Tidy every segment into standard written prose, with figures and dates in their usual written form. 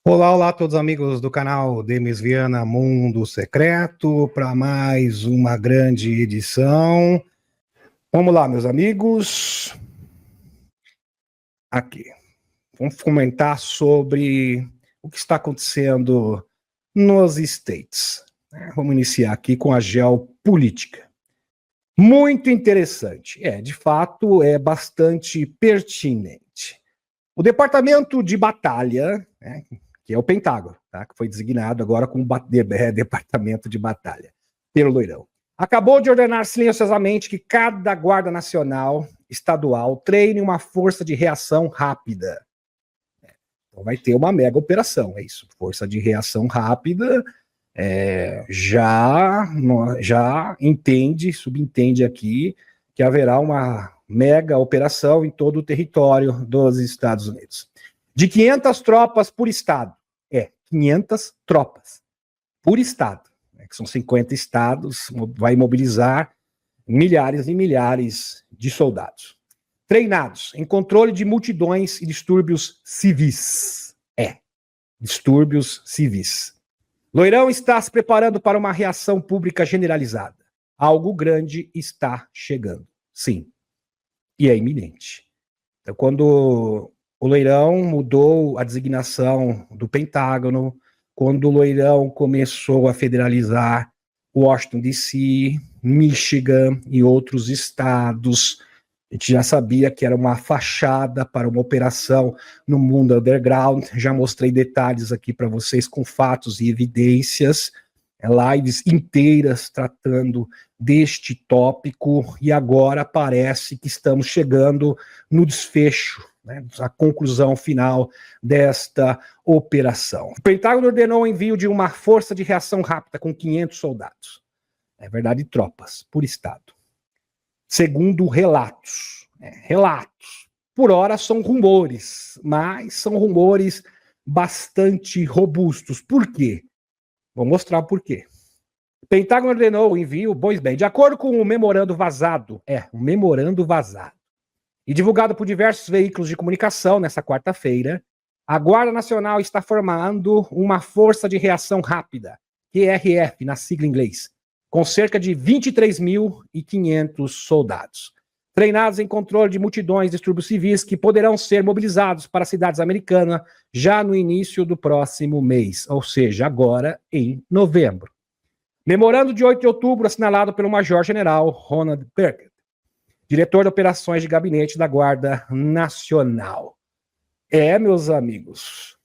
Olá, olá a todos os amigos do canal Demis Viana Mundo Secreto para mais uma grande edição. Vamos lá, meus amigos. Aqui. Vamos comentar sobre o que está acontecendo nos States. Vamos iniciar aqui com a geopolítica. Muito interessante. De fato, é bastante pertinente. O Departamento de Batalha, que é o Pentágono, tá? Que foi designado agora como Departamento de Batalha, pelo Loirão. Acabou de ordenar silenciosamente que cada guarda nacional estadual treine uma força de reação rápida. Então vai ter uma mega operação, é isso. Força de reação rápida já subentende aqui que haverá uma mega operação em todo o território dos Estados Unidos. De 500 tropas por estado. 500 tropas por estado, que são 50 estados, vai mobilizar milhares e milhares de soldados. Treinados em controle de multidões e distúrbios civis. Distúrbios civis. Loirão está se preparando para uma reação pública generalizada. Algo grande está chegando. Sim. E é iminente. Então, quando o Loirão mudou a designação do Pentágono, quando o Loirão começou a federalizar Washington, D.C., Michigan e outros estados, a gente já sabia que era uma fachada para uma operação no mundo underground. Já mostrei detalhes aqui para vocês com fatos e evidências, lives inteiras tratando deste tópico, e agora parece que estamos chegando no desfecho, a conclusão final desta operação. O Pentágono ordenou o envio de uma força de reação rápida com 500 soldados. É verdade, tropas por estado. Segundo relatos. Por hora são rumores, mas são rumores bastante robustos. Por quê? Vou mostrar por quê. O Pentágono ordenou o envio, pois bem, de acordo com o memorando vazado, e divulgado por diversos veículos de comunicação nessa quarta-feira, a Guarda Nacional está formando uma Força de Reação Rápida, QRF, na sigla em inglês, com cerca de 23.500 soldados, treinados em controle de multidões de distúrbios civis que poderão ser mobilizados para cidades americanas já no início do próximo mês, ou seja, agora em novembro. Memorando de 8 de outubro, assinalado pelo Major-General Ronald Burkett, diretor de operações de gabinete da Guarda Nacional. Meus amigos,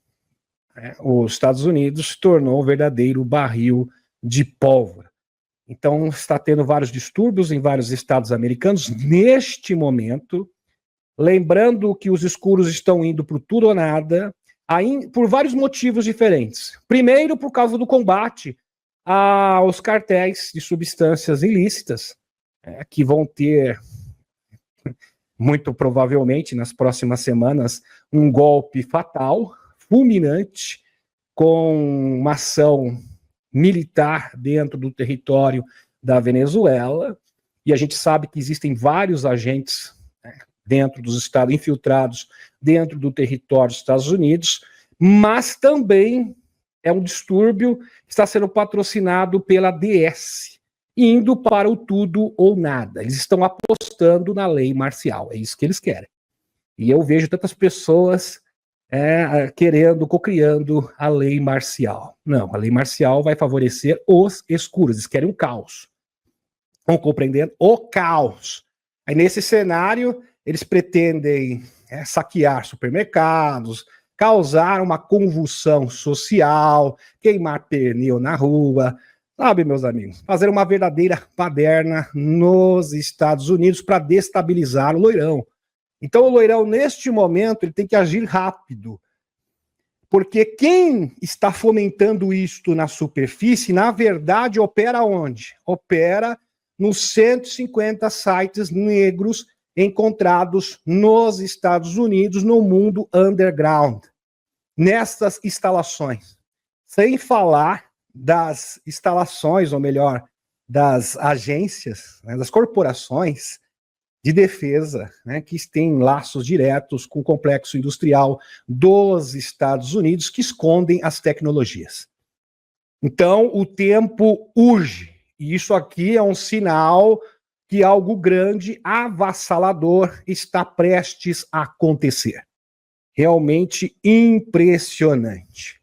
os Estados Unidos se tornou um verdadeiro barril de pólvora. Então, está tendo vários distúrbios em vários estados americanos neste momento. Lembrando que os escuros estão indo por tudo ou nada, por vários motivos diferentes. Primeiro, por causa do combate aos cartéis de substâncias ilícitas, que vão ter, muito provavelmente, nas próximas semanas, um golpe fatal, fulminante, com uma ação militar dentro do território da Venezuela, e a gente sabe que existem vários agentes dentro dos estados, infiltrados dentro do território dos Estados Unidos, mas também é um distúrbio que está sendo patrocinado pela DS, indo para o tudo ou nada. Eles estão apostando na lei marcial, é isso que eles querem. E eu vejo tantas pessoas cocriando a lei marcial. Não, a lei marcial vai favorecer os escuros, eles querem um caos. Estão compreendendo? O caos. Aí nesse cenário, eles pretendem saquear supermercados, causar uma convulsão social, queimar pneu na rua, sabe, meus amigos? Fazer uma verdadeira baderna nos Estados Unidos para destabilizar o Loirão. Então o Loirão, neste momento, ele tem que agir rápido, porque quem está fomentando isto na superfície, na verdade, opera onde? Opera nos 150 sites negros encontrados nos Estados Unidos, no mundo underground, nessas instalações. Sem falar das instalações, ou melhor, das agências, das corporações de defesa, né, que têm laços diretos com o complexo industrial dos Estados Unidos, que escondem as tecnologias. Então, o tempo urge, e isso aqui é um sinal que algo grande, avassalador, está prestes a acontecer. Realmente impressionante.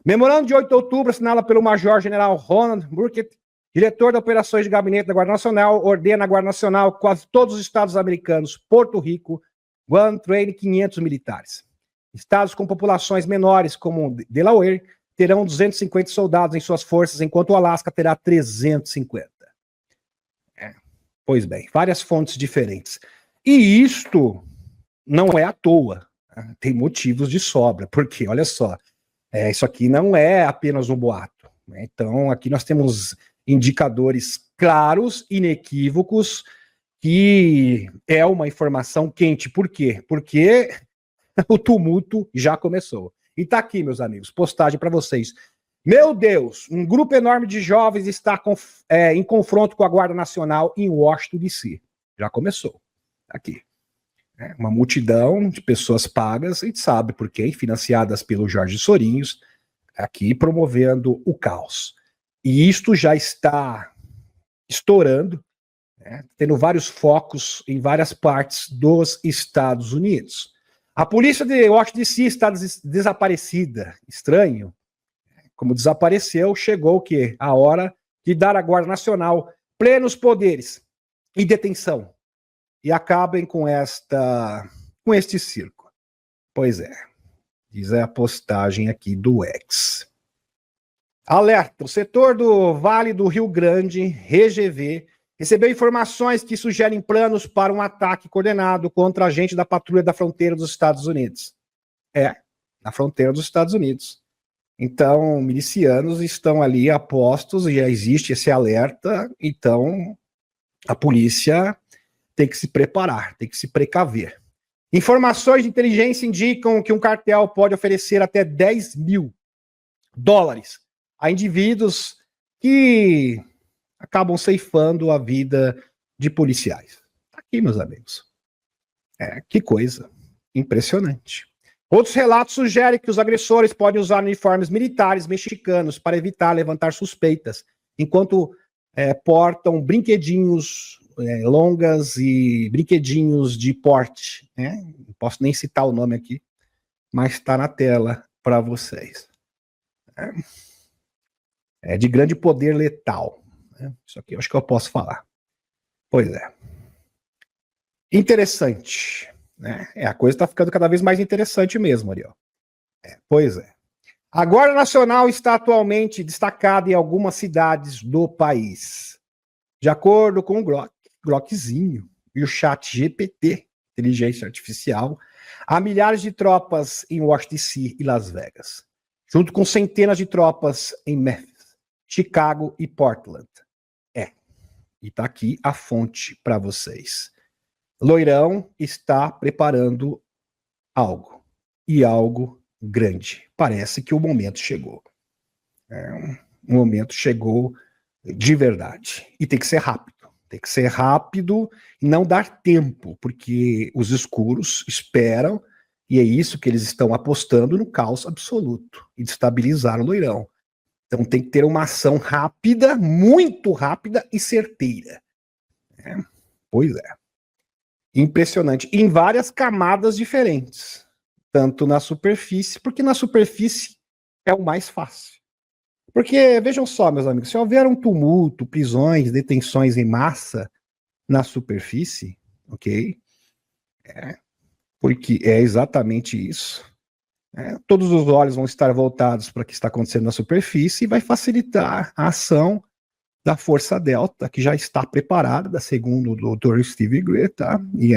Memorando de 8 de outubro, assinala pelo Major-General Ronald Burkett, diretor de operações de gabinete da Guarda Nacional, ordena a Guarda Nacional quase todos os estados americanos, Porto Rico, Guam, treine 500 militares. Estados com populações menores, como Delaware, terão 250 soldados em suas forças, enquanto o Alasca terá 350. Pois bem, várias fontes diferentes. E isto não é à toa, né? Tem motivos de sobra, porque, olha só, isso aqui não é apenas um boato, né? Então, aqui nós temos indicadores claros, inequívocos, que é uma informação quente. Por quê? Porque o tumulto já começou. E tá aqui, meus amigos, postagem para vocês. Meu Deus, um grupo enorme de jovens está em confronto com a Guarda Nacional em Washington, D.C. Já começou. Aqui. Uma multidão de pessoas pagas, a gente sabe por quem, financiadas pelo Jorge Sorinhos, aqui promovendo o caos. E isto já está estourando, né, tendo vários focos em várias partes dos Estados Unidos. A polícia de Washington DC está desaparecida. Estranho. Como desapareceu, chegou o quê? A hora de dar à Guarda Nacional plenos poderes e detenção. E acabem com este circo. Pois é. Diz a postagem aqui do X. Alerta, o setor do Vale do Rio Grande, RGV, recebeu informações que sugerem planos para um ataque coordenado contra agente da patrulha da fronteira dos Estados Unidos. Na fronteira dos Estados Unidos. Então, milicianos estão ali apostos, já existe esse alerta, então a polícia tem que se preparar, tem que se precaver. Informações de inteligência indicam que um cartel pode oferecer até $10 mil a indivíduos que acabam ceifando a vida de policiais. Aqui, meus amigos. Que coisa impressionante. Outros relatos sugerem que os agressores podem usar uniformes militares mexicanos para evitar levantar suspeitas, enquanto portam brinquedinhos longas e brinquedinhos de porte. Não posso nem citar o nome aqui, mas está na tela para vocês. É de grande poder letal. Isso aqui eu acho que eu posso falar. Pois é. Interessante. A coisa está ficando cada vez mais interessante mesmo, Ariel. Pois é. A Guarda Nacional está atualmente destacada em algumas cidades do país. De acordo com o Grokzinho e o Chat GPT, inteligência artificial, há milhares de tropas em Washington DC e Las Vegas, junto com centenas de tropas em Memphis, Chicago e Portland. E tá aqui a fonte para vocês. Loirão está preparando algo. E algo grande. Parece que o momento chegou. O momento chegou de verdade. E tem que ser rápido. Tem que ser rápido e não dar tempo, porque os escuros esperam, e é isso que eles estão apostando no caos absoluto e destabilizar o Loirão. Então tem que ter uma ação rápida, muito rápida e certeira. Pois é. Impressionante. Em várias camadas diferentes. Tanto na superfície, porque na superfície é o mais fácil. Porque, vejam só, meus amigos, se houver um tumulto, prisões, detenções em massa na superfície, ok? Porque é exatamente isso. Todos os olhos vão estar voltados para o que está acontecendo na superfície e vai facilitar a ação da Força Delta, que já está preparada, segundo o Dr. Steve Greer, tá? E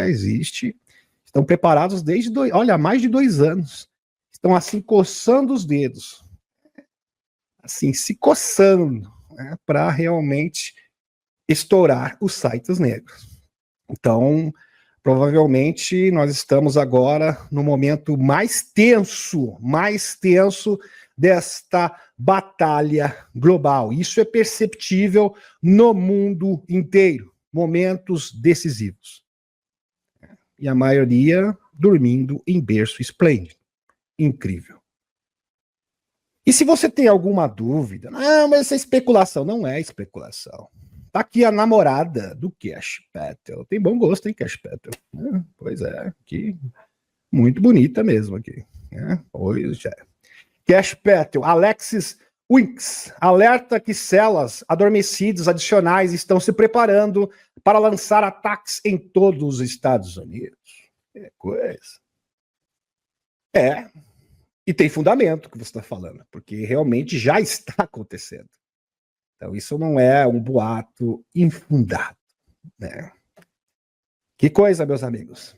existe. Estão preparados desde, mais de 2 anos. Estão assim, coçando os dedos. Assim, se coçando, para realmente estourar os sites negros. Então, provavelmente, nós estamos agora no momento mais tenso desta batalha global. Isso é perceptível no mundo inteiro. momentos decisivos. E a maioria dormindo em berço esplêndido. Incrível. E se você tem alguma dúvida, não, mas essa é especulação. Não é especulação. Tá aqui a namorada do Kash Patel. Tem bom gosto, hein, Kash Patel? Pois é, aqui, muito bonita mesmo aqui. Pois é. Kash Patel, Alexis Winks, alerta que células adormecidas adicionais estão se preparando para lançar ataques em todos os Estados Unidos. É coisa. E tem fundamento o que você está falando, porque realmente já está acontecendo. Então isso não é um boato infundado, né? Que coisa, meus amigos.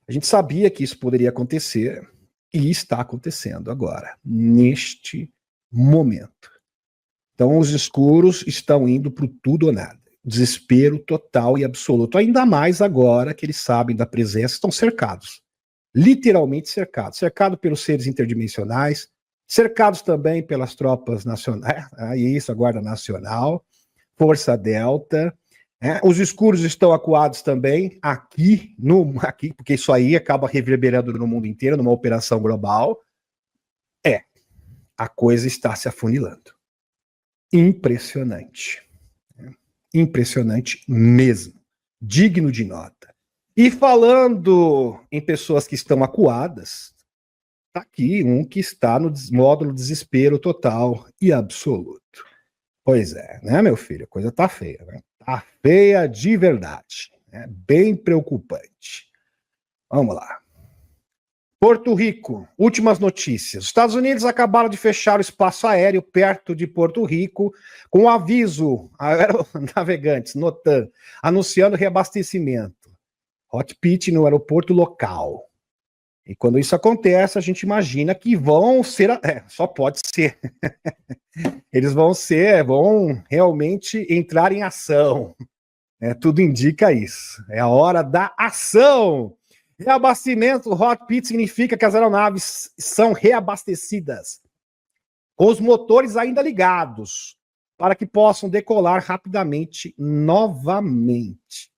A gente sabia que isso poderia acontecer e está acontecendo agora, neste momento. Então os escuros estão indo para o tudo ou nada. Desespero total e absoluto. Ainda mais agora que eles sabem da presença, estão cercados. Literalmente cercados. Cercados pelos seres interdimensionais, cercados também pelas tropas nacionais, isso, a Guarda Nacional, Força Delta. Os escuros estão acuados também aqui, porque isso aí acaba reverberando no mundo inteiro, numa operação global. A coisa está se afunilando. Impressionante. Impressionante mesmo. Digno de nota. E falando em pessoas que estão acuadas, tá aqui um que está no módulo desespero total e absoluto. Pois é, né, meu filho? A coisa tá feia, né? Tá feia de verdade. Bem preocupante. Vamos lá. Porto Rico, últimas notícias. Os Estados Unidos acabaram de fechar o espaço aéreo perto de Porto Rico com um aviso a aeronavegantes, NOTAM, anunciando reabastecimento. Hot pit no aeroporto local. E quando isso acontece, a gente imagina que vão ser... só pode ser. Eles vão realmente entrar em ação. Tudo indica isso. É a hora da ação. Reabastecimento hot pit significa que as aeronaves são reabastecidas, com os motores ainda ligados, para que possam decolar rapidamente novamente.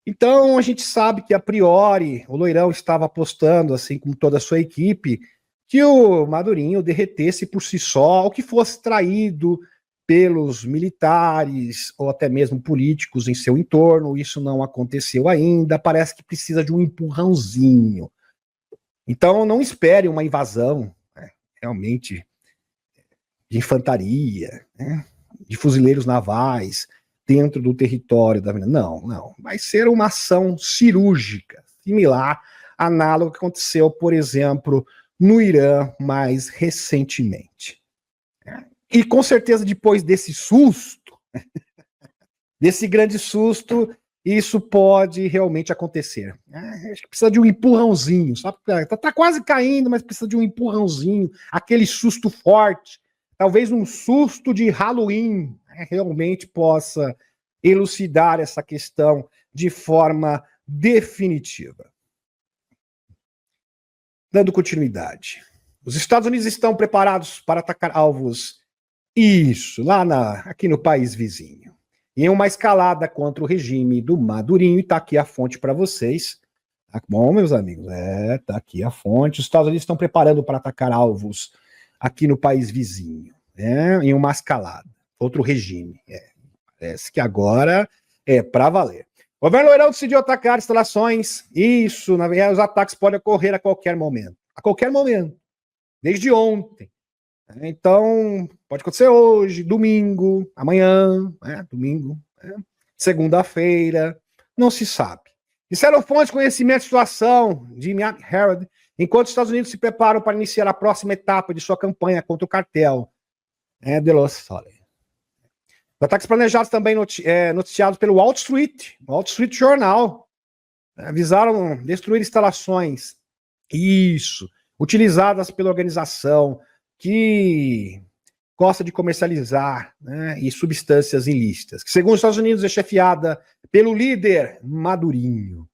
Então, a gente sabe que, a priori, o Loirão estava apostando, assim como toda a sua equipe, que o Madurinho derretesse por si só, ou que fosse traído pelos militares, ou até mesmo políticos em seu entorno. Isso não aconteceu ainda, parece que precisa de um empurrãozinho. Então, não espere uma invasão, realmente, de infantaria, de fuzileiros navais, dentro do território da... Não. Vai ser uma ação cirúrgica, similar, análogo ao que aconteceu, por exemplo, no Irã mais recentemente. E com certeza depois desse susto, desse grande susto, isso pode realmente acontecer. Acho que precisa de um empurrãozinho, sabe? Tá quase caindo, mas precisa de um empurrãozinho, aquele susto forte, talvez um susto de Halloween, realmente possa elucidar essa questão de forma definitiva. Dando continuidade. Os Estados Unidos estão preparados para atacar alvos, aqui no país vizinho. Em uma escalada contra o regime do Madurinho, e tá aqui a fonte para vocês. Tá bom, meus amigos? Tá aqui a fonte. Os Estados Unidos estão preparando para atacar alvos aqui no país vizinho, em uma escalada. Outro regime. Parece que agora é para valer. O governo Loirão decidiu atacar instalações. Isso, na verdade, os ataques podem ocorrer a qualquer momento. A qualquer momento. Desde ontem. Então, pode acontecer hoje, domingo, amanhã, domingo, segunda-feira, não se sabe. Disseram fontes de conhecimento de situação de Miami Herald, enquanto os Estados Unidos se preparam para iniciar a próxima etapa de sua campanha contra o cartel de Los Soles. Os ataques planejados também noticiados pelo Wall Street Journal, visaram destruir instalações, utilizadas pela organização que gosta de comercializar e substâncias ilícitas, que segundo os Estados Unidos é chefiada pelo líder Madurinho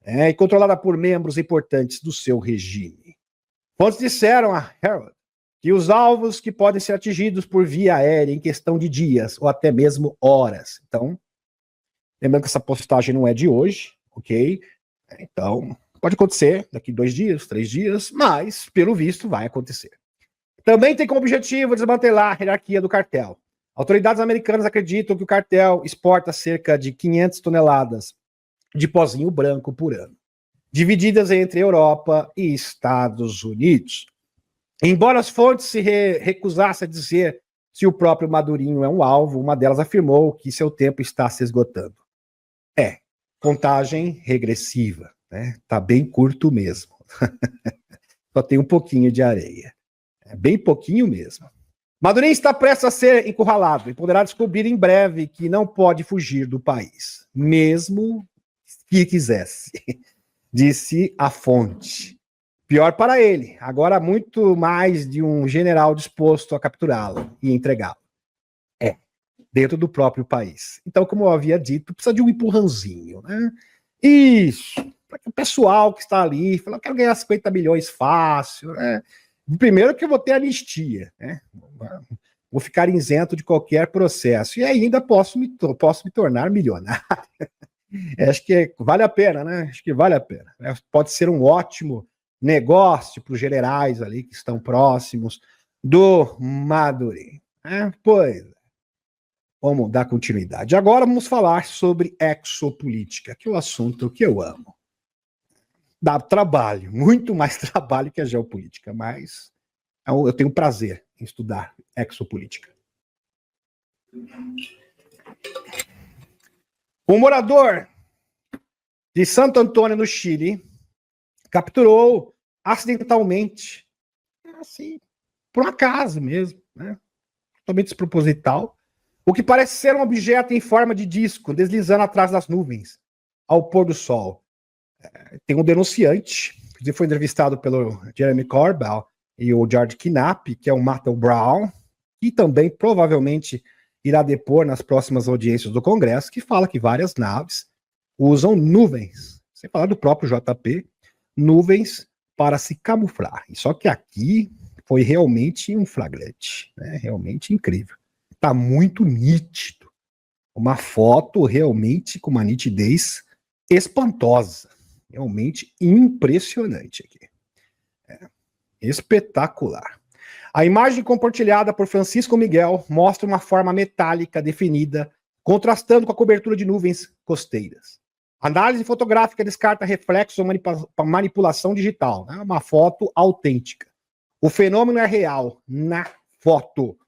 e controlada por membros importantes do seu regime. Fontes disseram a Herald que os alvos que podem ser atingidos por via aérea em questão de dias ou até mesmo horas. Então, Lembrando que essa postagem não é de hoje, ok? Então, pode acontecer daqui 2 dias, 3 dias, mas, pelo visto, vai acontecer. Também tem como objetivo desmantelar a hierarquia do cartel. Autoridades americanas acreditam que o cartel exporta cerca de 500 toneladas de pozinho branco por ano, divididas entre Europa e Estados Unidos. Embora as fontes se recusassem a dizer se o próprio Madurinho é um alvo, uma delas afirmou que seu tempo está se esgotando. Contagem regressiva, né? Tá bem curto mesmo. Só tem um pouquinho de areia. É bem pouquinho mesmo. Madurinho está prestes a ser encurralado e poderá descobrir em breve que não pode fugir do país, mesmo que quisesse, disse a fonte. Pior para ele, agora muito mais de um general disposto a capturá-lo e entregá-lo. Dentro do próprio país. Então, como eu havia dito, precisa de um empurrãozinho, né? Isso, para que o pessoal que está ali fala, eu quero ganhar 50 milhões fácil, né? Primeiro que eu vou ter anistia, né? Vou ficar isento de qualquer processo e ainda posso me tornar milionário. Acho que vale a pena, né? Acho que vale a pena. Pode ser um ótimo negócio para os generais ali que estão próximos do Madurinho. Pois é. Vamos dar continuidade. Agora vamos falar sobre exopolítica, que é o assunto que eu amo. Dá trabalho, muito mais trabalho que a geopolítica, mas eu tenho prazer em estudar exopolítica. Um morador de Santo Antônio, no Chile, capturou acidentalmente, assim, por um acaso mesmo, né? Totalmente desproposital, o que parece ser um objeto em forma de disco, deslizando atrás das nuvens, ao pôr do sol. Tem um denunciante, que foi entrevistado pelo Jeremy Corbell e o George Knapp, que é o Matthew Brown, que também provavelmente irá depor nas próximas audiências do Congresso, que fala que várias naves usam nuvens, sem falar do próprio JP, nuvens para se camuflar. Só que aqui foi realmente um flagrante, né? Realmente incrível. Tá muito nítido. Uma foto realmente com uma nitidez espantosa. Realmente impressionante aqui. Espetacular. A imagem compartilhada por Francisco Miguel mostra uma forma metálica definida, contrastando com a cobertura de nuvens costeiras. A análise fotográfica descarta reflexo ou manipulação digital. É uma foto autêntica. O fenômeno é real na foto.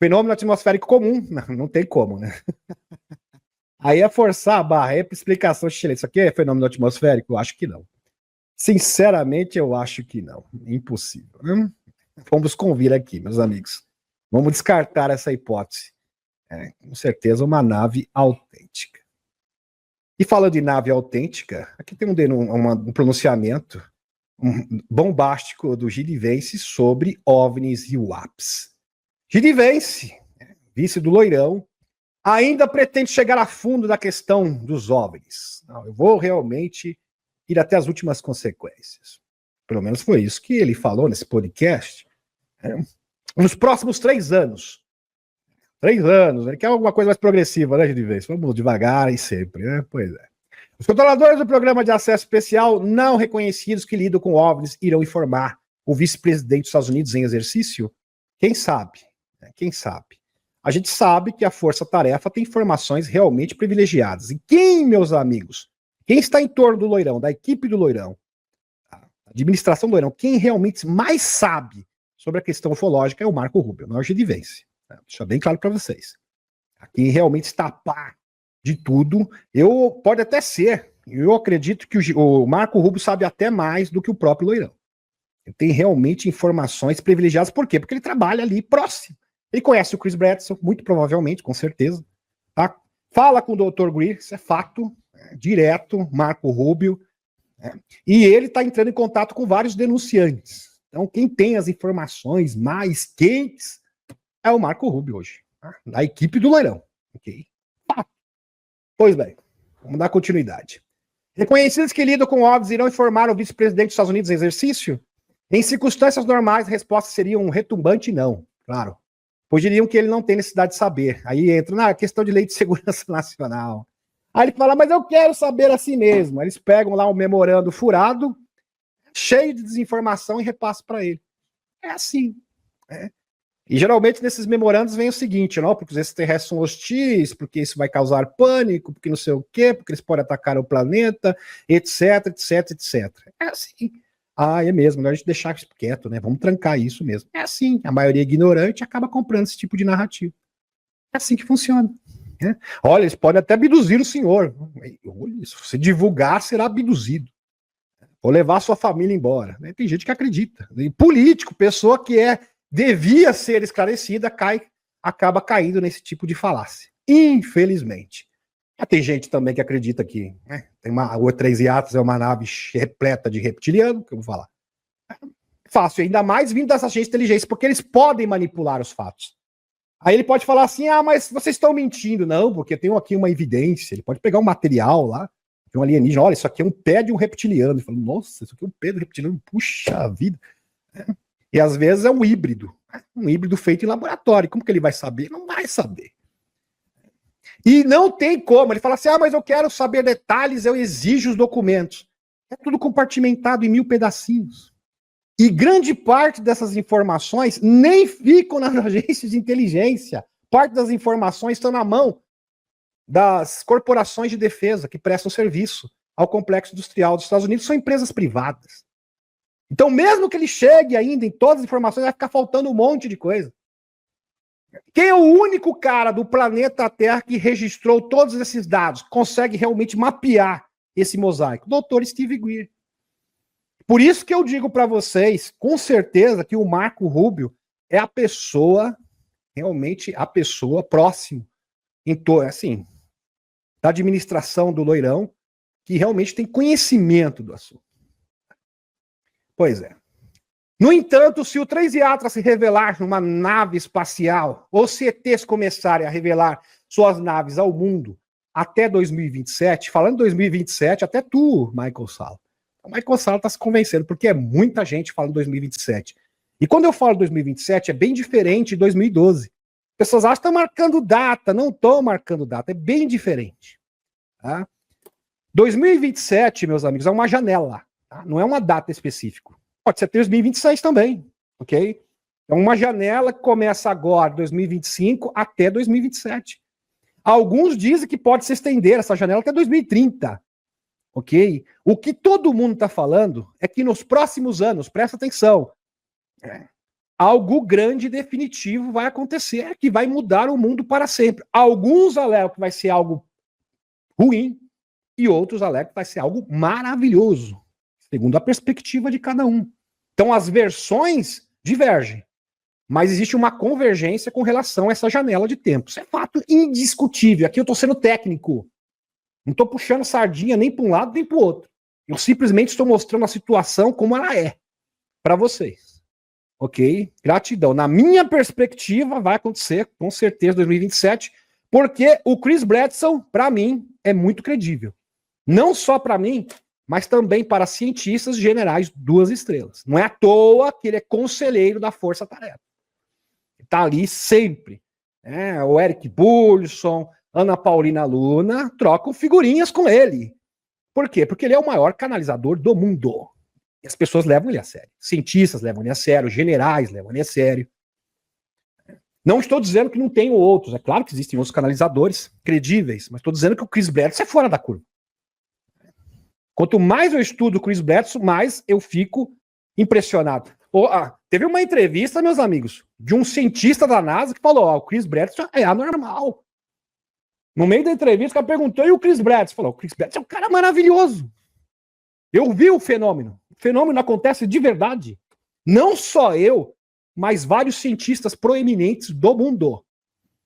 Fenômeno atmosférico comum, não tem como, né? Aí é forçar a barra, é explicação chilena. Isso aqui é fenômeno atmosférico? Eu acho que não. Sinceramente, eu acho que não. Impossível. Vamos convir aqui, meus amigos. Vamos descartar essa hipótese. Com certeza uma nave autêntica. E falando de nave autêntica, aqui tem um pronunciamento bombástico do Gide Vence sobre OVNIs e UAPs. Gide Vence, vice do Loirão, ainda pretende chegar a fundo da questão dos OVNIs. Não, eu vou realmente ir até as últimas consequências. Pelo menos foi isso que ele falou nesse podcast. Nos próximos 3 anos. 3 anos. Ele quer alguma coisa mais progressiva, né, Gide Vence? Vamos devagar e sempre, né? Pois é. Os controladores do programa de acesso especial não reconhecidos que lidam com OVNIs irão informar o vice-presidente dos Estados Unidos em exercício? Quem sabe? Quem sabe? A gente sabe que a Força-Tarefa tem informações realmente privilegiadas. E quem, meus amigos, quem está em torno do Loirão, da equipe do Loirão, a administração do Loirão, quem realmente mais sabe sobre a questão ufológica é o Marco Rubio, não é o Gide Vence. Deixa bem claro para vocês. Quem realmente está a par de tudo, pode até ser. Eu acredito que o Marco Rubio sabe até mais do que o próprio Loirão. Ele tem realmente informações privilegiadas. Por quê? Porque ele trabalha ali próximo. Ele conhece o Chris Bradson, muito provavelmente, com certeza. Tá? Fala com o Dr. Greer, isso é fato, direto, Marco Rubio. E ele está entrando em contato com vários denunciantes. Então, quem tem as informações mais quentes é o Marco Rubio hoje, tá? Da equipe do Loirão. Ok? Fato. Pois bem, vamos dar continuidade. Reconhecidos que lidam com OVNIs irão informar o vice-presidente dos Estados Unidos em exercício? Em circunstâncias normais, a resposta seria um retumbante não, claro. Pois diriam que ele não tem necessidade de saber. Aí entra na questão de lei de segurança nacional. Aí ele fala, mas eu quero saber assim mesmo. Aí eles pegam lá um memorando furado, cheio de desinformação e repassam para ele. É assim. É. E geralmente nesses memorandos vem o seguinte, não? Porque os extraterrestres são hostis, porque isso vai causar pânico, porque não sei o quê, porque eles podem atacar o planeta, etc, etc, etc. É assim. Ah, é mesmo, melhor a gente deixar isso quieto, né? Vamos trancar isso mesmo. É assim, a maioria ignorante acaba comprando esse tipo de narrativa. É assim que funciona. Né? Olha, eles podem até abduzir o senhor. Olha, se você divulgar, será abduzido. Ou levar sua família embora. Né? Tem gente que acredita. E político, pessoa que devia ser esclarecida, acaba caindo nesse tipo de falácia. Infelizmente. Tem gente também que acredita que tem o 3 Yatas é uma nave repleta de reptiliano, que eu vou falar. Fácil, ainda mais vindo dessa agência de inteligência, porque eles podem manipular os fatos. Aí ele pode falar assim, mas vocês estão mentindo. Não, porque eu tenho aqui uma evidência. Ele pode pegar um material lá, de um alienígena, olha, isso aqui é um pé de um reptiliano. Ele fala, nossa, isso aqui é um pé de um reptiliano, puxa vida. E às vezes é um híbrido feito em laboratório. Como que ele vai saber? Não vai saber. E não tem como. Ele fala assim, mas eu quero saber detalhes, eu exijo os documentos. É tudo compartimentado em 1000 pedacinhos. E grande parte dessas informações nem ficam nas agências de inteligência. Parte das informações estão na mão das corporações de defesa que prestam serviço ao complexo industrial dos Estados Unidos. São empresas privadas. Então, mesmo que ele chegue ainda em todas as informações, vai ficar faltando um monte de coisa. Quem é o único cara do planeta Terra que registrou todos esses dados, consegue realmente mapear esse mosaico? Dr. Steve Greer. Por isso que eu digo para vocês, com certeza, que o Marco Rubio é a pessoa, realmente a pessoa próxima, assim, da administração do Loirão, que realmente tem conhecimento do assunto. Pois é. No entanto, se o 3 Yatra se revelar numa nave espacial, ou se ETs começarem a revelar suas naves ao mundo até 2027, falando em 2027, até tu, Michael Sala. O Michael Sala está se convencendo, porque é muita gente falando 2027. E quando eu falo 2027, é bem diferente de 2012. Pessoas acham que estão marcando data, não estão marcando data, é bem diferente. Tá? 2027, meus amigos, é uma janela, tá? Não é uma data específica. Pode ser 2026 também, ok? É uma janela que começa agora, 2025, até 2027. Alguns dizem que pode se estender essa janela até 2030, ok? O que todo mundo está falando é que nos próximos anos, presta atenção, algo grande e definitivo vai acontecer, que vai mudar o mundo para sempre. Alguns alegam que vai ser algo ruim e outros alegam que vai ser algo maravilhoso, segundo a perspectiva de cada um. Então, as versões divergem, mas existe uma convergência com relação a essa janela de tempo. Isso é fato indiscutível. Aqui eu estou sendo técnico. Não estou puxando sardinha nem para um lado nem para o outro. Eu simplesmente estou mostrando a situação como ela é para vocês. Ok? Gratidão. Na minha perspectiva, vai acontecer, com certeza, em 2027, porque o Chris Bredson, para mim, é muito credível. Não só para mim, mas também para cientistas generais 2 estrelas. Não é à toa que ele é conselheiro da Força Tarefa. Está ali sempre. O Eric Burleson, Ana Paulina Luna trocam figurinhas com ele. Por quê? Porque ele é o maior canalizador do mundo. E as pessoas levam ele a sério. Cientistas levam ele a sério, generais levam ele a sério. Não estou dizendo que não tem outros. É claro que existem outros canalizadores credíveis, mas estou dizendo que o Chris Bredson é fora da curva. Quanto mais eu estudo o Chris Bredson, mais eu fico impressionado. Teve uma entrevista, meus amigos, de um cientista da NASA que falou, o Chris Bredson é anormal. No meio da entrevista, o cara perguntou, e o Chris Bredson? Falou, o Chris Bredson é um cara maravilhoso. Eu vi o fenômeno. O fenômeno acontece de verdade. Não só eu, mas vários cientistas proeminentes do mundo.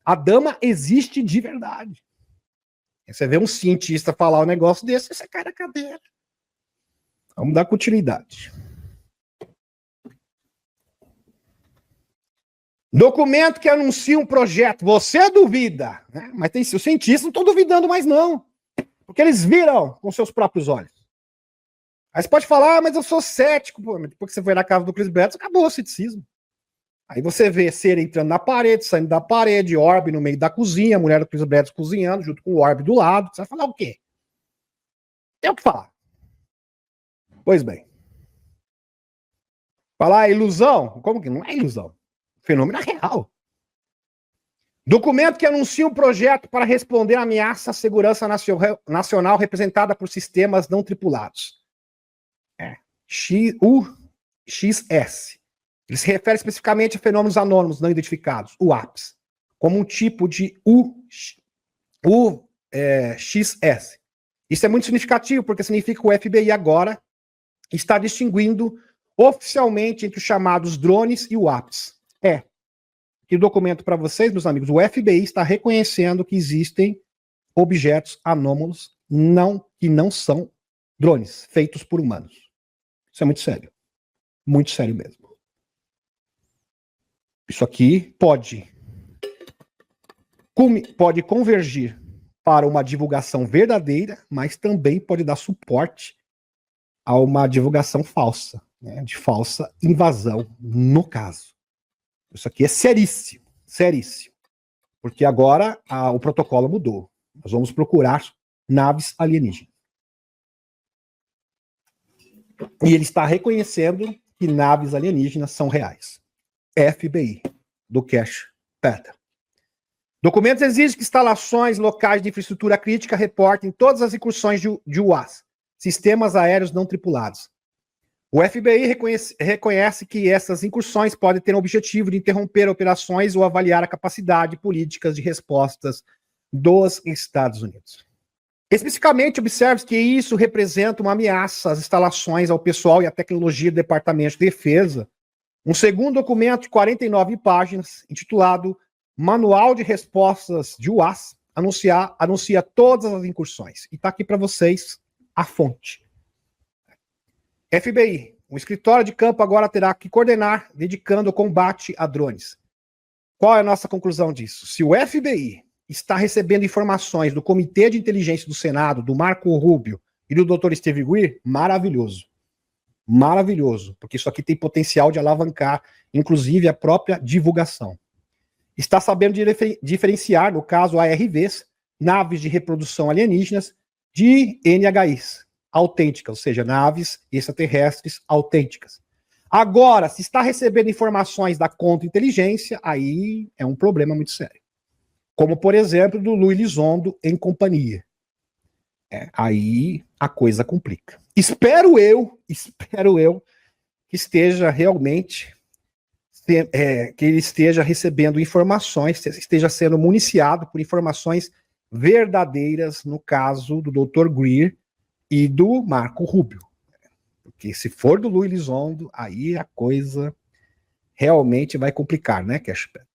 A dama existe de verdade. Você vê um cientista falar um negócio desse, você cai da cadeira. Vamos dar continuidade. Documento que anuncia um projeto. Você duvida, né? Mas os cientistas não estão duvidando mais não. Porque eles viram com seus próprios olhos. Aí você pode falar, mas eu sou cético. Pô, depois que você foi na casa do Chris Bredson, acabou o ceticismo. Aí você vê cera entrando na parede, saindo da parede, orbe no meio da cozinha, a mulher do Chris Bredes cozinhando, junto com o orbe do lado. Você vai falar o quê? Tem o que falar. Pois bem. Falar ilusão? Como que não é ilusão? Fenômeno real. Documento que anuncia um projeto para responder à ameaça à segurança nacional representada por sistemas não tripulados. UXS. Ele se refere especificamente a fenômenos anônimos não identificados, UAPs, como um tipo de UXS. Isso é muito significativo, porque significa que o FBI agora está distinguindo oficialmente entre os chamados drones e UAPs. E documento para vocês, meus amigos, o FBI está reconhecendo que existem objetos anômalos que não são drones, feitos por humanos. Isso é muito sério. Muito sério mesmo. Isso aqui pode convergir para uma divulgação verdadeira, mas também pode dar suporte a uma divulgação falsa, né, de falsa invasão, no caso. Isso aqui é seríssimo, seríssimo. Porque agora o protocolo mudou. Nós vamos procurar naves alienígenas. E ele está reconhecendo que naves alienígenas são reais. FBI, do Cash Pattern. Documentos exigem que instalações locais de infraestrutura crítica reportem todas as incursões de UAS, sistemas aéreos não tripulados. O FBI reconhece que essas incursões podem ter o objetivo de interromper operações ou avaliar a capacidade políticas de respostas dos Estados Unidos. Especificamente, observe que isso representa uma ameaça às instalações, ao pessoal e à tecnologia do Departamento de Defesa. Um segundo documento de 49 páginas, intitulado Manual de Respostas de UAS, anuncia todas as incursões. E está aqui para vocês a fonte. FBI, o escritório de campo agora terá que coordenar, dedicando o combate a drones. Qual é a nossa conclusão disso? Se o FBI está recebendo informações do Comitê de Inteligência do Senado, do Marco Rubio e do Dr. Steve Greer, maravilhoso. Maravilhoso, porque isso aqui tem potencial de alavancar, inclusive, a própria divulgação. Está sabendo diferenciar, no caso, ARVs, naves de reprodução alienígenas, de NHIs, autênticas, ou seja, naves extraterrestres autênticas. Agora, se está recebendo informações da contra-inteligência, aí é um problema muito sério. Como, por exemplo, do Luiz Elizondo em companhia. Aí a coisa complica. Espero eu que esteja realmente que ele esteja recebendo informações, esteja sendo municiado por informações verdadeiras no caso do Dr. Greer e do Marco Rubio. Porque se for do Luiz Elizondo, aí a coisa realmente vai complicar, né, Cashpet?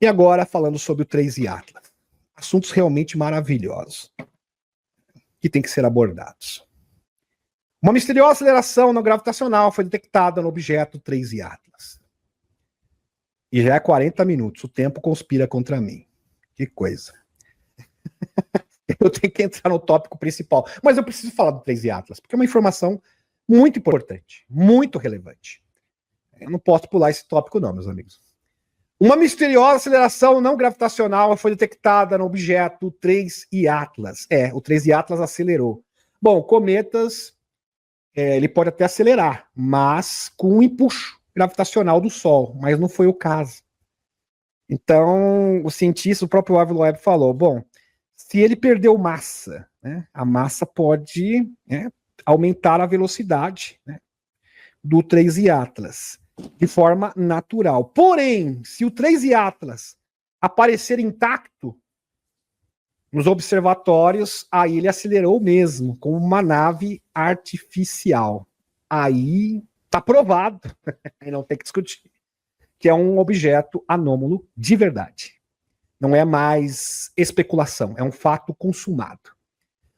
E agora, falando sobre o 3i Atlas. Assuntos realmente maravilhosos que têm que ser abordados. Uma misteriosa aceleração não gravitacional foi detectada no objeto 3i Atlas. E já é 40 minutos, o tempo conspira contra mim. Que coisa. Eu tenho que entrar no tópico principal. Mas eu preciso falar do 3i Atlas, porque é uma informação muito importante, muito relevante. Eu não posso pular esse tópico não, meus amigos. Uma misteriosa aceleração não gravitacional foi detectada no objeto 3i Atlas. O 3i Atlas acelerou. Bom, cometas, ele pode até acelerar, mas com um empuxo gravitacional do Sol, mas não foi o caso. Então, o cientista, o próprio Avril Webb falou, bom, se ele perdeu massa, né, a massa pode aumentar a velocidade, né, do 3i Atlas de forma natural. Porém, se o 3i Atlas aparecer intacto nos observatórios, aí ele acelerou mesmo, como uma nave artificial. Aí tá provado, aí não tem que discutir, que é um objeto anômalo de verdade. Não é mais especulação, é um fato consumado.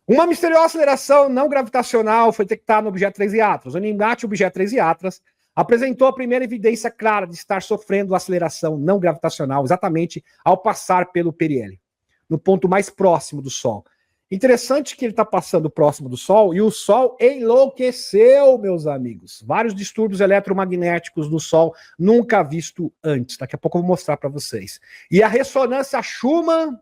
Uma misteriosa aceleração não gravitacional foi detectada no objeto 3i Atlas. O enigmático objeto 3i Atlas apresentou a primeira evidência clara de estar sofrendo aceleração não gravitacional exatamente ao passar pelo periélio, no ponto mais próximo do Sol. Interessante que ele está passando próximo do Sol e o Sol enlouqueceu, meus amigos. Vários distúrbios eletromagnéticos do Sol nunca visto antes. Daqui a pouco eu vou mostrar para vocês. E a ressonância Schumann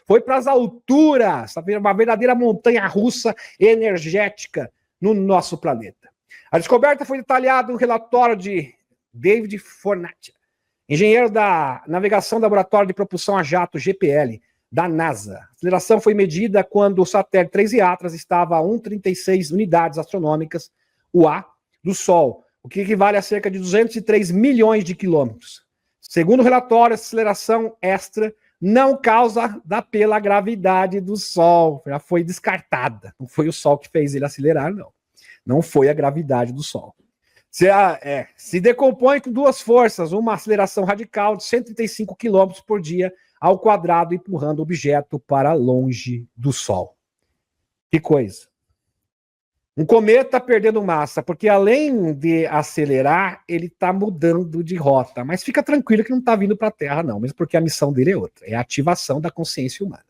foi para as alturas, uma verdadeira montanha-russa energética no nosso planeta. A descoberta foi detalhada no relatório de David Fornati, engenheiro da navegação do Laboratório de Propulsão a Jato, GPL, da NASA. A aceleração foi medida quando o satélite 3 Atlas estava a 1,36 unidades astronômicas, UA, do Sol, o que equivale a cerca de 203 milhões de quilômetros. Segundo o relatório, a aceleração extra não causa pela gravidade do Sol. Já foi descartada. Não foi o Sol que fez ele acelerar, não. Não foi a gravidade do Sol. Se decompõe com duas forças, uma aceleração radical de 135 km por dia ao quadrado, empurrando o objeto para longe do Sol. Que coisa. Um cometa perdendo massa, porque além de acelerar, ele está mudando de rota. Mas fica tranquilo que não está vindo para a Terra, não, mesmo porque a missão dele é outra. É a ativação da consciência humana.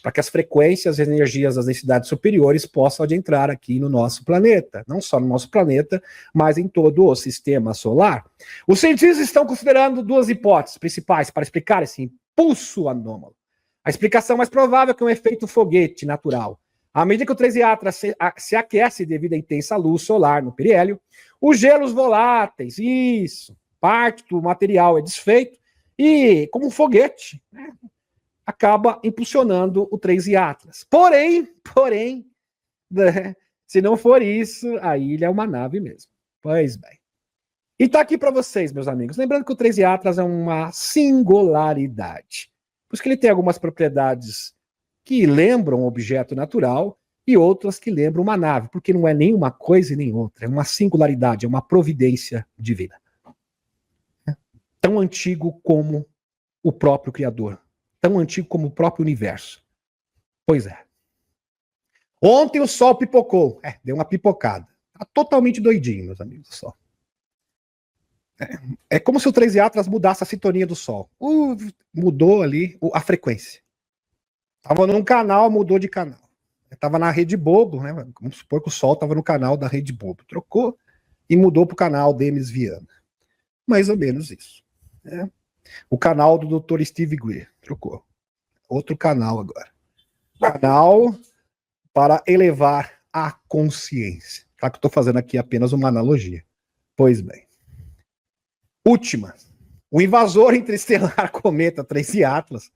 Para que as frequências e energias das densidades superiores possam adentrar aqui no nosso planeta. Não só no nosso planeta, mas em todo o sistema solar. Os cientistas estão considerando duas hipóteses principais para explicar esse impulso anômalo. A explicação mais provável é que é um efeito foguete natural. À medida que o 3 Atlas se aquece devido à intensa luz solar no periélio, os gelos voláteis, parte do material é desfeito e, como um foguete, acaba impulsionando o 3 Atlas. Porém, se não for isso, a ilha é uma nave mesmo. Pois bem. E tá aqui para vocês, meus amigos. Lembrando que o 3 Atlas é uma singularidade. Por isso que ele tem algumas propriedades que lembram um objeto natural e outras que lembram uma nave, porque não é nem uma coisa e nem outra. É uma singularidade, é uma providência divina. Tão antigo como o próprio Criador. Tão antigo como o próprio universo. Pois é. Ontem o Sol pipocou. Deu uma pipocada. Tá totalmente doidinho, meus amigos, o Sol. É como se o 3 Atlas mudasse a sintonia do Sol. Mudou ali a frequência. Tava num canal, mudou de canal. Tava na Rede Bobo, né? Vamos supor que o Sol tava no canal da Rede Bobo. Trocou e mudou pro canal Denis Viana. Mais ou menos isso. O canal do Dr. Steve Greer. Trocou. Outro canal agora. Canal para elevar a consciência. Claro que eu tô fazendo aqui apenas uma analogia. Pois bem. Última. O invasor interestelar cometa 3 Atlas.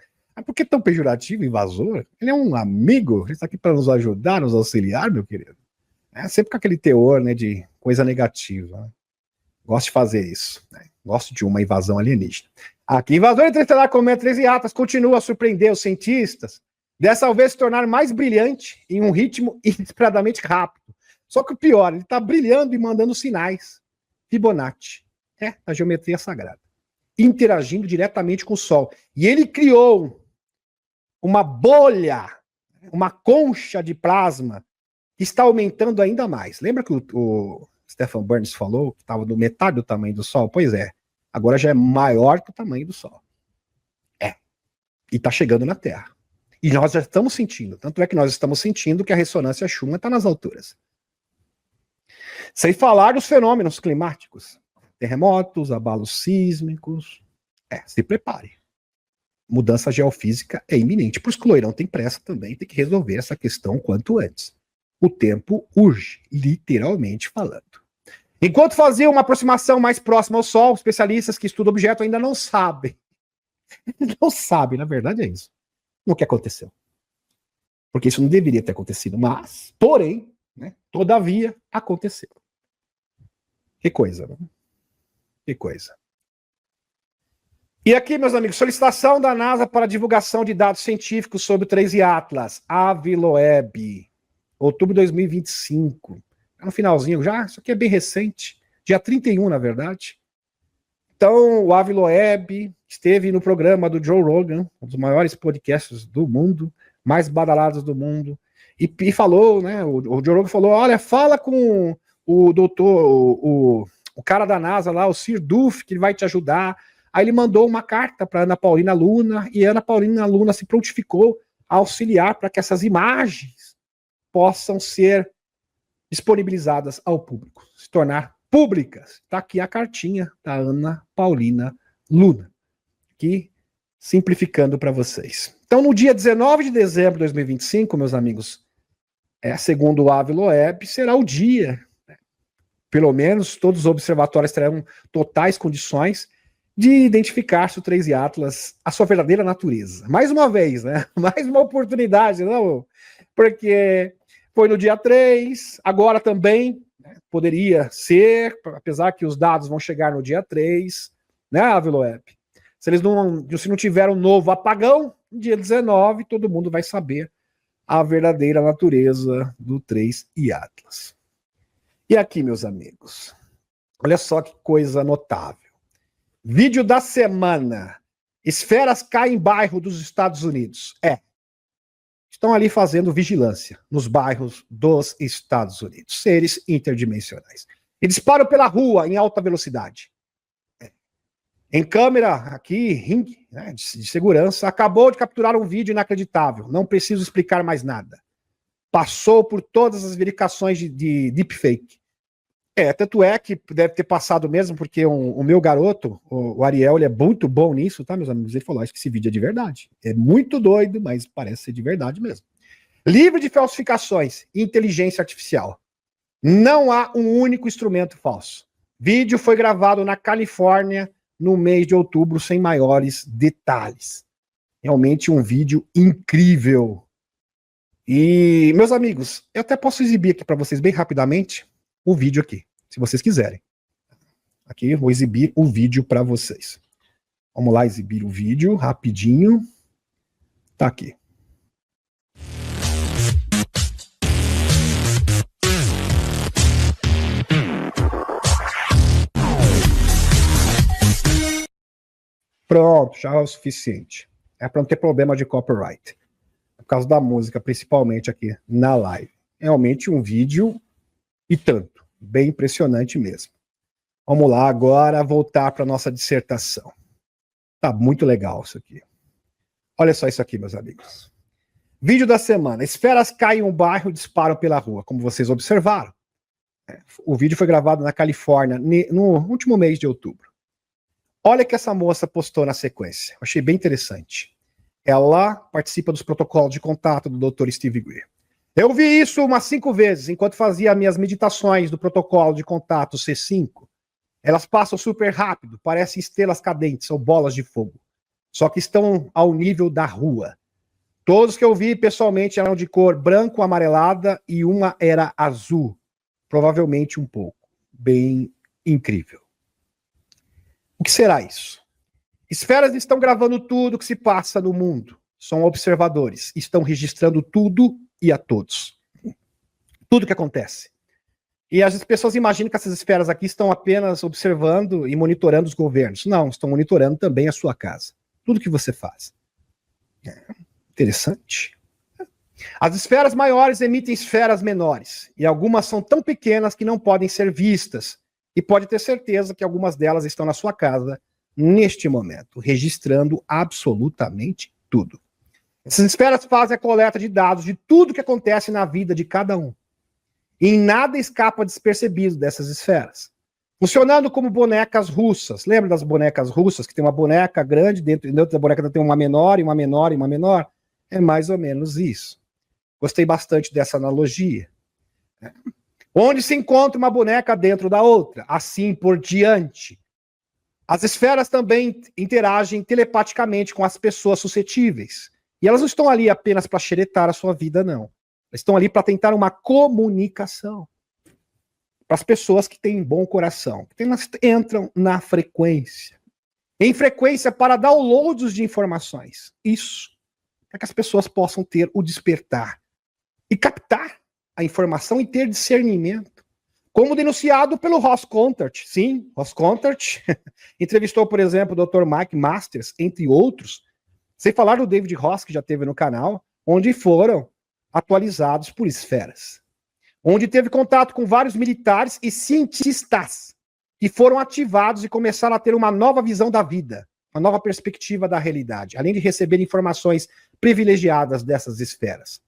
Por que tão pejorativo, invasor? Ele é um amigo, ele está aqui para nos ajudar, nos auxiliar, meu querido. Sempre com aquele teor, né, de coisa negativa. Né? Gosto de fazer isso. Né? Gosto de uma invasão alienígena. Aqui, invasor interestelar cometa 3 Atlas continua a surpreender os cientistas, dessa vez se tornar mais brilhante em um ritmo inesperadamente rápido. Só que o pior, ele está brilhando e mandando sinais. Fibonacci. A geometria sagrada. Interagindo diretamente com o Sol. E ele criou uma bolha, uma concha de plasma que está aumentando ainda mais. Lembra que o Stephen Burns falou que estava no metade do tamanho do Sol? Pois é, agora já é maior que o tamanho do Sol. E está chegando na Terra. E nós já estamos sentindo, tanto é que nós estamos sentindo que a ressonância Schumann está nas alturas. Sem falar dos fenômenos climáticos, terremotos, abalos sísmicos. Se prepare. Mudança geofísica é iminente. Por isso que o Loirão tem pressa também, tem que resolver essa questão quanto antes. O tempo urge, literalmente falando. Enquanto fazia uma aproximação mais próxima ao Sol, especialistas que estudam o objeto ainda não sabem. Não sabem, na verdade é isso. O que aconteceu. Porque isso não deveria ter acontecido, mas, porém, né, todavia, aconteceu. Que coisa, né? Que coisa. E aqui, meus amigos, solicitação da NASA para divulgação de dados científicos sobre o 3 Atlas, Aviloeb, outubro de 2025. No finalzinho já, isso aqui é bem recente, dia 31, na verdade. Então, o Aviloeb esteve no programa do Joe Rogan, um dos maiores podcasts do mundo, mais badalados do mundo, e falou, né, o Joe Rogan falou, olha, fala com o doutor, o cara da NASA lá, o Sir Duff, que ele vai te ajudar. Aí ele mandou uma carta para Ana Paulina Luna, e a Ana Paulina Luna se prontificou auxiliar para que essas imagens possam ser disponibilizadas ao público, se tornar públicas. Está aqui a cartinha da Ana Paulina Luna, aqui simplificando para vocês. Então, no dia 19 de dezembro de 2025, meus amigos, segundo o Aviloeb, será o dia, né? Pelo menos todos os observatórios terão totais condições de identificar se o 3i Atlas a sua verdadeira natureza. Mais uma vez, né? Mais uma oportunidade, não? Porque foi no dia 3, agora também, né, poderia ser, apesar que os dados vão chegar no dia 3, né, Aviloeb? Se não tiver um novo apagão, no dia 19, todo mundo vai saber a verdadeira natureza do 3i Atlas. E aqui, meus amigos, olha só que coisa notável. Vídeo da semana. Esferas caem em bairro dos Estados Unidos. Estão ali fazendo vigilância nos bairros dos Estados Unidos. Seres interdimensionais. E disparam pela rua em alta velocidade. Em câmera, aqui, né, de segurança, acabou de capturar um vídeo inacreditável. Não preciso explicar mais nada. Passou por todas as verificações de deepfake. Tanto é que deve ter passado mesmo, porque o meu garoto, o Ariel, ele é muito bom nisso, tá, meus amigos? Ele falou, acho que esse vídeo é de verdade. É muito doido, mas parece ser de verdade mesmo. Livre de falsificações, inteligência artificial. Não há um único instrumento falso. Vídeo foi gravado na Califórnia no mês de outubro, sem maiores detalhes. Realmente um vídeo incrível. E, meus amigos, eu até posso exibir aqui para vocês bem rapidamente o vídeo aqui, se vocês quiserem. Aqui eu vou exibir o vídeo para vocês. Vamos lá exibir o vídeo rapidinho. Tá aqui. Pronto, já é o suficiente. É para não ter problema de copyright. Por causa da música, principalmente aqui na live. Realmente um vídeo e tanto. Bem impressionante mesmo. Vamos lá agora voltar para nossa dissertação. Tá muito legal isso aqui. Olha só isso aqui, meus amigos. Vídeo da semana. Esferas caem em um bairro e disparam pela rua, como vocês observaram. O vídeo foi gravado na Califórnia no último mês de outubro. Olha que essa moça postou na sequência. Eu achei bem interessante. Ela participa dos protocolos de contato do Dr. Steve Greer. Eu vi isso umas 5 vezes, enquanto fazia minhas meditações do protocolo de contato C5. Elas passam super rápido, parecem estrelas cadentes ou bolas de fogo. Só que estão ao nível da rua. Todos que eu vi pessoalmente eram de cor branco amarelada e uma era azul. Provavelmente um pouco. Bem incrível. O que será isso? Esferas estão gravando tudo que se passa no mundo. São observadores. Estão registrando tudo e a todos. Tudo que acontece. E as pessoas imaginam que essas esferas aqui estão apenas observando e monitorando os governos. Não, estão monitorando também a sua casa. Tudo que você faz. Interessante. As esferas maiores emitem esferas menores. E algumas são tão pequenas que não podem ser vistas. E pode ter certeza que algumas delas estão na sua casa neste momento, registrando absolutamente tudo. Essas esferas fazem a coleta de dados de tudo que acontece na vida de cada um. E em nada escapa despercebido dessas esferas. Funcionando como bonecas russas. Lembra das bonecas russas, que tem uma boneca grande, dentro da boneca tem uma menor, e uma menor, e uma menor? É mais ou menos isso. Gostei bastante dessa analogia. Onde se encontra uma boneca dentro da outra, assim por diante. As esferas também interagem telepaticamente com as pessoas suscetíveis. E elas não estão ali apenas para xeretar a sua vida, não. Elas estão ali para tentar uma comunicação. Para as pessoas que têm bom coração. Elas entram na frequência. Em frequência para downloads de informações. Isso. Para que as pessoas possam ter o despertar. E captar a informação e ter discernimento. Como denunciado pelo Ross Contart. Sim, Ross Contart entrevistou, por exemplo, o Dr. Mike Masters, entre outros, sem falar do David Ross, que já teve no canal, onde foram atualizados por esferas. Onde teve contato com vários militares e cientistas que foram ativados e começaram a ter uma nova visão da vida. uma nova perspectiva da realidade, além de receber informações privilegiadas dessas esferas.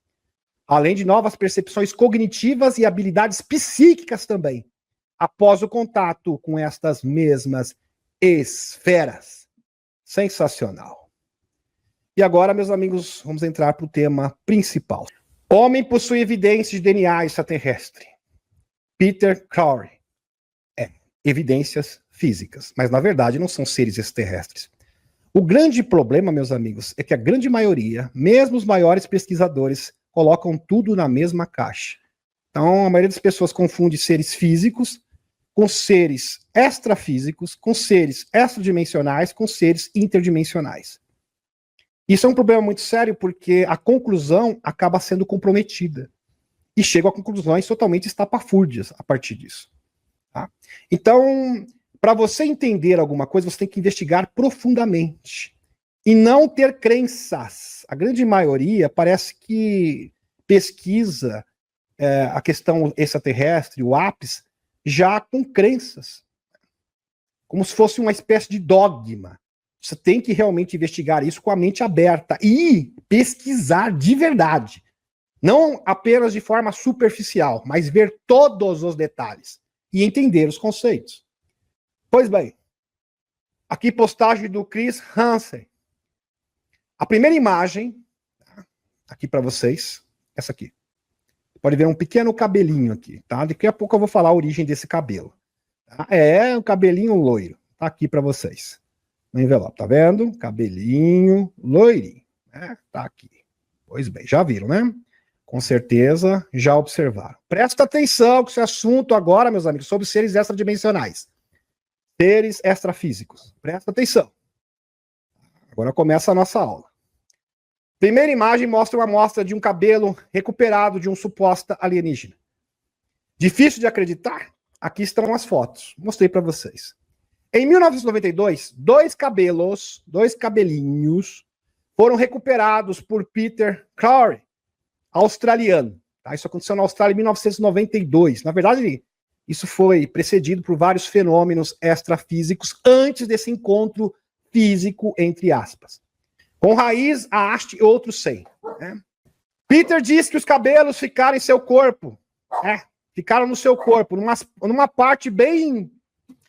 Além de novas percepções cognitivas e habilidades psíquicas também, após o contato com estas mesmas esferas. Sensacional. E agora, meus amigos, vamos entrar para o tema principal. Homem possui evidências de DNA extraterrestre. Peter Crowley. Evidências físicas, mas na verdade não são seres extraterrestres. O grande problema, meus amigos, é que a grande maioria, mesmo os maiores pesquisadores, colocam tudo na mesma caixa. Então, a maioria das pessoas confunde seres físicos com seres extrafísicos, com seres extradimensionais, com seres interdimensionais. Isso é um problema muito sério porque a conclusão acaba sendo comprometida e chega a conclusões totalmente estapafúrdias a partir disso. Tá? Então, para você entender alguma coisa, você tem que investigar profundamente e não ter crenças. A grande maioria parece que pesquisa a questão extraterrestre, o ápice, já com crenças, como se fosse uma espécie de dogma. Você tem que realmente investigar isso com a mente aberta e pesquisar de verdade. Não apenas de forma superficial, mas ver todos os detalhes e entender os conceitos. Pois bem, aqui postagem do Chris Hansen. A primeira imagem, aqui para vocês, essa aqui. Pode ver um pequeno cabelinho aqui, tá? Daqui a pouco eu vou falar a origem desse cabelo. Tá? É um cabelinho loiro, tá aqui para vocês. No envelope, tá vendo? Cabelinho loirinho, né? Tá aqui. Pois bem, já viram, né? Com certeza já observaram. Presta atenção com esse assunto agora, meus amigos, sobre seres extradimensionais. Seres extrafísicos. Presta atenção. Agora começa a nossa aula. Primeira imagem mostra uma amostra de um cabelo recuperado de um suposta alienígena. Difícil de acreditar? Aqui estão as fotos. Mostrei para vocês. Em 1992, dois cabelinhos, foram recuperados por Peter Crowley, australiano. Tá? Isso aconteceu na Austrália em 1992. Na verdade, isso foi precedido por vários fenômenos extrafísicos antes desse encontro físico, entre aspas. Com raiz, a haste e outros sem. Né? Peter diz que os cabelos ficaram em seu corpo. Ficaram no seu corpo, numa parte bem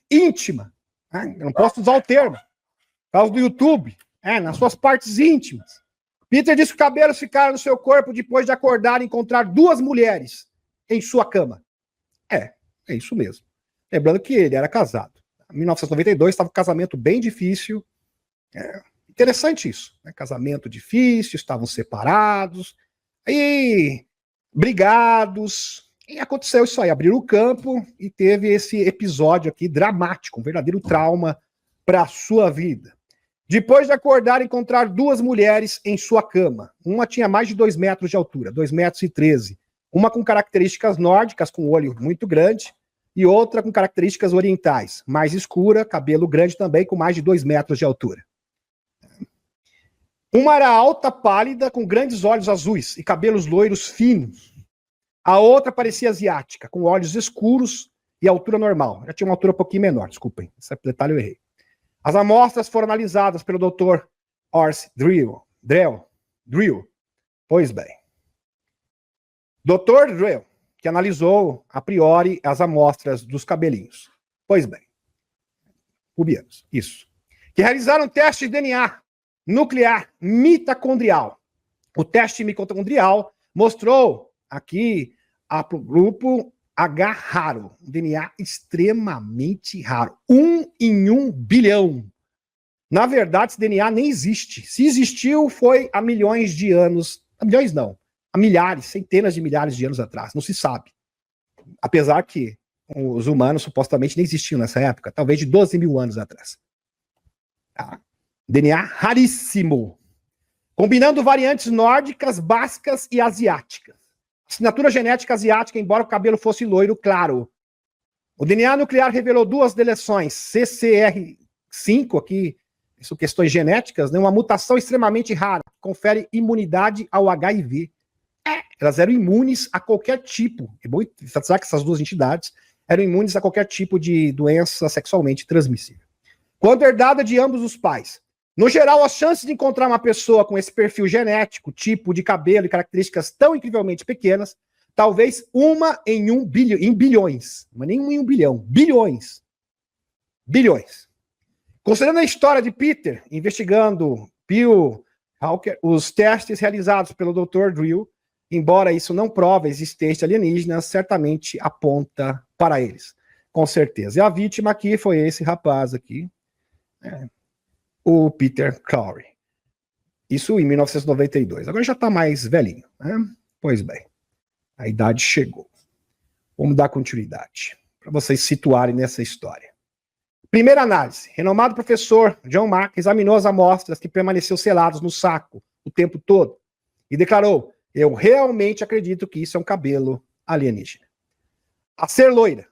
íntima. Né? Eu não posso usar o termo. Por causa do YouTube. Nas suas partes íntimas. Peter diz que os cabelos ficaram no seu corpo depois de acordar e encontrar duas mulheres em sua cama. É isso mesmo. Lembrando que ele era casado. Em 1992 estava um casamento bem difícil. Interessante isso. Né? Casamento difícil, estavam separados, aí brigados. E aconteceu isso aí, abriram o campo e teve esse episódio aqui dramático, um verdadeiro trauma para a sua vida. Depois de acordar e encontrar duas mulheres em sua cama. Uma tinha mais de 2 metros de altura, 2,13 metros. Uma com características nórdicas, com olho muito grande, e outra com características orientais, mais escura, cabelo grande também, com mais de 2 metros de altura. Uma era alta, pálida, com grandes olhos azuis e cabelos loiros finos. A outra parecia asiática, com olhos escuros e altura normal. Já tinha uma altura um pouquinho menor, desculpem, esse detalhe eu errei. As amostras foram analisadas pelo Dr. Horace Drill. Pois bem. Dr. Drill, que analisou, a priori, as amostras dos cabelinhos. Pois bem. Pubianos, isso. Que realizaram teste de DNA nuclear mitocondrial. O teste mitocondrial mostrou aqui para o grupo H raro, um DNA extremamente raro. 1 em 1 bilhão. Na verdade, esse DNA nem existe. Se existiu, foi há milhões de anos. Milhões não. Há milhares, centenas de milhares de anos atrás. Não se sabe. Apesar que os humanos supostamente nem existiam nessa época. Talvez de 12 mil anos atrás. Tá? DNA raríssimo. Combinando variantes nórdicas, bascas e asiáticas. Assinatura genética asiática, embora o cabelo fosse loiro claro. O DNA nuclear revelou 2 deleções, CCR5, aqui, são questões genéticas, né, uma mutação extremamente rara, que confere imunidade ao HIV. Elas eram imunes a qualquer tipo, é bom enfatizar que essas 2 entidades eram imunes a qualquer tipo de doença sexualmente transmissível. Quando herdada de ambos os pais, No geral, as chances de encontrar uma pessoa com esse perfil genético, tipo de cabelo e características tão incrivelmente pequenas, talvez uma em em bilhões. Não é nem um em 1 bilhão. Bilhões. Bilhões. Considerando a história de Peter, investigando Bill Hawker, os testes realizados pelo Dr. Drill, embora isso não prove a existência alienígena, certamente aponta para eles. Com certeza. E a vítima aqui foi esse rapaz aqui, o Peter Crowley. Isso em 1992. Agora já está mais velhinho, né? Pois bem, a idade chegou. Vamos dar continuidade, para vocês se situarem nessa história. Primeira análise. Renomado professor John Mark examinou as amostras que permaneceram seladas no saco o tempo todo e declarou: eu realmente acredito que isso é um cabelo alienígena. A ser loira,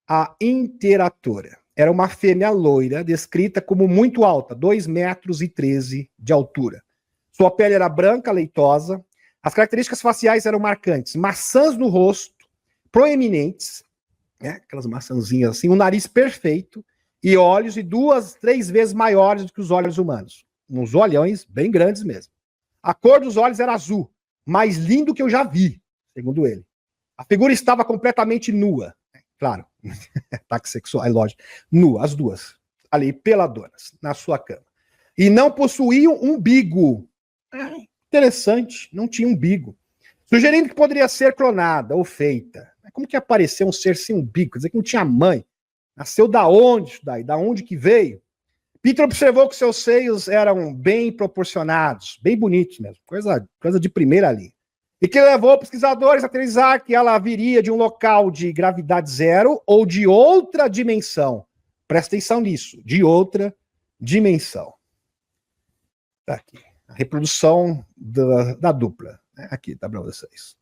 a interatora, era uma fêmea loira descrita como muito alta, 2,13 metros de altura. Sua pele era branca, leitosa. As características faciais eram marcantes. Maçãs no rosto, proeminentes, né? Aquelas maçãzinhas assim, um nariz perfeito e olhos 2, 3 vezes maiores do que os olhos humanos. Uns olhões bem grandes mesmo. A cor dos olhos era azul, mais lindo que eu já vi, segundo ele. A figura estava completamente nua. Claro, ataque sexual, é lógico. Nua, as duas, ali, peladonas, na sua cama. E não possuíam umbigo. Interessante, não tinha umbigo. Sugerindo que poderia ser clonada ou feita. Como que apareceu um ser sem umbigo? Quer dizer que não tinha mãe. Nasceu da onde isso daí? Da onde que veio? Peter observou que seus seios eram bem proporcionados, bem bonitos mesmo, coisa de primeira linha. E que levou pesquisadores a teorizar que ela viria de um local de gravidade zero ou de outra dimensão. Presta atenção nisso, de outra dimensão. Tá aqui, a reprodução da dupla. Né? Aqui, tá para vocês.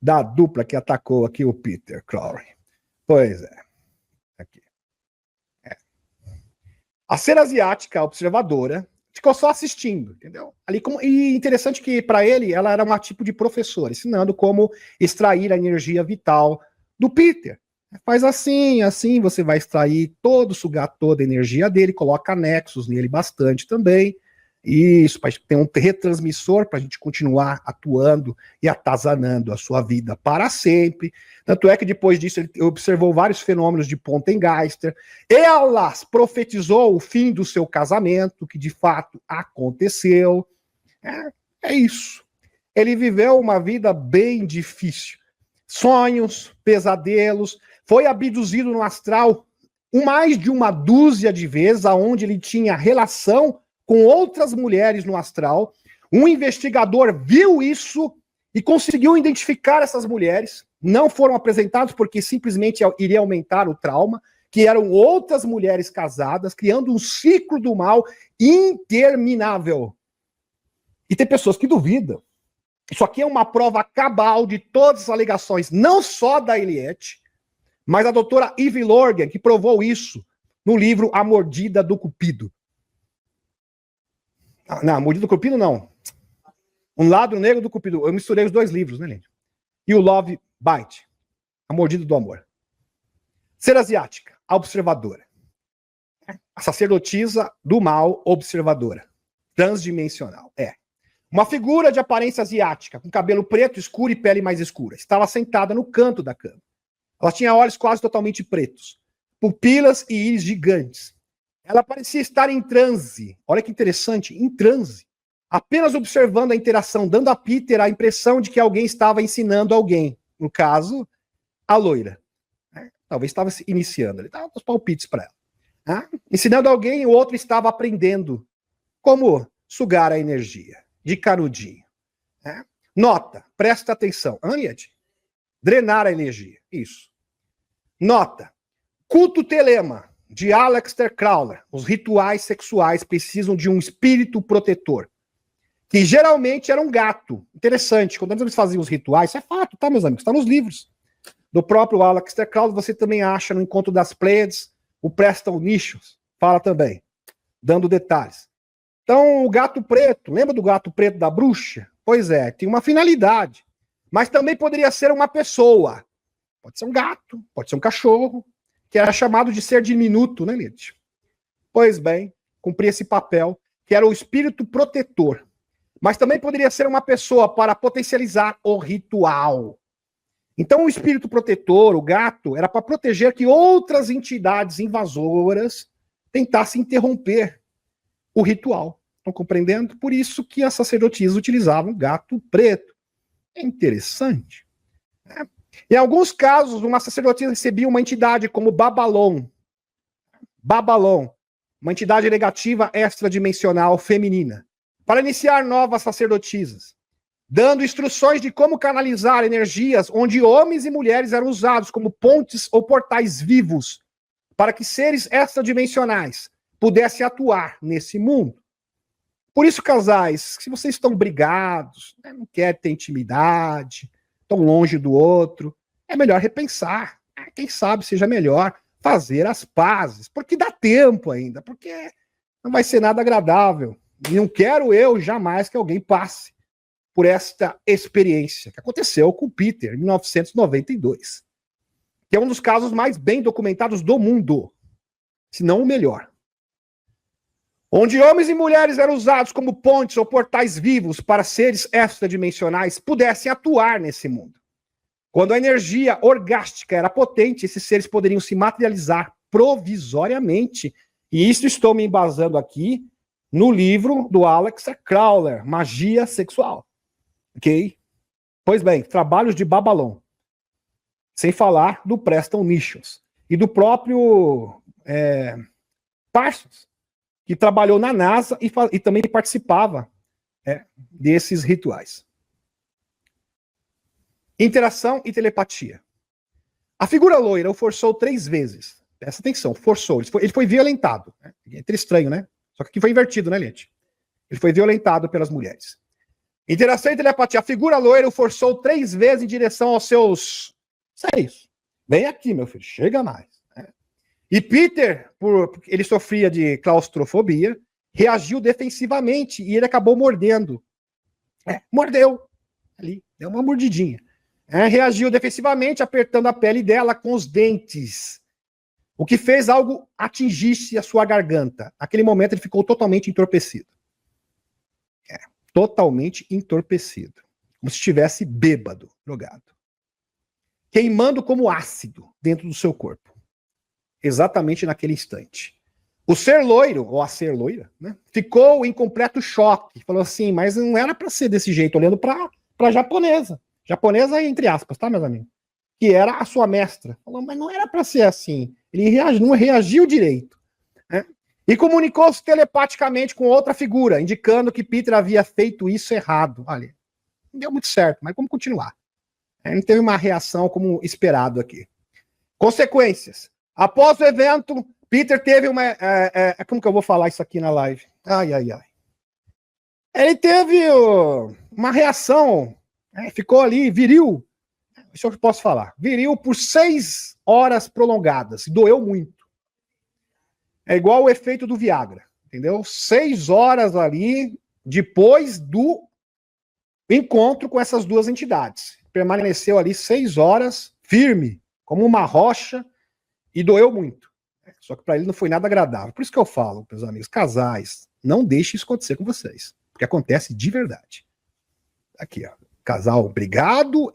Da dupla que atacou aqui o Peter Crowley. Pois é. Aqui. A ser asiática, a observadora, ficou só assistindo, entendeu? Ali e interessante que, para ele, ela era um tipo de professora, ensinando como extrair a energia vital do Peter. Faz assim, assim, você vai extrair sugar toda a energia dele, coloca nexos nele bastante também. Isso, para ter um retransmissor para a gente continuar atuando e atazanando a sua vida para sempre. Tanto é que depois disso ele observou vários fenômenos de Poltergeist. Ela profetizou o fim do seu casamento, que de fato aconteceu. É isso. Ele viveu uma vida bem difícil. Sonhos, pesadelos, foi abduzido no astral mais de uma dúzia de vezes, aonde ele tinha relação com outras mulheres no astral. Um investigador viu isso e conseguiu identificar essas mulheres. Não foram apresentados porque simplesmente iria aumentar o trauma, que eram outras mulheres casadas, criando um ciclo do mal interminável. E tem pessoas que duvidam. Isso aqui é uma prova cabal de todas as alegações, não só da Eliette, mas a doutora Eve Lorgen, que provou isso no livro A Mordida do Cupido. Não, A Mordida do Cupido não. Um Lado Negro do Cupido. Eu misturei os dois livros, né, gente? E o Love Bite, A Mordida do Amor. Ser asiática, a observadora. A sacerdotisa do mal, observadora. Transdimensional, Uma figura de aparência asiática, com cabelo preto escuro e pele mais escura. Estava sentada no canto da cama. Ela tinha olhos quase totalmente pretos, pupilas e íris gigantes. Ela parecia estar em transe. Olha que interessante, em transe. Apenas observando a interação, dando a Peter a impressão de que alguém estava ensinando alguém. No caso, a loira. Talvez estava se iniciando. Ele estava com os palpites para ela. Ensinando alguém, o outro estava aprendendo como sugar a energia. De canudinho. Nota, presta atenção. Aniette, drenar a energia. Isso. Nota, culto telema de Aleister Crowley. Os rituais sexuais precisam de um espírito protetor, que geralmente era um gato. Interessante, quando eles faziam os rituais, isso é fato, tá, meus amigos? Está nos livros do próprio Aleister Crowley. Você também acha no Encontro das Pleiades, o Preston Nichols fala também, dando detalhes. Então, o gato preto, lembra do gato preto da bruxa? Pois é, tem uma finalidade. Mas também poderia ser uma pessoa. Pode ser um gato, pode ser um cachorro, que era chamado de ser diminuto, né, Lid? Pois bem, cumpria esse papel, que era o espírito protetor. Mas também poderia ser uma pessoa para potencializar o ritual. Então, o espírito protetor, o gato, era para proteger que outras entidades invasoras tentassem interromper o ritual. Estão compreendendo? Por isso que as sacerdotisas utilizavam gato preto. É interessante. Né? Em alguns casos, uma sacerdotisa recebia uma entidade como Babalon. Babalon, uma entidade negativa extradimensional feminina, para iniciar novas sacerdotisas, dando instruções de como canalizar energias onde homens e mulheres eram usados como pontes ou portais vivos, para que seres extradimensionais pudessem atuar nesse mundo. Por isso, casais, se vocês estão brigados, né, não querem ter intimidade, estão longe do outro, é melhor repensar. Quem sabe seja melhor fazer as pazes, porque dá tempo ainda, porque não vai ser nada agradável. E não quero eu jamais que alguém passe por esta experiência que aconteceu com o Peter em 1992, que é um dos casos mais bem documentados do mundo, se não o melhor. Onde homens e mulheres eram usados como pontes ou portais vivos para seres extradimensionais pudessem atuar nesse mundo. Quando a energia orgástica era potente, esses seres poderiam se materializar provisoriamente. E isso estou me embasando aqui no livro do Alex Crowler, Magia Sexual. Ok? Pois bem, Trabalhos de Babalon. Sem falar do Preston Nichols. E do próprio Parsons, que trabalhou na NASA e também participava desses rituais. Interação e telepatia. A figura loira o forçou 3 vezes. Presta atenção, forçou. Ele foi violentado. Né? É estranho, né? Só que aqui foi invertido, né, gente? Ele foi violentado pelas mulheres. Interação e telepatia. A figura loira o forçou 3 vezes em direção aos seus seres. Vem aqui, meu filho, chega mais. Né? E Peter, ele sofria de claustrofobia, reagiu defensivamente e ele acabou mordendo. Mordeu. Ali, deu uma mordidinha. Reagiu defensivamente, apertando a pele dela com os dentes, o que fez algo atingisse a sua garganta. Naquele momento ele ficou totalmente entorpecido. Totalmente entorpecido. Como se estivesse bêbado, drogado. Queimando como ácido dentro do seu corpo. Exatamente naquele instante. O ser loiro, ou a ser loira, né, ficou em completo choque. Falou assim, mas não era para ser desse jeito, olhando para a japonesa. Japonesa, entre aspas, tá, meus amigos? Que era a sua mestra. Falou, mas não era para ser assim. Ele não reagiu direito. Né? E comunicou-se telepaticamente com outra figura, indicando que Peter havia feito isso errado. Olha, não deu muito certo, mas vamos continuar. Não teve uma reação como esperado aqui. Consequências. Após o evento, Peter teve uma... como que eu vou falar isso aqui na live? Ai. Ele teve uma reação... ficou ali, viril, isso eu posso falar, viril por 6 horas prolongadas, doeu muito. É igual o efeito do Viagra, entendeu? 6 horas ali, depois do encontro com essas duas entidades. Permaneceu ali 6 horas, firme, como uma rocha, e doeu muito. Só que para ele não foi nada agradável. Por isso que eu falo, meus amigos, casais, não deixem isso acontecer com vocês, porque acontece de verdade. Aqui, ó. Casal brigado,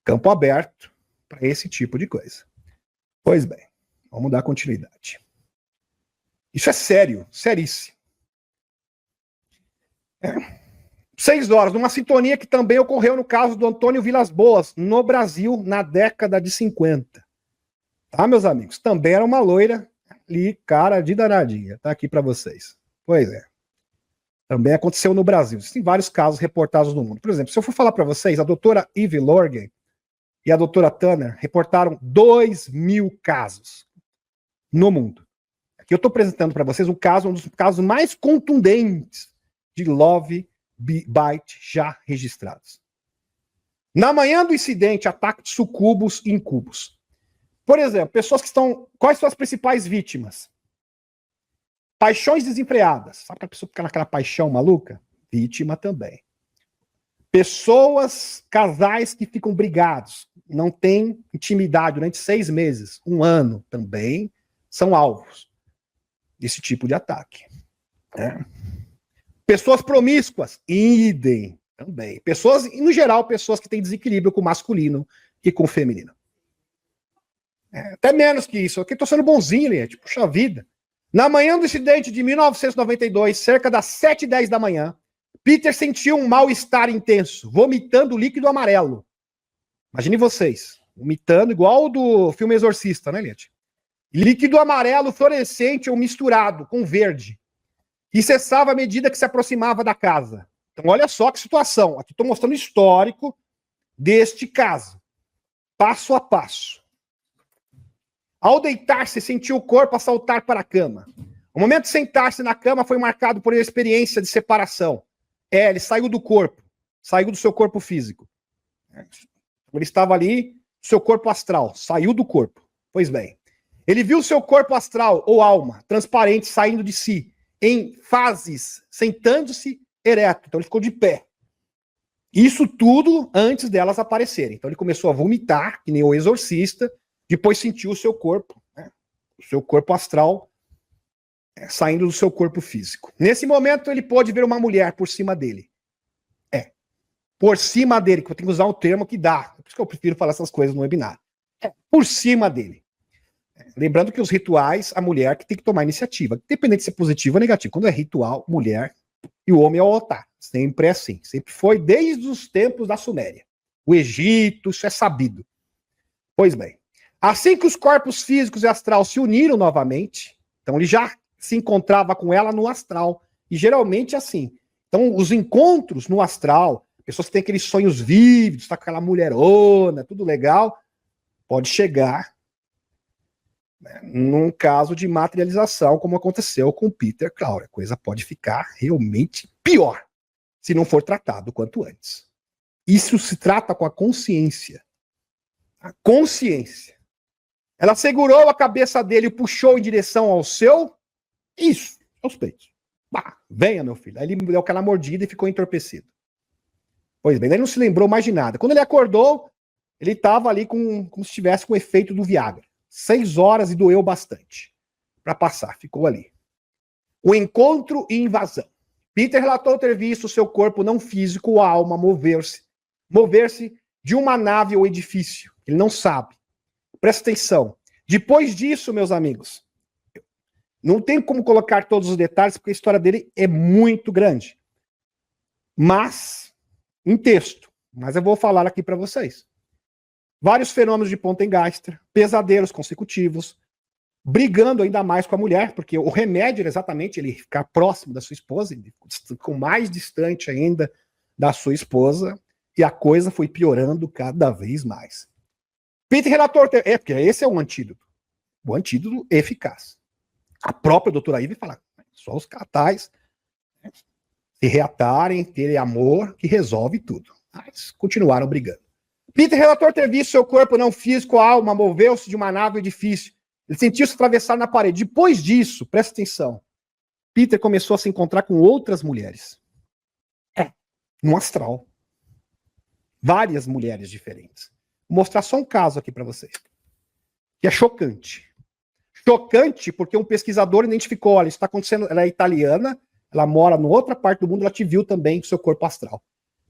campo aberto para esse tipo de coisa. Pois bem, vamos dar continuidade. Isso é sério, seríssimo. 6 horas, numa sintonia que também ocorreu no caso do Antônio Vilas Boas, no Brasil, na década de 50. Tá, meus amigos? Também era uma loira ali, cara de danadinha. Tá aqui para vocês. Pois é. Também aconteceu no Brasil. Tem vários casos reportados no mundo. Por exemplo, se eu for falar para vocês, a doutora Eve Lorgen e a doutora Tanner reportaram 2.000 casos no mundo. Aqui eu estou apresentando para vocês um dos casos mais contundentes de Love Bite já registrados. Na manhã do incidente, ataque de sucubos e incubos. Por exemplo, pessoas que estão... Quais são as principais vítimas? Paixões desenfreadas. Sabe que a pessoa fica naquela paixão maluca? Vítima também. Pessoas, casais que ficam brigados, não têm intimidade durante 6 meses, 1 ano, também são alvos desse tipo de ataque. Pessoas promíscuas, idem também. Pessoas, no geral, pessoas que têm desequilíbrio com o masculino e com o feminino. Até menos que isso. Aqui tô sendo bonzinho, Liette. Puxa vida. Na manhã do incidente de 1992, cerca das 7h10 da manhã, Peter sentiu um mal-estar intenso, vomitando líquido amarelo. Imagine vocês, vomitando igual o do filme Exorcista, né, Liette? Líquido amarelo fluorescente ou misturado com verde. E cessava à medida que se aproximava da casa. Então, olha só que situação. Aqui estou mostrando o histórico deste caso. Passo a passo. Ao deitar-se, sentiu o corpo a saltar para a cama. O momento de sentar-se na cama foi marcado por uma experiência de separação. Ele saiu do corpo. Saiu do seu corpo físico. Ele estava ali, seu corpo astral. Saiu do corpo. Pois bem. Ele viu seu corpo astral, ou alma, transparente, saindo de si, em fases, sentando-se ereto. Então ele ficou de pé. Isso tudo antes delas aparecerem. Então ele começou a vomitar, que nem o exorcista, depois sentiu o seu corpo, o seu corpo astral, saindo do seu corpo físico. Nesse momento ele pôde ver uma mulher por cima dele. Por cima dele, que eu tenho que usar um termo que dá. Por isso que eu prefiro falar essas coisas no webinar. Por cima dele. Lembrando que os rituais, a mulher que tem que tomar iniciativa. Independente de ser positivo ou negativo. Quando é ritual, mulher e o homem é o altar. Sempre é assim. Sempre foi desde os tempos da Suméria. O Egito, isso é sabido. Pois bem. Assim que os corpos físicos e astral se uniram novamente, então ele já se encontrava com ela no astral. E geralmente assim. Então os encontros no astral, pessoas que têm aqueles sonhos vívidos, tá com aquela mulherona, tudo legal, pode chegar num caso de materialização, como aconteceu com Peter Claudia. A coisa pode ficar realmente pior, se não for tratado quanto antes. Isso se trata com a consciência. A consciência. Ela segurou a cabeça dele e puxou em direção ao seu... Isso, aos peitos. Bah, venha, meu filho. Aí ele deu aquela mordida e ficou entorpecido. Pois bem, ele não se lembrou mais de nada. Quando ele acordou, ele estava ali como se estivesse com o efeito do Viagra. 6 horas e doeu bastante para passar, ficou ali. O encontro e invasão. Peter relatou ter visto seu corpo não físico, a alma, mover-se de uma nave ou edifício. Ele não sabe. Presta atenção. Depois disso, meus amigos, não tem como colocar todos os detalhes, porque a história dele é muito grande. Mas, em texto. Mas eu vou falar aqui para vocês. Vários fenômenos de Poltergeist, pesadelos consecutivos, brigando ainda mais com a mulher, porque o remédio era exatamente ele ficar próximo da sua esposa, ele ficou mais distante ainda da sua esposa, e a coisa foi piorando cada vez mais. Peter relatou, porque esse é um antídoto. O antídoto eficaz. A própria doutora Ivy fala, só os catais se reatarem, terem amor, que resolve tudo. Mas continuaram brigando. Peter relatou ter visto seu corpo não físico, a alma, moveu-se de uma nave ou edifício. Ele sentiu-se atravessar na parede. Depois disso, presta atenção, Peter começou a se encontrar com outras mulheres. No astral. Várias mulheres diferentes. Vou mostrar só um caso aqui para vocês. Que é chocante. Chocante porque um pesquisador identificou, olha, isso está acontecendo, ela é italiana, ela mora em outra parte do mundo, ela te viu também com seu corpo astral.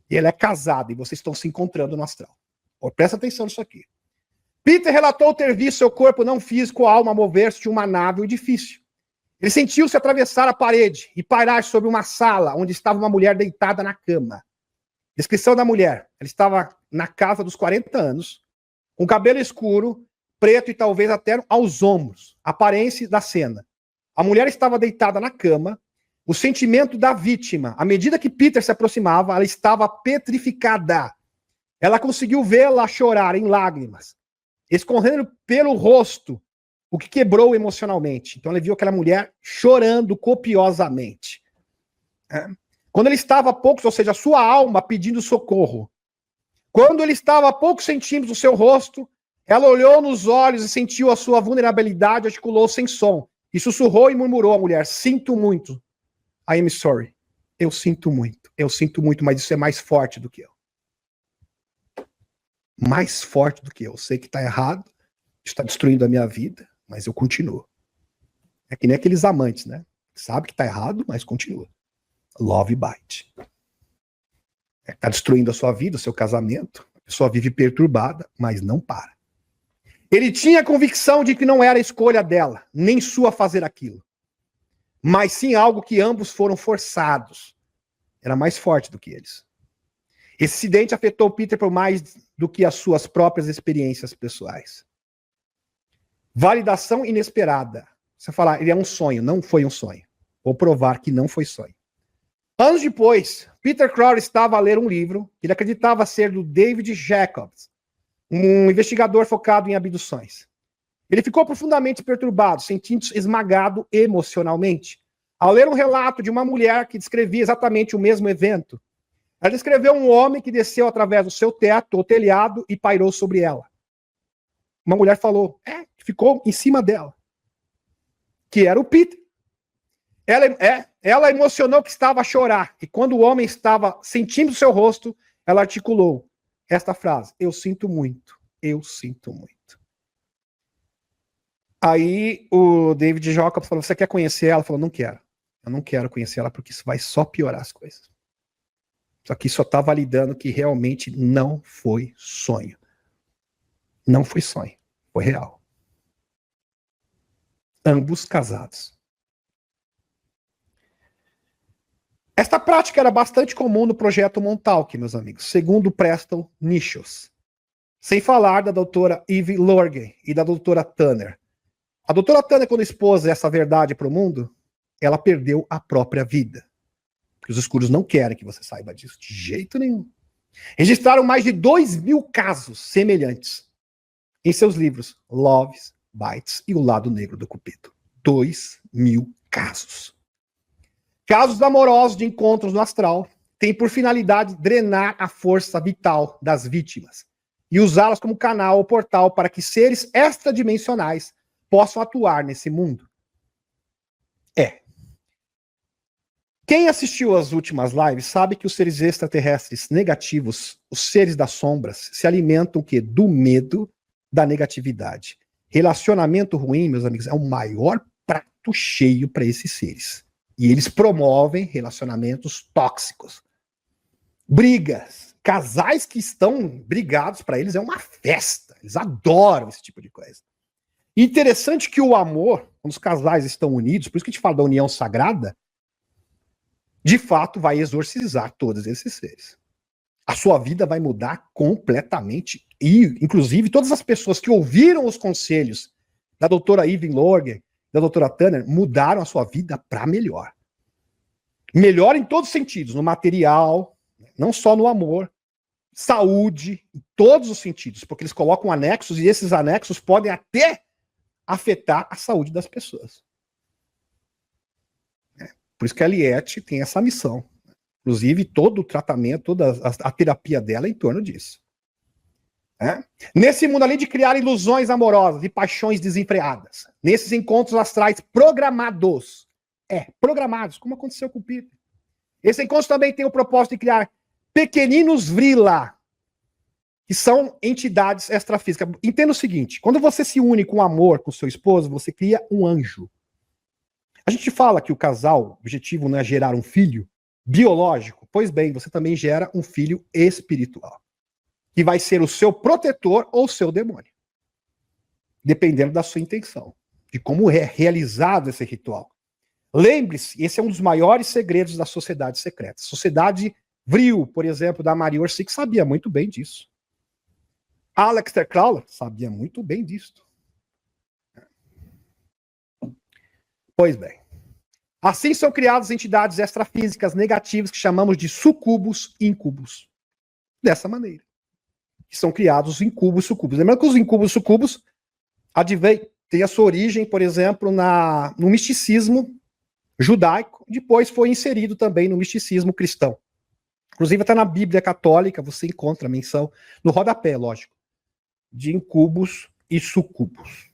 E ela é casada e vocês estão se encontrando no astral. Presta atenção nisso aqui. Peter relatou ter visto seu corpo não físico, a alma, mover-se de uma nave ou edifício. Ele sentiu-se atravessar a parede e pairar sobre uma sala onde estava uma mulher deitada na cama. Descrição da mulher. Ela estava na casa dos 40 anos, com cabelo escuro, preto e talvez até aos ombros. Aparência da cena. A mulher estava deitada na cama. O sentimento da vítima, à medida que Peter se aproximava, ela estava petrificada. Ela conseguiu vê-la chorar em lágrimas, escorrendo pelo rosto, o que quebrou emocionalmente. Então ele viu aquela mulher chorando copiosamente. Quando ele estava a poucos, ou seja, a sua alma pedindo socorro. Quando ele estava a poucos centímetros do seu rosto, ela olhou nos olhos e sentiu a sua vulnerabilidade, articulou sem som. E sussurrou e murmurou a mulher, sinto muito. I am sorry. Eu sinto muito, mas isso é mais forte do que eu. Mais forte do que eu. Sei que está errado, está destruindo a minha vida, mas eu continuo. É que nem aqueles amantes, né? Sabe que está errado, mas continua. Love bite. Está destruindo a sua vida, o seu casamento. A pessoa vive perturbada, mas não para. Ele tinha a convicção de que não era a escolha dela, nem sua fazer aquilo. Mas sim algo que ambos foram forçados. Era mais forte do que eles. Esse acidente afetou Peter por mais do que as suas próprias experiências pessoais. Validação inesperada. Você falar, ele é um sonho, não foi um sonho. Vou provar que não foi sonho. Anos depois, Peter Crowley estava a ler um livro que ele acreditava ser do David Jacobs, um investigador focado em abduções. Ele ficou profundamente perturbado, sentindo-se esmagado emocionalmente, ao ler um relato de uma mulher que descrevia exatamente o mesmo evento. Ela descreveu um homem que desceu através do seu teto ou telhado e pairou sobre ela. Uma mulher falou, ficou em cima dela, que era o Peter. Ela emocionou que estava a chorar, e quando o homem estava sentindo seu rosto, ela articulou esta frase, eu sinto muito, eu sinto muito. Aí o David Jacobs falou, você quer conhecer ela? Ela falou, não quero, eu não quero conhecer ela porque isso vai só piorar as coisas. Só que só está validando que realmente não foi sonho. Não foi sonho, foi real. Ambos casados. Esta prática era bastante comum no projeto Montauk, meus amigos, segundo Preston Nichols. Sem falar da doutora Eve Lorgen e da doutora Tanner. A doutora Tanner, quando expôs essa verdade para o mundo, ela perdeu a própria vida. Os escuros não querem que você saiba disso, de jeito nenhum. Registraram mais de 2.000 casos semelhantes em seus livros Loves, Bites e O Lado Negro do Cupido. 2.000 casos. Casos amorosos de encontros no astral têm por finalidade drenar a força vital das vítimas e usá-las como canal ou portal para que seres extradimensionais possam atuar nesse mundo. Quem assistiu às últimas lives sabe que os seres extraterrestres negativos, os seres das sombras, se alimentam o quê? Do medo, da negatividade. Relacionamento ruim, meus amigos, é o maior prato cheio para esses seres. E eles promovem relacionamentos tóxicos. Brigas. Casais que estão brigados, para eles é uma festa. Eles adoram esse tipo de coisa. E interessante que o amor, quando os casais estão unidos, por isso que a gente fala da união sagrada, de fato vai exorcizar todos esses seres. A sua vida vai mudar completamente. E, inclusive, todas as pessoas que ouviram os conselhos da doutora Eve Lorgen, da doutora Tanner, mudaram a sua vida para melhor. Melhor em todos os sentidos, no material, não só no amor, saúde, em todos os sentidos, porque eles colocam anexos e esses anexos podem até afetar a saúde das pessoas. Por isso que a Eliette tem essa missão. Inclusive, todo o tratamento, toda a terapia dela é em torno disso. Nesse mundo, além de criar ilusões amorosas e paixões desenfreadas, nesses encontros astrais programados, programados, como aconteceu com o Peter. Esse encontro também tem o propósito de criar pequeninos vrila, que são entidades extrafísicas. Entenda o seguinte, quando você se une com amor com seu esposo, você cria um anjo. A gente fala que o casal, o objetivo não é gerar um filho biológico. Pois bem, você também gera um filho espiritual, que vai ser o seu protetor ou o seu demônio, dependendo da sua intenção, de como é realizado esse ritual. Lembre-se, esse é um dos maiores segredos da sociedade secreta. Sociedade Vril, por exemplo, da Maria Orsic, sabia muito bem disso. Aleister Crowley sabia muito bem disso. Pois bem, assim são criadas entidades extrafísicas negativas que chamamos de sucubos e incubos. Dessa maneira. Que são criados incubos e sucubos. Lembrando que os incubos e sucubos têm a sua origem, por exemplo, no misticismo judaico, depois foi inserido também no misticismo cristão. Inclusive até na Bíblia católica você encontra a menção, no rodapé, lógico, de incubos e sucubos.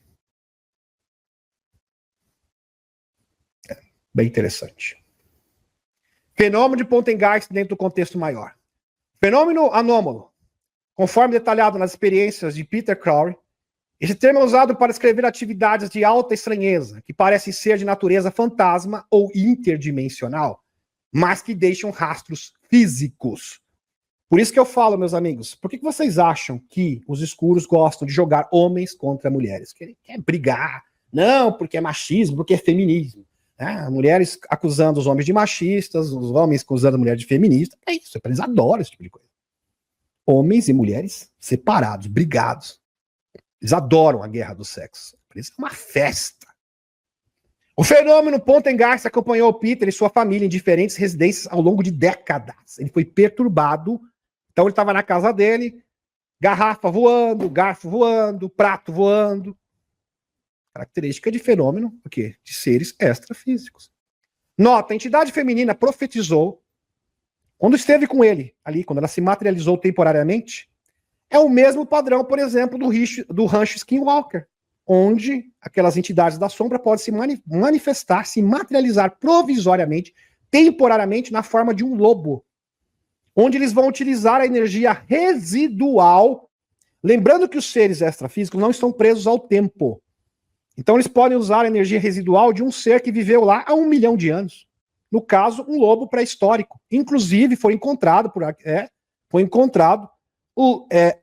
Bem interessante. Fenômeno de Poltergeist dentro do contexto maior. Fenômeno anômalo. Conforme detalhado nas experiências de Peter Crowley, Esse termo é usado para descrever atividades de alta estranheza, que parecem ser de natureza fantasma ou interdimensional, mas que deixam rastros físicos. Por isso que eu falo, meus amigos, por que vocês acham que os escuros gostam de jogar homens contra mulheres? Que quer brigar. Não, porque é machismo, porque é feminismo. Mulheres acusando os homens de machistas, os homens acusando a mulher de feminista. É isso, eles adoram esse tipo de coisa. Homens e mulheres separados, brigados. Eles adoram a guerra do sexo. Por isso é uma festa. O fenômeno Poltergeist acompanhou Peter e sua família em diferentes residências ao longo de décadas. Ele foi perturbado. Então ele estava na casa dele, garrafa voando, garfo voando, prato voando. Característica de fenômeno, o quê? De seres extrafísicos. Nota, a entidade feminina profetizou, quando esteve com ele, ali, quando ela se materializou temporariamente, é o mesmo padrão, por exemplo, do rancho Skinwalker, onde aquelas entidades da sombra podem se manifestar, se materializar provisoriamente, temporariamente, na forma de um lobo, onde eles vão utilizar a energia residual, lembrando que os seres extrafísicos não estão presos ao tempo. Então eles podem usar a energia residual de um ser que viveu lá há 1 milhão de anos. No caso, um lobo pré-histórico. Inclusive, foi encontrado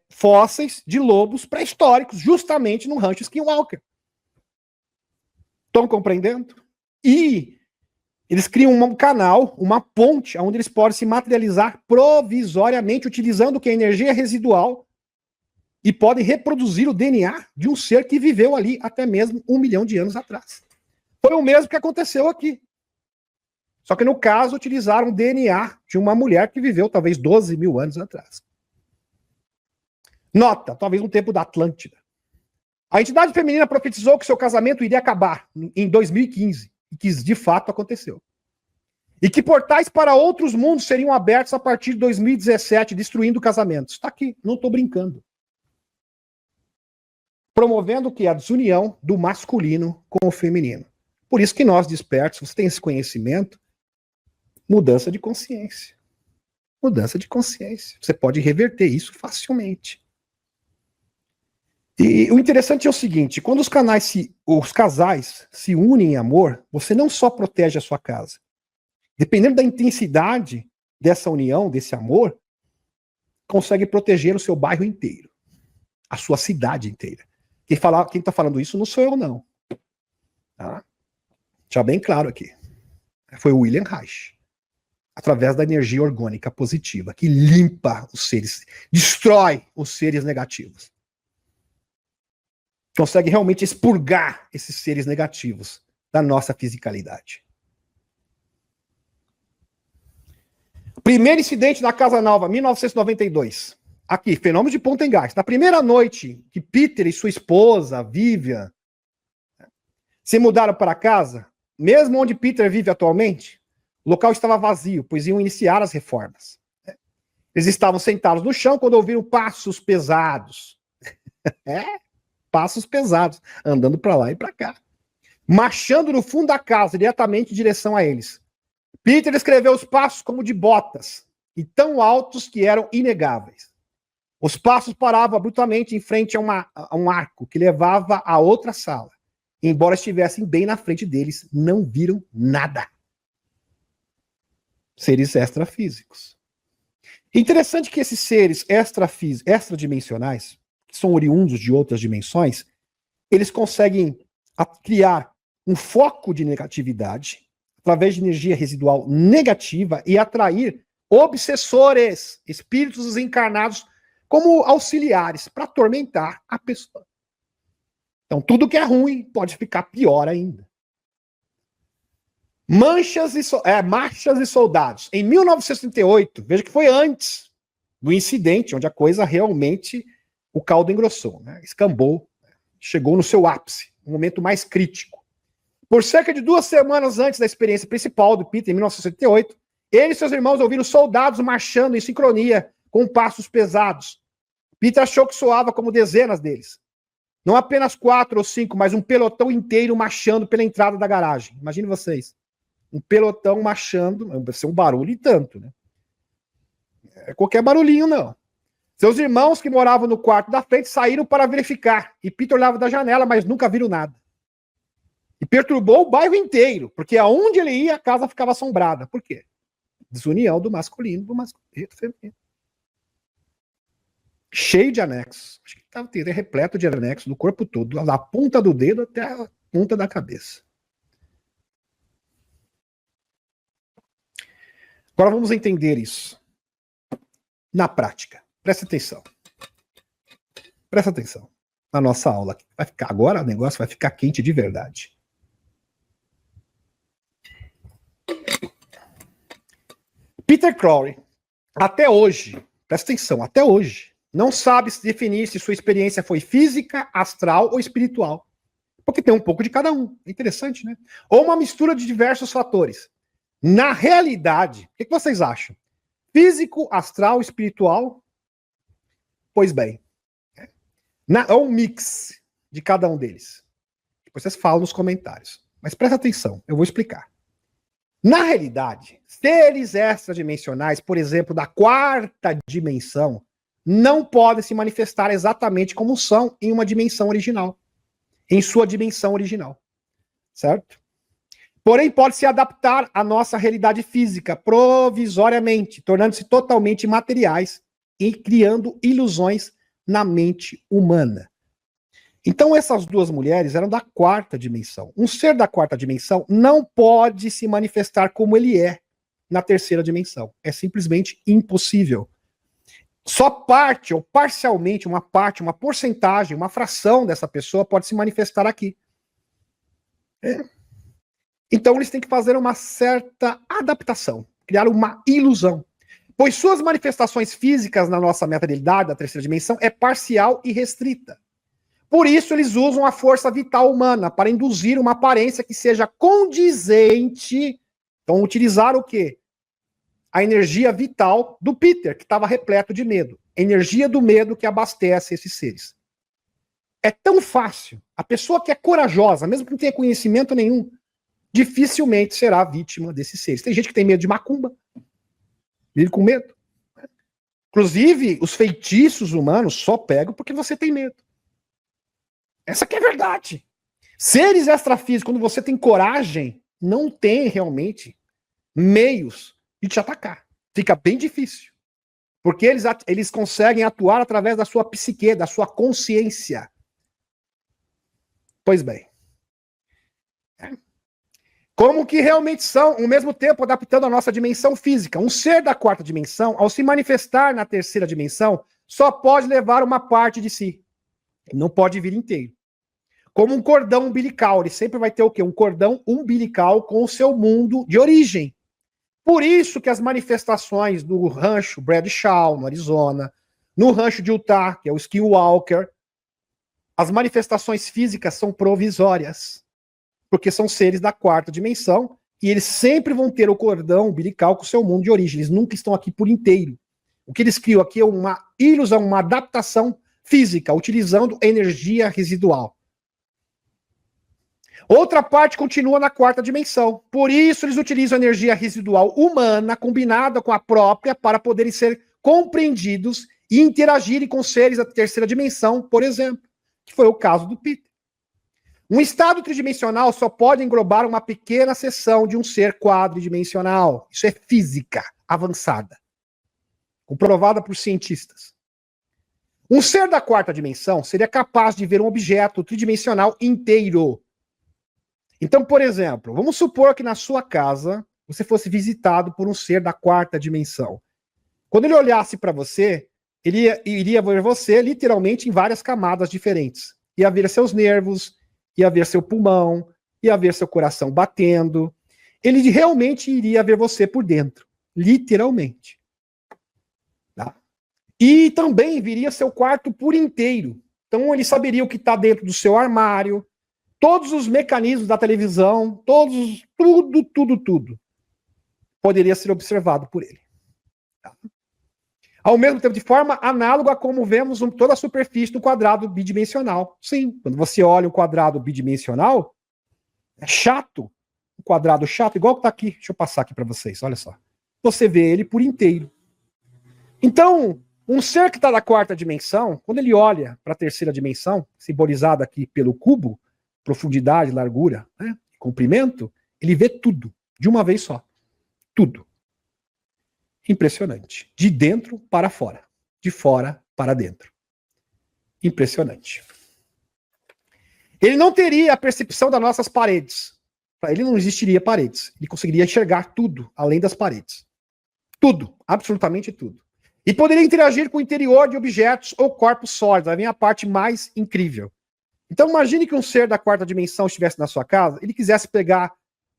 fósseis de lobos pré-históricos, justamente no rancho Skinwalker. Estão compreendendo? E eles criam um canal, uma ponte, onde eles podem se materializar provisoriamente, utilizando que a energia residual, e podem reproduzir o DNA de um ser que viveu ali até mesmo 1 milhão de anos atrás. Foi o mesmo que aconteceu aqui. Só que no caso, utilizaram o DNA de uma mulher que viveu talvez 12 mil anos atrás. Nota, talvez no tempo da Atlântida. A entidade feminina profetizou que seu casamento iria acabar em 2015, e que de fato aconteceu. E que portais para outros mundos seriam abertos a partir de 2017, destruindo casamentos. Está aqui, não estou brincando. Promovendo o que? A desunião do masculino com o feminino. Por isso que nós, despertos, você tem esse conhecimento, mudança de consciência. Mudança de consciência. Você pode reverter isso facilmente. E o interessante é o seguinte, quando os casais se unem em amor, você não só protege a sua casa. Dependendo da intensidade dessa união, desse amor, consegue proteger o seu bairro inteiro. A sua cidade inteira. Quem está falando isso não sou eu, não. Tá? Já bem claro aqui. Foi o William Reich. Através da energia orgânica positiva, que limpa os seres, destrói os seres negativos. Consegue realmente expurgar esses seres negativos da nossa fisicalidade. Primeiro incidente na Casa Nova, 1992. Aqui, fenômeno de Poltergeist. Na primeira noite que Peter e sua esposa, Vivian, se mudaram para casa, mesmo onde Peter vive atualmente, o local estava vazio, pois iam iniciar as reformas. Eles estavam sentados no chão quando ouviram passos pesados. Passos pesados, andando para lá e para cá. Marchando no fundo da casa, diretamente em direção a eles. Peter descreveu os passos como de botas, e tão altos que eram inegáveis. Os passos paravam abruptamente em frente a um arco que levava a outra sala. Embora estivessem bem na frente deles, não viram nada. Seres extrafísicos. Interessante que esses seres extradimensionais, que são oriundos de outras dimensões, eles conseguem criar um foco de negatividade através de energia residual negativa e atrair obsessores, espíritos desencarnados, como auxiliares para atormentar a pessoa. Então, tudo que é ruim pode ficar pior ainda. Marchas e soldados. Em 1968, veja que foi antes do incidente, onde a coisa realmente, o caldo engrossou, né? Escambou, chegou no seu ápice, um momento mais crítico. Por cerca de 2 semanas antes da experiência principal do Peter, em 1968, ele e seus irmãos ouviram soldados marchando em sincronia com passos pesados. Peter achou que soava como dezenas deles. Não apenas 4 ou 5, mas um pelotão inteiro marchando pela entrada da garagem. Imagine vocês. Um pelotão marchando, deve ser um barulho e tanto, né? É qualquer barulhinho, não. Seus irmãos que moravam no quarto da frente saíram para verificar. E Peter olhava da janela, mas nunca viram nada. E perturbou o bairro inteiro, porque aonde ele ia, a casa ficava assombrada. Por quê? Desunião do masculino do feminino. Cheio de anexos. Acho que estava repleto de anexos do corpo todo, da ponta do dedo até a ponta da cabeça. Agora vamos entender isso na prática. Presta atenção. Presta atenção na nossa aula. Agora o negócio vai ficar quente de verdade. Peter Crowley, até hoje, presta atenção, até hoje, não sabe se definir se sua experiência foi física, astral ou espiritual. Porque tem um pouco de cada um. É interessante, né? Ou uma mistura de diversos fatores. Na realidade, o que vocês acham? Físico, astral, espiritual? Pois bem, é um mix de cada um deles. Depois vocês falam nos comentários. Mas presta atenção, eu vou explicar. Na realidade, seres extradimensionais, por exemplo, da quarta dimensão, não podem se manifestar exatamente como são em uma dimensão original. Em sua dimensão original. Certo? Porém, pode se adaptar à nossa realidade física provisoriamente, tornando-se totalmente materiais e criando ilusões na mente humana. Então, essas duas mulheres eram da quarta dimensão. Um ser da quarta dimensão não pode se manifestar como ele é na terceira dimensão. É simplesmente impossível. Só parte, ou parcialmente, uma parte, uma porcentagem, uma fração dessa pessoa pode se manifestar aqui. Então, eles têm que fazer uma certa adaptação, criar uma ilusão. Pois suas manifestações físicas na nossa materialidade, da terceira dimensão, é parcial e restrita. Por isso, eles usam a força vital humana para induzir uma aparência que seja condizente. Então, utilizar o quê? A energia vital do Peter, que estava repleto de medo. A energia do medo que abastece esses seres. É tão fácil. A pessoa que é corajosa, mesmo que não tenha conhecimento nenhum, dificilmente será vítima desses seres. Tem gente que tem medo de macumba. Vive com medo. Inclusive, os feitiços humanos só pegam porque você tem medo. Essa que é a verdade. Seres extrafísicos, quando você tem coragem, não tem realmente meios de te atacar. Fica bem difícil. Porque eles conseguem atuar através da sua psique, da sua consciência. Pois bem. Como que realmente são, ao mesmo tempo, adaptando a nossa dimensão física. Um ser da quarta dimensão, ao se manifestar na terceira dimensão, só pode levar uma parte de si. Não pode vir inteiro. Como um cordão umbilical. Ele sempre vai ter o quê? Um cordão umbilical com o seu mundo de origem. Por isso que as manifestações do rancho Bradshaw, no Arizona, no rancho de Utah, que é o Skinwalker, as manifestações físicas são provisórias. Porque são seres da quarta dimensão e eles sempre vão ter o cordão umbilical com o seu mundo de origem. Eles nunca estão aqui por inteiro. O que eles criam aqui é uma ilusão, uma adaptação física, utilizando energia residual. Outra parte continua na quarta dimensão. Por isso, eles utilizam energia residual humana combinada com a própria para poderem ser compreendidos e interagirem com seres da terceira dimensão, por exemplo, que foi o caso do Peter. Um estado tridimensional só pode englobar uma pequena seção de um ser quadridimensional. Isso é física avançada, comprovada por cientistas. Um ser da quarta dimensão seria capaz de ver um objeto tridimensional inteiro. Então, por exemplo, vamos supor que na sua casa você fosse visitado por um ser da quarta dimensão. Quando ele olhasse para você, ele iria ver você literalmente em várias camadas diferentes. Ia ver seus nervos, ia ver seu pulmão, ia ver seu coração batendo. Ele realmente iria ver você por dentro, literalmente. Tá? E também viria seu quarto por inteiro. Então ele saberia o que está dentro do seu armário, todos os mecanismos da televisão, tudo poderia ser observado por ele. Tá? Ao mesmo tempo, de forma análoga a como vemos toda a superfície do quadrado bidimensional. Sim, quando você olha um quadrado bidimensional, é chato. Um quadrado chato, igual que está aqui. Deixa eu passar aqui para vocês, olha só. Você vê ele por inteiro. Então, Um ser que está na quarta dimensão, quando ele olha para a terceira dimensão, simbolizada aqui pelo cubo, profundidade, largura, né, comprimento, ele vê tudo, de uma vez só. Tudo. Impressionante. De dentro para fora. De fora para dentro. Impressionante. Ele não teria a percepção das nossas paredes. Para ele não existiria paredes. Ele conseguiria enxergar tudo, além das paredes. Tudo. Absolutamente tudo. E poderia interagir com o interior de objetos ou corpos sólidos. Aí vem a parte mais incrível. Então imagine que um ser da quarta dimensão estivesse na sua casa, ele quisesse pegar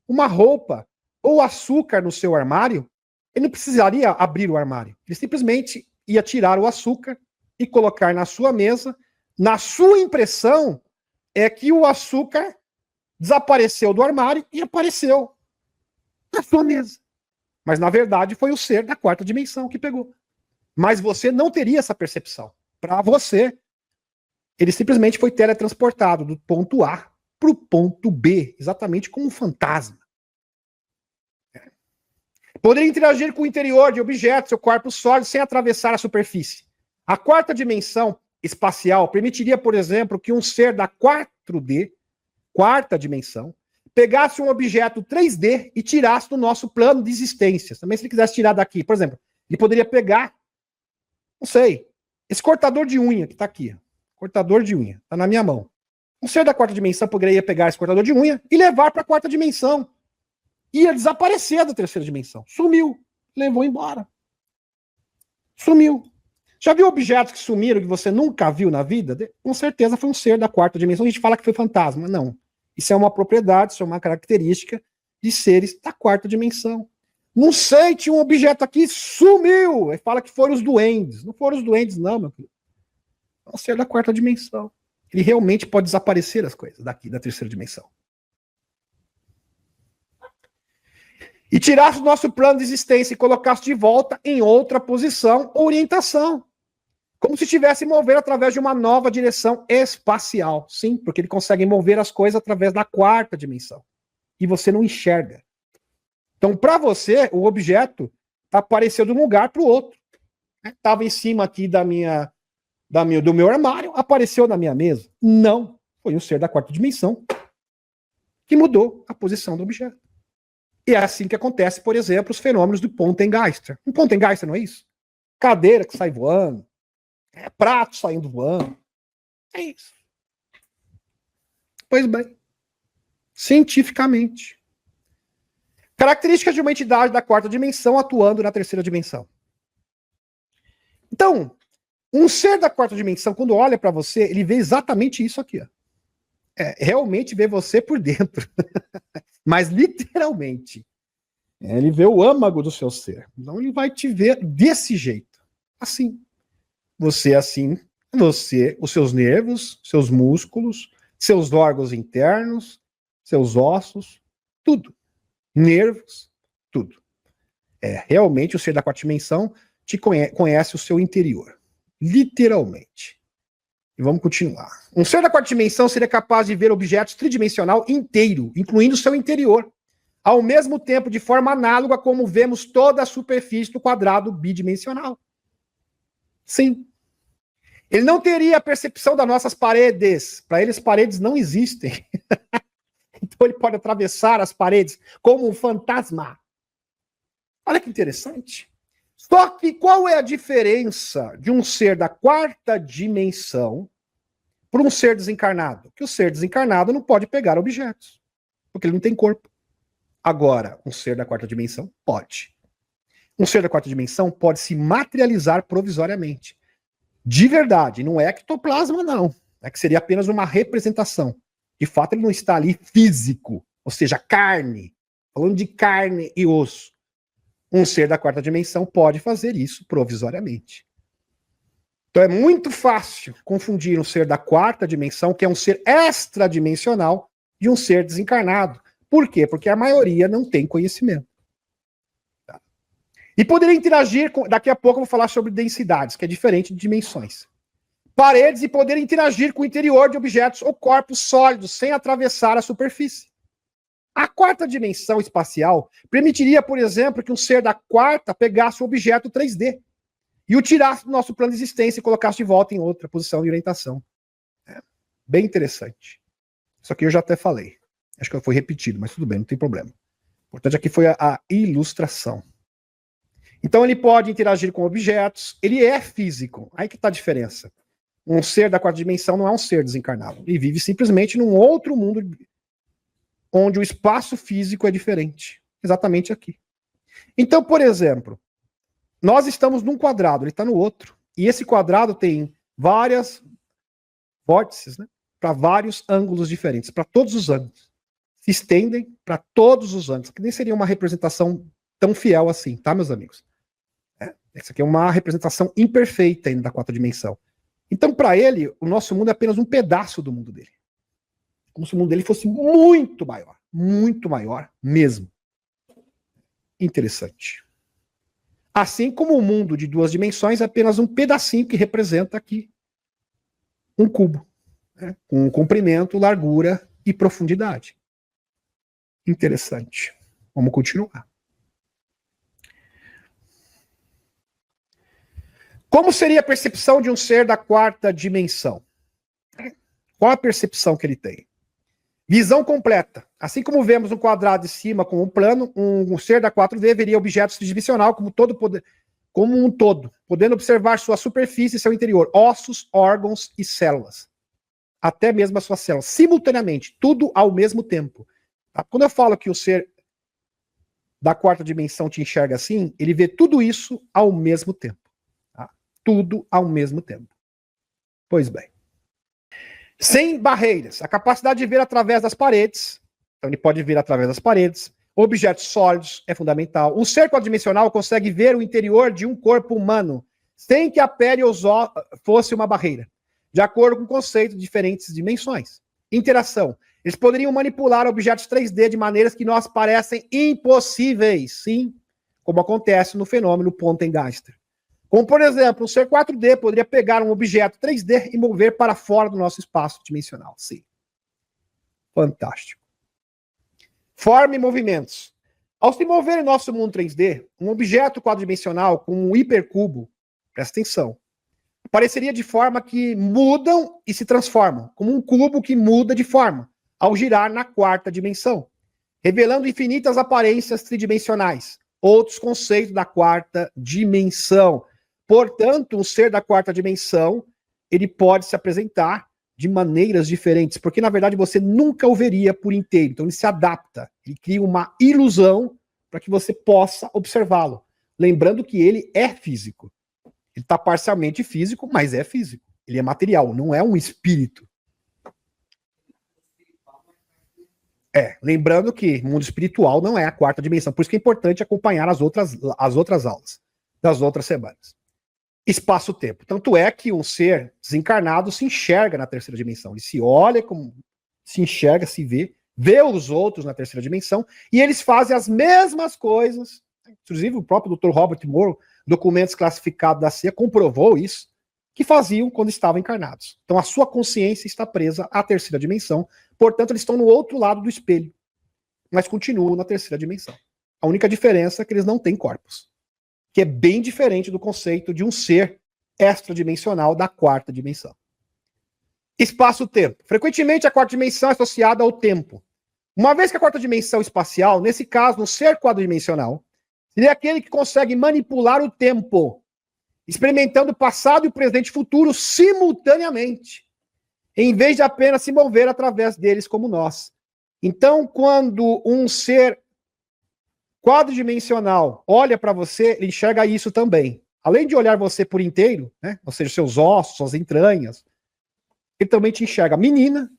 uma roupa ou açúcar no seu armário, ele não precisaria abrir o armário. Ele simplesmente ia tirar o açúcar e colocar na sua mesa. Na sua impressão é que o açúcar desapareceu do armário e apareceu na sua mesa. Mas na verdade foi o ser da quarta dimensão que pegou. Mas você não teria essa percepção. Para você, ele simplesmente foi teletransportado do ponto A para o ponto B, exatamente como um fantasma. Poderia interagir com o interior de objetos ou corpos sólidos sem atravessar a superfície. A quarta dimensão espacial permitiria, por exemplo, que um ser da 4D, quarta dimensão, pegasse um objeto 3D e tirasse do nosso plano de existência. Também se ele quisesse tirar daqui, por exemplo, ele poderia pegar, não sei, esse cortador de unha que está aqui. Cortador de unha, está na minha mão. Um ser da quarta dimensão poderia pegar esse cortador de unha e levar para a quarta dimensão. Ia desaparecer da terceira dimensão. Sumiu. Levou embora. Sumiu. Já viu objetos que sumiram que você nunca viu na vida? Com certeza foi um ser da quarta dimensão. A gente fala que foi fantasma. Não. Isso é uma propriedade, isso é uma característica de seres da quarta dimensão. Não sei, tinha um objeto aqui, sumiu. Ele fala que foram os duendes. Não foram os duendes, não, meu filho. É um ser da quarta dimensão. Ele realmente pode desaparecer as coisas daqui, da terceira dimensão. E tirasse o nosso plano de existência e colocasse de volta em outra posição ou orientação. Como se estivesse movendo através de uma nova direção espacial. Sim, porque ele consegue mover as coisas através da quarta dimensão. E você não enxerga. Então, para você, o objeto apareceu de um lugar para o outro. Estava em cima aqui do meu armário, apareceu na minha mesa. Não. Foi um ser da quarta dimensão que mudou a posição do objeto. E é assim que acontece, por exemplo, os fenômenos do Poltergeist. Um Poltergeist não é isso? Cadeira que sai voando, prato saindo voando. É isso. Pois bem, cientificamente. Características de uma entidade da quarta dimensão atuando na terceira dimensão. Então, um ser da quarta dimensão, quando olha para você, ele vê exatamente isso aqui. Ó. Realmente vê você por dentro. Mas literalmente. Ele vê o âmago do seu ser. Então ele vai te ver desse jeito. Assim. Você assim. Você, os seus nervos, seus músculos, seus órgãos internos, seus ossos, tudo. Nervos, tudo. Realmente o ser da quarta dimensão te conhece o seu interior. Literalmente. E vamos continuar. Um ser da quarta dimensão seria capaz de ver objetos tridimensional inteiro, incluindo o seu interior, ao mesmo tempo de forma análoga como vemos toda a superfície do quadrado bidimensional. Sim. Ele não teria a percepção das nossas paredes. Para ele, as paredes não existem. Então ele pode atravessar as paredes como um fantasma. Olha que interessante. Só que qual é a diferença de um ser da quarta dimensão para um ser desencarnado? Que o ser desencarnado não pode pegar objetos, porque ele não tem corpo. Agora, um ser da quarta dimensão pode. Um ser da quarta dimensão pode se materializar provisoriamente. De verdade, não é ectoplasma, não. É que seria apenas uma representação. De fato, ele não está ali físico, ou seja, carne. Falando de carne e osso. Um ser da quarta dimensão pode fazer isso provisoriamente. Então é muito fácil confundir um ser da quarta dimensão, que é um ser extradimensional, de um ser desencarnado. Por quê? Porque a maioria não tem conhecimento. Tá? E poderia interagir com... Daqui a pouco eu vou falar sobre densidades, que é diferente de dimensões. Paredes e poder interagir com o interior de objetos ou corpos sólidos, sem atravessar a superfície. A quarta dimensão espacial permitiria, por exemplo, que um ser da quarta pegasse um objeto 3D e o tirasse do nosso plano de existência e colocasse de volta em outra posição de orientação. Bem interessante. Isso aqui eu já até falei. Acho que foi repetido, mas tudo bem, não tem problema. O importante aqui foi a ilustração. Então ele pode interagir com objetos, ele é físico. Aí que está a diferença. Um ser da quarta dimensão não é um ser desencarnado. Ele vive simplesmente num outro mundo onde o espaço físico é diferente. Exatamente aqui. Então, por exemplo, nós estamos num quadrado, ele está no outro. E esse quadrado tem várias vórtices, né? Para vários ângulos diferentes, para todos os ângulos. Se estendem para todos os ângulos, que nem seria uma representação tão fiel assim, tá, meus amigos? Essa aqui é uma representação imperfeita ainda da quarta dimensão. Então, para ele, o nosso mundo é apenas um pedaço do mundo dele. Como se o mundo dele fosse muito maior mesmo. Interessante. Assim como o mundo de duas dimensões é apenas um pedacinho que representa aqui um cubo, né, com comprimento, largura e profundidade. Interessante. Vamos continuar. Como seria a percepção de um ser da quarta dimensão? Qual a percepção que ele tem? Visão completa. Assim como vemos um quadrado de cima com um plano, um ser da 4D veria objetos tridimensional como um todo, podendo observar sua superfície e seu interior, ossos, órgãos e células. Até mesmo as suas células, simultaneamente, tudo ao mesmo tempo. Tá? Quando eu falo que o ser da quarta dimensão te enxerga assim, ele vê tudo isso ao mesmo tempo. Tá? Tudo ao mesmo tempo. Pois bem. Sem barreiras, a capacidade de ver através das paredes, então ele pode ver através das paredes, objetos sólidos é fundamental. Um ser quadridimensional consegue ver o interior de um corpo humano, sem que a pele ou os ossos fosse uma barreira, de acordo com o conceito de diferentes dimensões. Interação. Eles poderiam manipular objetos 3D de maneiras que nós parecem impossíveis, sim, como acontece no fenômeno Poltergeist. Como, por exemplo, um ser 4D poderia pegar um objeto 3D e mover para fora do nosso espaço dimensional. Sim. Fantástico. Forma e movimentos. Ao se mover em nosso mundo 3D, um objeto quadridimensional com um hipercubo, presta atenção, apareceria de forma que mudam e se transformam, como um cubo que muda de forma, ao girar na quarta dimensão, revelando infinitas aparências tridimensionais, outros conceitos da quarta dimensão. Portanto, um ser da quarta dimensão, ele pode se apresentar de maneiras diferentes, porque na verdade você nunca o veria por inteiro. Então ele se adapta, ele cria uma ilusão para que você possa observá-lo. Lembrando que ele é físico. Ele está parcialmente físico, mas é físico. Ele é material, não é um espírito. Lembrando que mundo espiritual não é a quarta dimensão. Por isso que é importante acompanhar as outras aulas das outras semanas. Espaço-tempo. Tanto é que um ser desencarnado se enxerga na terceira dimensão. Ele se olha, se enxerga, se vê os outros na terceira dimensão, e eles fazem as mesmas coisas. Inclusive o próprio Dr. Robert Moore, documentos classificados da CIA, comprovou isso, que faziam quando estavam encarnados. Então a sua consciência está presa à terceira dimensão, portanto eles estão no outro lado do espelho, mas continuam na terceira dimensão. A única diferença é que eles não têm corpos, que é bem diferente do conceito de um ser extradimensional da quarta dimensão. Espaço-tempo. Frequentemente a quarta dimensão é associada ao tempo. Uma vez que a quarta dimensão espacial, nesse caso, um ser quadridimensional, seria aquele que consegue manipular o tempo, experimentando o passado e o presente e o futuro simultaneamente, em vez de apenas se mover através deles como nós. Então, quando um ser quadridimensional olha para você, ele enxerga isso também. Além de olhar você por inteiro, né, ou seja, seus ossos, suas entranhas, ele também te enxerga menina,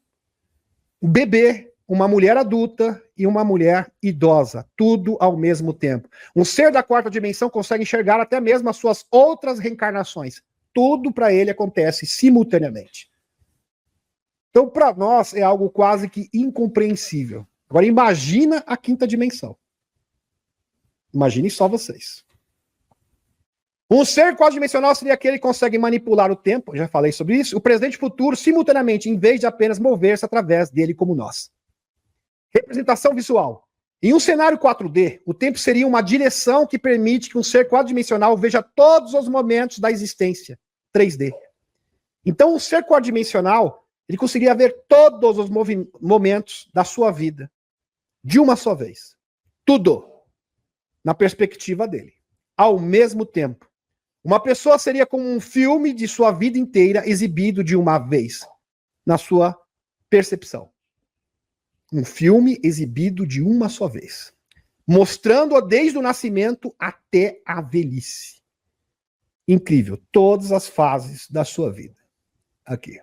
um bebê, uma mulher adulta e uma mulher idosa, tudo ao mesmo tempo. Um ser da quarta dimensão consegue enxergar até mesmo as suas outras reencarnações. Tudo para ele acontece simultaneamente. Então, para nós, é algo quase que incompreensível. Agora, imagina a quinta dimensão. Imaginem só vocês. Um ser quadridimensional seria aquele que consegue manipular o tempo, já falei sobre isso, o presente e o futuro simultaneamente, em vez de apenas mover-se através dele como nós. Representação visual. Em um cenário 4D, o tempo seria uma direção que permite que um ser quadridimensional veja todos os momentos da existência 3D. Então, o ser quadridimensional, ele conseguiria ver todos os momentos da sua vida de uma só vez. Tudo na perspectiva dele. Ao mesmo tempo. Uma pessoa seria como um filme de sua vida inteira exibido de uma vez, na sua percepção. Um filme exibido de uma só vez. Mostrando-o desde o nascimento até a velhice. Incrível. Todas as fases da sua vida. Aqui.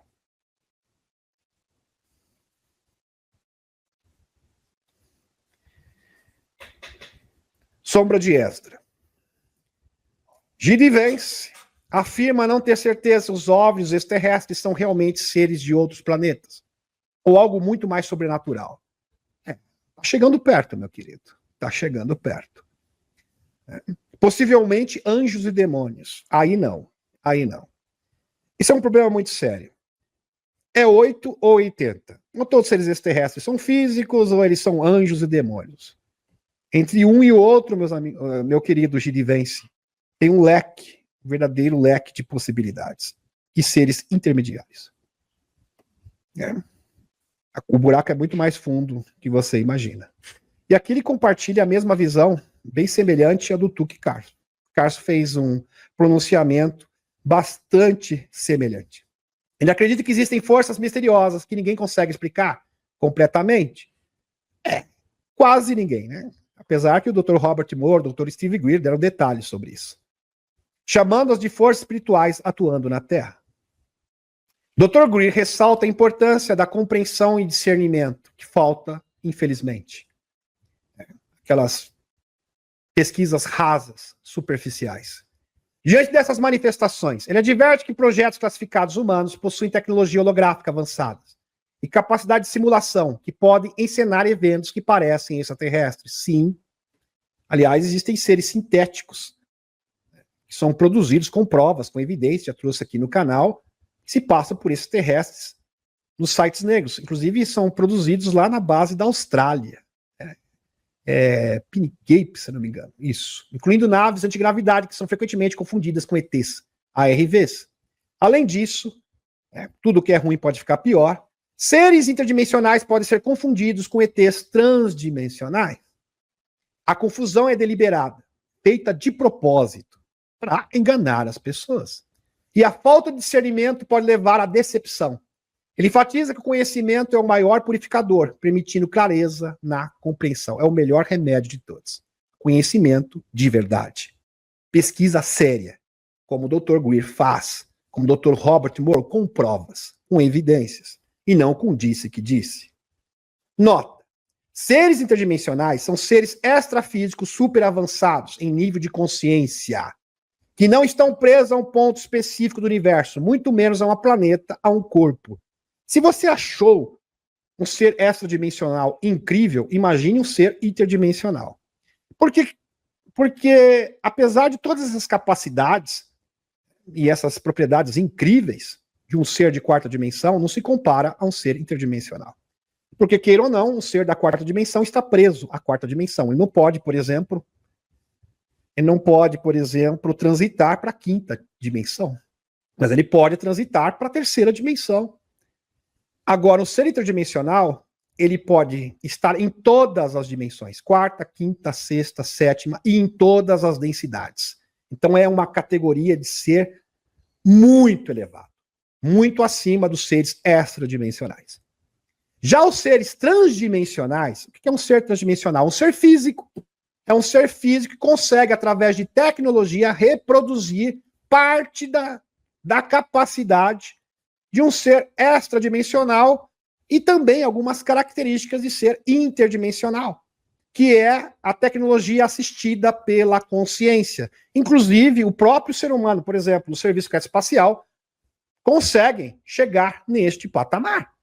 Sombra de Esdra. Gide Vence afirma não ter certeza se os OVNIs extraterrestres são realmente seres de outros planetas. Ou algo muito mais sobrenatural. Tá chegando perto, meu querido. Tá chegando perto. Possivelmente anjos e demônios. Aí não. Aí não. Isso é um problema muito sério. É 8 ou 80. Não todos os seres extraterrestres são físicos ou eles são anjos e demônios. Entre um e o outro, meus amigos, meu querido Gide Vence, tem um leque, um verdadeiro leque de possibilidades e seres intermediários. O buraco é muito mais fundo que você imagina. E aqui ele compartilha a mesma visão, bem semelhante à do Tuque Carso. Carso fez um pronunciamento bastante semelhante. Ele acredita que existem forças misteriosas que ninguém consegue explicar completamente. Quase ninguém, né? Apesar que o Dr. Robert Moore, o Dr. Steve Greer deram detalhes sobre isso. Chamando-as de forças espirituais atuando na Terra. Dr. Greer ressalta a importância da compreensão e discernimento, que falta, infelizmente. Aquelas pesquisas rasas, superficiais. Diante dessas manifestações, ele adverte que projetos classificados humanos possuem tecnologia holográfica avançada e capacidade de simulação, que podem encenar eventos que parecem extraterrestres. Sim. Aliás, existem seres sintéticos que são produzidos com provas, com evidência, já trouxe aqui no canal, que se passam por extraterrestres nos sites negros. Inclusive, são produzidos lá na base da Austrália. Pincape, se não me engano. Isso. Incluindo naves antigravidade, que são frequentemente confundidas com ETs, ARVs. Além disso, tudo que é ruim pode ficar pior. Seres interdimensionais podem ser confundidos com ETs transdimensionais. A confusão é deliberada, feita de propósito, para enganar as pessoas. E a falta de discernimento pode levar à decepção. Ele enfatiza que o conhecimento é o maior purificador, permitindo clareza na compreensão. É o melhor remédio de todos. Conhecimento de verdade. Pesquisa séria, como o Dr. Greer faz, como o Dr. Robert Moore, com provas, com evidências. E não com disse que disse. Nota. Seres interdimensionais são seres extrafísicos super avançados em nível de consciência, que não estão presos a um ponto específico do universo, muito menos a um planeta, a um corpo. Se você achou um ser extradimensional incrível, imagine um ser interdimensional. Porque apesar de todas essas capacidades e essas propriedades incríveis, de um ser de quarta dimensão não se compara a um ser interdimensional. Porque, queira ou não, um ser da quarta dimensão está preso à quarta dimensão. Ele não pode, por exemplo, transitar para a quinta dimensão. Mas ele pode transitar para a terceira dimensão. Agora, o ser interdimensional, ele pode estar em todas as dimensões. Quarta, quinta, sexta, sétima e em todas as densidades. Então, é uma categoria de ser muito elevado. Muito acima dos seres extradimensionais. Já os seres transdimensionais, o que é um ser transdimensional? Um ser físico. É um ser físico que consegue, através de tecnologia, reproduzir parte da capacidade de um ser extradimensional e também algumas características de ser interdimensional, que é a tecnologia assistida pela consciência. Inclusive, o próprio ser humano, por exemplo, no serviço espacial, conseguem chegar neste patamar.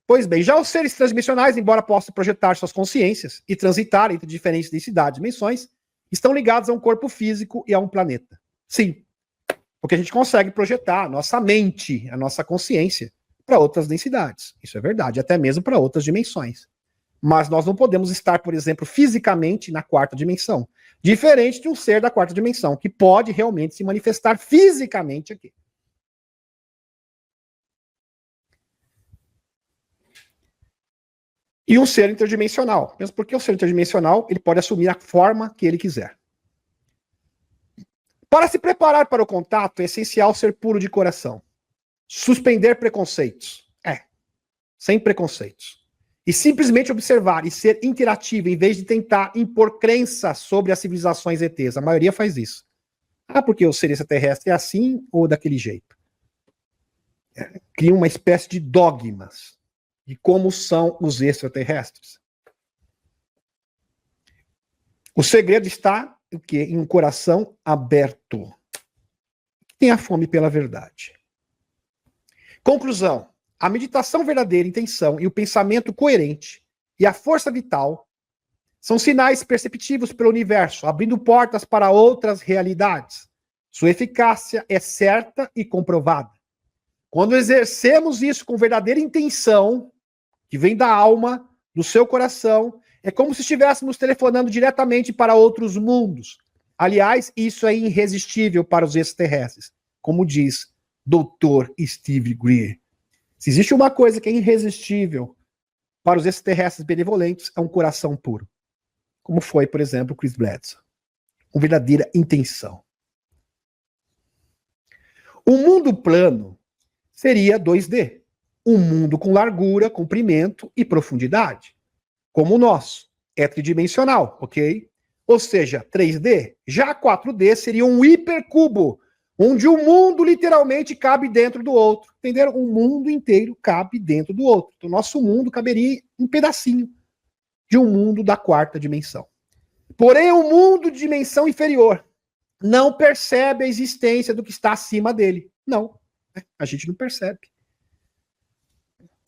Pois bem, já os seres transdimensionais, embora possam projetar suas consciências e transitar entre diferentes densidades e dimensões, estão ligados a um corpo físico e a um planeta. Sim, porque a gente consegue projetar a nossa mente, a nossa consciência, para outras densidades. Isso é verdade, até mesmo para outras dimensões. Mas nós não podemos estar, por exemplo, fisicamente na quarta dimensão. Diferente de um ser da quarta dimensão, que pode realmente se manifestar fisicamente aqui. E um ser interdimensional. Mesmo porque o ser interdimensional, ele pode assumir a forma que ele quiser. Para se preparar para o contato, é essencial ser puro de coração. Suspender preconceitos. Sem preconceitos. E simplesmente observar e ser interativo, em vez de tentar impor crenças sobre as civilizações ETs. A maioria faz isso. Porque o ser extraterrestre é assim ou daquele jeito. Cria uma espécie de dogmas de como são os extraterrestres. O segredo está o quê? Em um coração aberto. Tenha fome pela verdade. Conclusão. A meditação verdadeira, intenção e o pensamento coerente e a força vital são sinais perceptivos pelo universo, abrindo portas para outras realidades. Sua eficácia é certa e comprovada. Quando exercemos isso com verdadeira intenção, que vem da alma, do seu coração, é como se estivéssemos telefonando diretamente para outros mundos. Aliás, isso é irresistível para os extraterrestres, como diz Dr. Steve Greer. Se existe uma coisa que é irresistível para os extraterrestres benevolentes, é um coração puro. Como foi, por exemplo, Chris Bledsoe. Com verdadeira intenção. Um mundo plano seria 2D. Um mundo com largura, comprimento e profundidade. Como o nosso. É tridimensional, ok? Ou seja, 3D. Já 4D seria um hipercubo, onde o mundo literalmente cabe dentro do outro. Entenderam? O mundo inteiro cabe dentro do outro. Então, nosso mundo caberia um pedacinho de um mundo da quarta dimensão. Porém, o mundo de dimensão inferior não percebe a existência do que está acima dele. Não. A gente não percebe.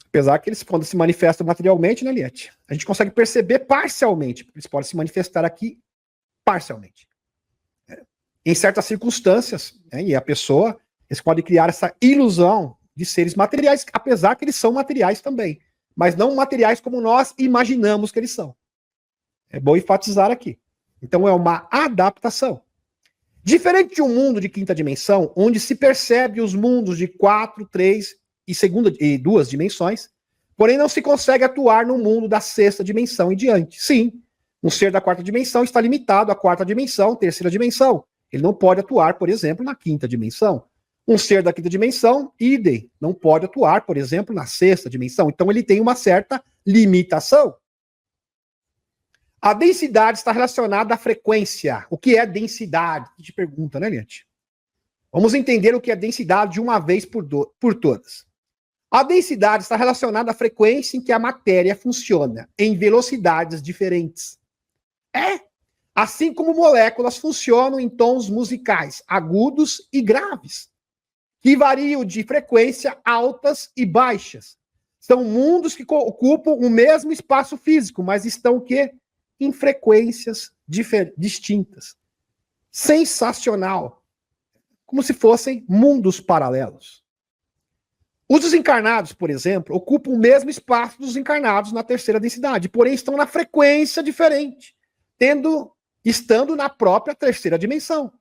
Apesar que eles, quando se manifestam materialmente, né, Liette? A gente consegue perceber parcialmente, porque eles podem se manifestar aqui parcialmente. Em certas circunstâncias, e a pessoa, eles podem criar essa ilusão de seres materiais, apesar que eles são materiais também, mas não materiais como nós imaginamos que eles são. É bom enfatizar aqui. Então é uma adaptação. Diferente de um mundo de quinta dimensão, onde se percebe os mundos de 4, 3 e 2 dimensões, porém não se consegue atuar no mundo da sexta dimensão e diante. Sim, um ser da quarta dimensão está limitado à quarta dimensão, terceira dimensão. Ele não pode atuar, por exemplo, na quinta dimensão. Um ser da quinta dimensão, idem, não pode atuar, por exemplo, na sexta dimensão. Então ele tem uma certa limitação. A densidade está relacionada à frequência. O que é densidade? A gente pergunta, né, Liette? Vamos entender o que é densidade de uma vez por todas. A densidade está relacionada à frequência em que a matéria funciona, em velocidades diferentes. Assim como moléculas funcionam em tons musicais, agudos e graves, que variam de frequência altas e baixas. São mundos que ocupam o mesmo espaço físico, mas estão o quê? Em frequências distintas. Sensacional. Como se fossem mundos paralelos. Os desencarnados, por exemplo, ocupam o mesmo espaço dos encarnados na terceira densidade, porém estão na frequência diferente, estando na própria terceira dimensão.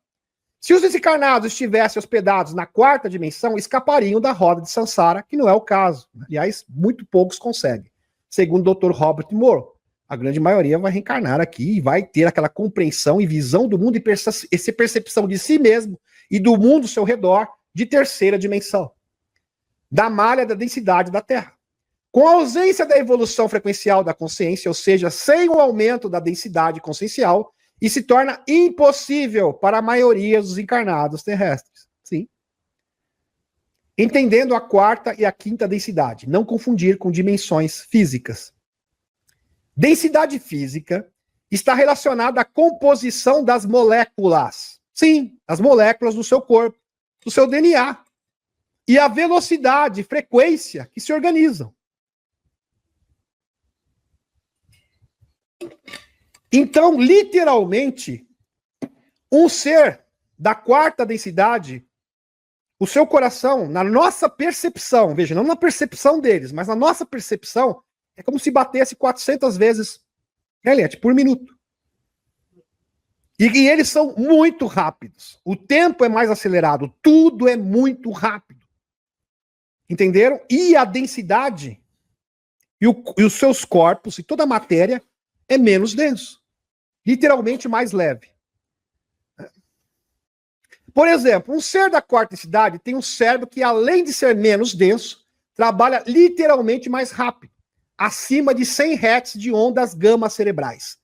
Se os desencarnados estivessem hospedados na quarta dimensão, escapariam da roda de Sansara, que não é o caso. Aliás, muito poucos conseguem. Segundo o Dr. Robert Moore, a grande maioria vai reencarnar aqui e vai ter aquela compreensão e visão do mundo e essa percepção de si mesmo e do mundo ao seu redor de terceira dimensão, da malha da densidade da Terra. Com a ausência da evolução frequencial da consciência, ou seja, sem o aumento da densidade consciencial, e se torna impossível para a maioria dos encarnados terrestres. Sim. Entendendo a quarta e a quinta densidade, não confundir com dimensões físicas. Densidade física está relacionada à composição das moléculas. Sim, as moléculas do seu corpo, do seu DNA. E a velocidade, frequência que se organizam. Então, literalmente, um ser da quarta densidade, o seu coração, na nossa percepção, veja, não na percepção deles, mas na nossa percepção, É como se batesse 400 vezes, Eliette, por minuto. E eles são muito rápidos. O tempo é mais acelerado. Tudo é muito rápido. Entenderam? E a densidade e os seus corpos e toda a matéria é menos denso. Literalmente mais leve. Por exemplo, um ser da quarta densidade tem um cérebro que, além de ser menos denso, trabalha literalmente mais rápido, acima de 100 Hz de ondas gama cerebrais.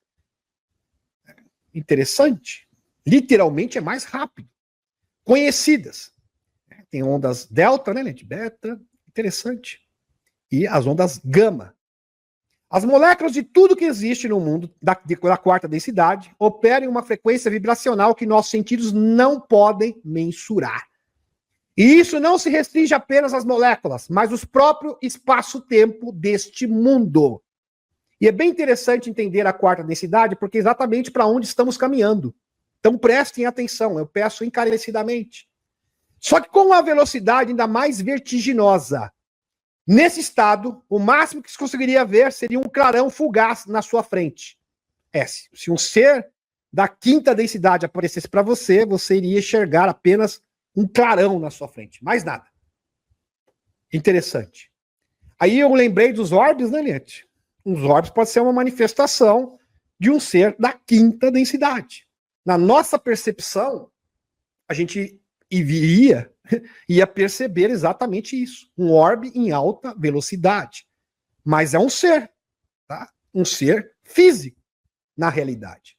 Interessante. Literalmente é mais rápido. Conhecidas. Tem ondas delta, né, gente? Beta. Interessante. E as ondas gama. As moléculas de tudo que existe no mundo da quarta densidade operam em uma frequência vibracional que nossos sentidos não podem mensurar. E isso não se restringe apenas às moléculas, mas os próprios espaço-tempo deste mundo. E é bem interessante entender a quarta densidade, porque é exatamente para onde estamos caminhando. Então prestem atenção, eu peço encarecidamente. Só que com uma velocidade ainda mais vertiginosa. Nesse estado, o máximo que se conseguiria ver seria um clarão fugaz na sua frente. Se um ser da quinta densidade aparecesse para você, você iria enxergar apenas um clarão na sua frente, mais nada. Interessante. Aí eu lembrei dos orbes, né, Liette? Os orbes pode ser uma manifestação de um ser da quinta densidade. Na nossa percepção, a gente ia perceber exatamente isso. Um orbe em alta velocidade. Mas é um ser, tá? Um ser físico, na realidade.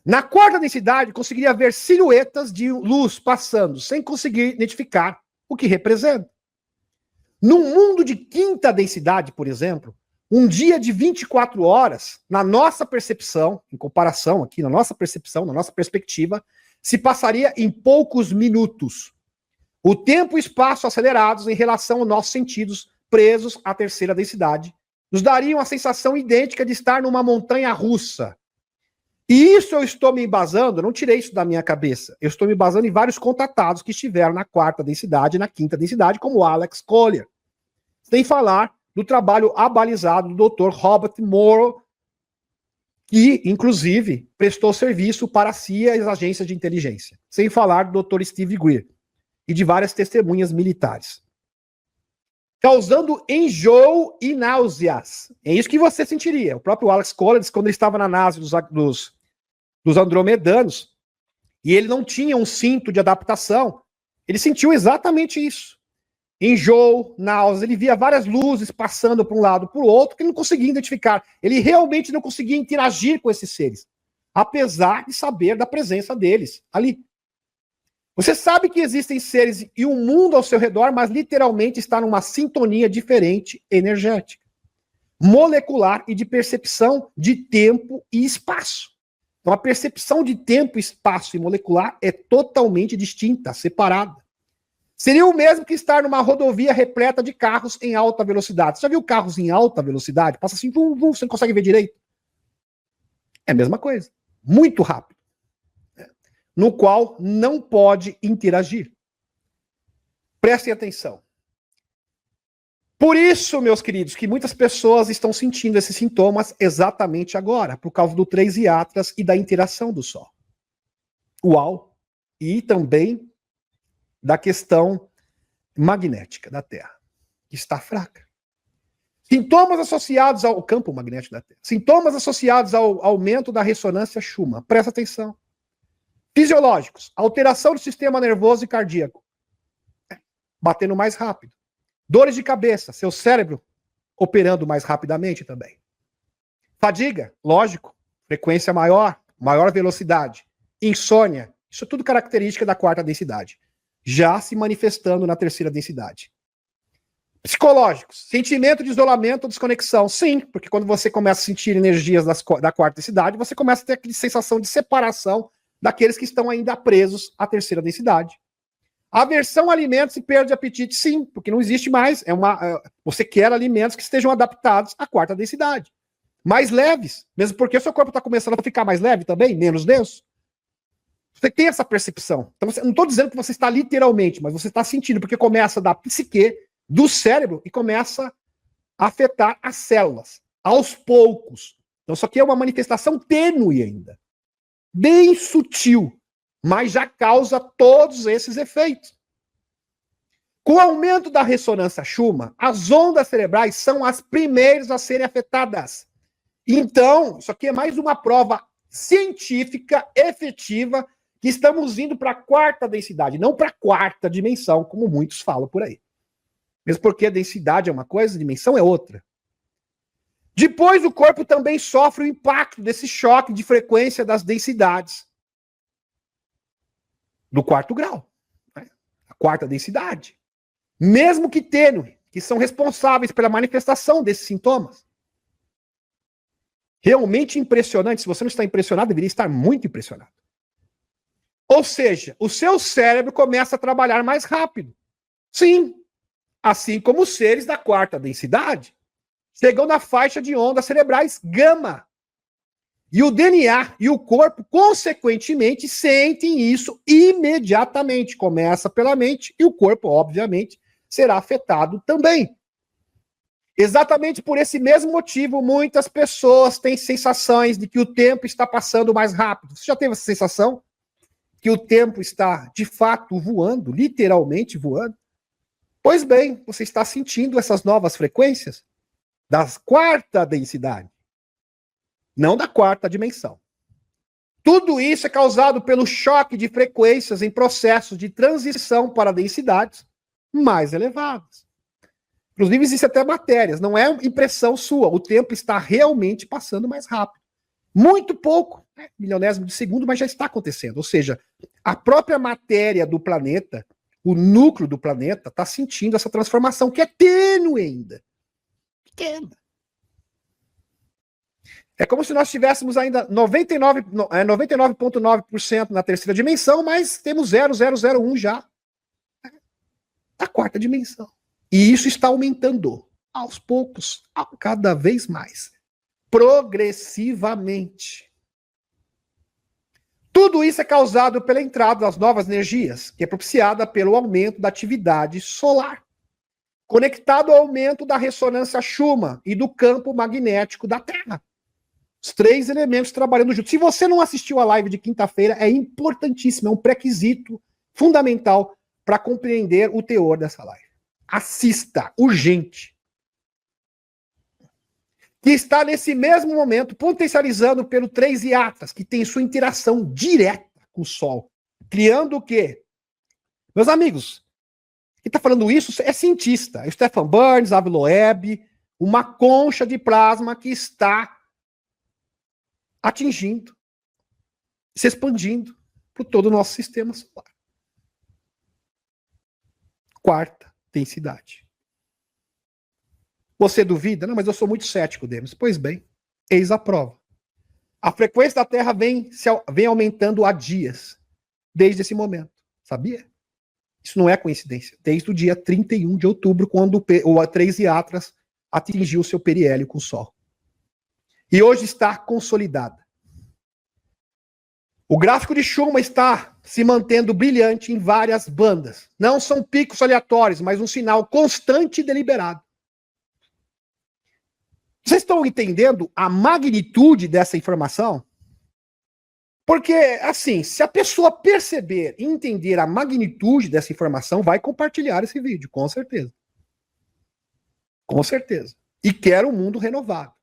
Na quarta densidade, conseguiria ver silhuetas de luz passando, sem conseguir identificar o que representa. Num mundo de quinta densidade, por exemplo, um dia de 24 horas, na nossa percepção, em comparação aqui, na nossa percepção, na nossa perspectiva, se passaria em poucos minutos. O tempo e espaço acelerados em relação aos nossos sentidos presos à terceira densidade nos dariam a sensação idêntica de estar numa montanha russa. E isso eu estou me embasando, eu não tirei isso da minha cabeça, eu estou me embasando em vários contatados que estiveram na quarta densidade e na quinta densidade, como Alex Collier. Sem falar do trabalho abalizado do Dr. Robert Morrow, que, inclusive, prestou serviço para a CIA e as agências de inteligência. Sem falar do Dr. Steve Greer e de várias testemunhas militares. Causando enjoo e náuseas. É isso que você sentiria. O próprio Alex Collins, quando ele estava na nave dos andromedanos, e ele não tinha um cinto de adaptação, ele sentiu exatamente isso. Enjoo, náuseas, ele via várias luzes passando para um lado para o outro, que ele não conseguia identificar. Ele realmente não conseguia interagir com esses seres, apesar de saber da presença deles ali. Você sabe que existem seres e um mundo ao seu redor, mas literalmente está numa sintonia diferente energética, molecular e de percepção de tempo e espaço. Então a percepção de tempo, espaço e molecular é totalmente distinta, separada. Seria o mesmo que estar numa rodovia repleta de carros em alta velocidade. Você já viu carros em alta velocidade? Passa assim, você não consegue ver direito. É a mesma coisa. Muito rápido. No qual não pode interagir. Prestem atenção. Por isso, meus queridos, que muitas pessoas estão sentindo esses sintomas exatamente agora, por causa do 3 Iatras e da interação do Sol. Uau! E também da questão magnética da Terra, que está fraca. Sintomas associados ao campo magnético da Terra. Sintomas associados ao aumento da ressonância Schumann. Presta atenção. Fisiológicos. Alteração do sistema nervoso e cardíaco. Batendo mais rápido. Dores de cabeça. Seu cérebro operando mais rapidamente também. Fadiga. Lógico. Frequência maior. Maior velocidade. Insônia. Isso é tudo característica da quarta densidade. Já se manifestando na terceira densidade. Psicológicos. Sentimento de isolamento ou desconexão. Sim, porque quando você começa a sentir energias da quarta densidade, você começa a ter aquela sensação de separação daqueles que estão ainda presos à terceira densidade. Aversão a alimentos e perda de apetite. Sim, porque não existe mais. Você quer alimentos que estejam adaptados à quarta densidade. Mais leves, mesmo porque o seu corpo está começando a ficar mais leve também, menos denso. Você tem essa percepção. Então, não estou dizendo que você está literalmente, mas você está sentindo, porque começa da psique, do cérebro, e começa a afetar as células. aos poucos. Então, isso aqui é uma manifestação tênue ainda. Bem sutil, mas já causa todos esses efeitos. Com o aumento da ressonância Schumann, as ondas cerebrais são as primeiras a serem afetadas. Então, isso aqui é mais uma prova científica, efetiva, que estamos indo para a quarta densidade, não para a quarta dimensão, como muitos falam por aí. Mesmo porque a densidade é uma coisa, a dimensão é outra. Depois, o corpo também sofre o impacto desse choque de frequência das densidades do quarto grau, né? A quarta densidade. Mesmo que tênue, que são responsáveis pela manifestação desses sintomas. Realmente impressionante. Se você não está impressionado, deveria estar muito impressionado. Ou seja, o seu cérebro começa a trabalhar mais rápido. Sim, assim como os seres da quarta densidade chegam na faixa de ondas cerebrais gama. E o DNA e o corpo, consequentemente, sentem isso imediatamente. Começa pela mente e o corpo, obviamente, será afetado também. Exatamente por esse mesmo motivo, muitas pessoas têm sensações de que o tempo está passando mais rápido. Você já teve essa sensação? Que o tempo está, de fato, voando, literalmente voando? Pois bem, você está sentindo essas novas frequências da quarta densidade, não da quarta dimensão. Tudo isso é causado pelo choque de frequências em processos de transição para densidades mais elevadas. Inclusive, existem até matérias, não é impressão sua, o tempo está realmente passando mais rápido. Muito pouco, né? Milionésimo de segundo, mas já está acontecendo. Ou seja, a própria matéria do planeta, o núcleo do planeta, está sentindo essa transformação, que é tênue ainda. Pequena. É como se nós tivéssemos ainda 99,9% na terceira dimensão, mas temos 0,001 já na quarta dimensão. E isso está aumentando aos poucos, cada vez mais, progressivamente. Tudo isso é causado pela entrada das novas energias, que é propiciada pelo aumento da atividade solar, conectado ao aumento da ressonância Schumann e do campo magnético da Terra. Os três elementos trabalhando juntos. Se você não assistiu a live de quinta-feira, é importantíssimo, é um pré-requisito fundamental para compreender o teor dessa live. Assista, urgente. Que está nesse mesmo momento potencializando pelo 3 hiatas, que tem sua interação direta com o Sol. Criando o quê? Meus amigos, quem está falando isso é cientista. É o Stefan Burns, Avi Loeb, uma concha de plasma que está atingindo, se expandindo por todo o nosso sistema solar. Quarta densidade. Você duvida? Não, mas eu sou muito cético, Demis. Pois bem, eis a prova. A frequência da Terra vem aumentando há dias, desde esse momento. Sabia? Isso não é coincidência. Desde o dia 31 de outubro, quando o 3 hiatras atingiu o seu periélio com o Sol. E hoje está consolidada. O gráfico de Schumann está se mantendo brilhante em várias bandas. Não são picos aleatórios, mas um sinal constante e deliberado. Vocês estão entendendo a magnitude dessa informação? Porque, assim, se a pessoa perceber e entender a magnitude dessa informação, vai compartilhar esse vídeo, com certeza. Com certeza. E quer um mundo renovado.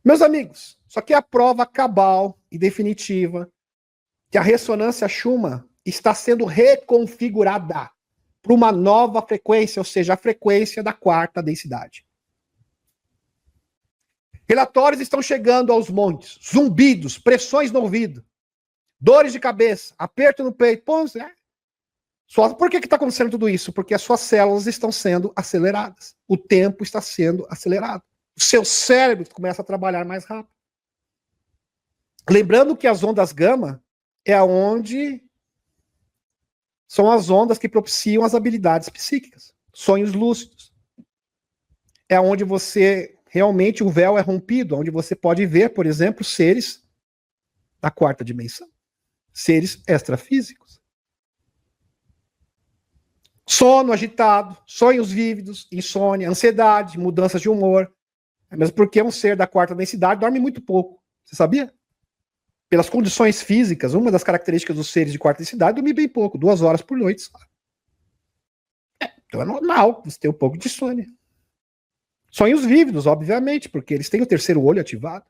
Meus amigos, isso aqui é a prova cabal e definitiva que a ressonância Schumann está sendo reconfigurada para uma nova frequência, ou seja, a frequência da quarta densidade. Relatórios estão chegando aos montes, zumbidos, pressões no ouvido, dores de cabeça, aperto no peito. Pô, por que está acontecendo tudo isso? Porque as suas células estão sendo aceleradas. O tempo está sendo acelerado. O seu cérebro começa a trabalhar mais rápido. Lembrando que as ondas gama é onde são as ondas que propiciam as habilidades psíquicas, sonhos lúcidos. É onde você realmente o véu é rompido, onde você pode ver, por exemplo, seres da quarta dimensão, seres extrafísicos. Sono agitado, sonhos vívidos, insônia, ansiedade, mudanças de humor. Mesmo porque um ser da quarta densidade dorme muito pouco. Você sabia? Pelas condições físicas, uma das características dos seres de quarta densidade é dormir bem pouco, 2 horas por noite. Então é normal você ter um pouco de insônia. Sonhos vívidos, obviamente, porque eles têm o terceiro olho ativado.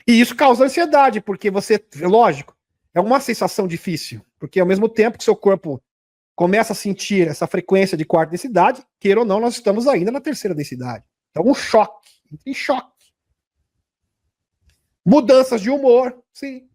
E isso causa ansiedade, porque você, lógico, é uma sensação difícil, porque ao mesmo tempo que seu corpo começa a sentir essa frequência de quarta densidade, queira ou não, nós estamos ainda na terceira densidade. Então, um choque, em choque. Mudanças de humor, sim.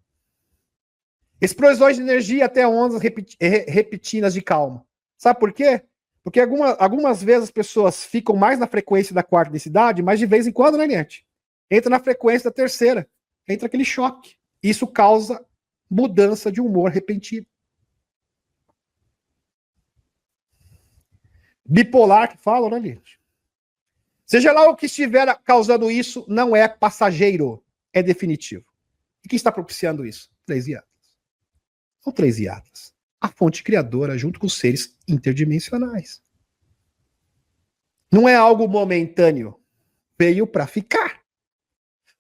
Explosões de energia até ondas repetidas de calma. Sabe por quê? Porque algumas vezes as pessoas ficam mais na frequência da quarta densidade, mas de vez em quando, né, gente? Entra na frequência da terceira. Entra aquele choque. Isso causa mudança de humor repentina. Bipolar, que falam, né, gente? Seja lá o que estiver causando isso, não é passageiro, é definitivo. E quem está propiciando isso? 3 Yatras. São 3 Yatras. A fonte criadora junto com os seres interdimensionais. Não é algo momentâneo. Veio para ficar.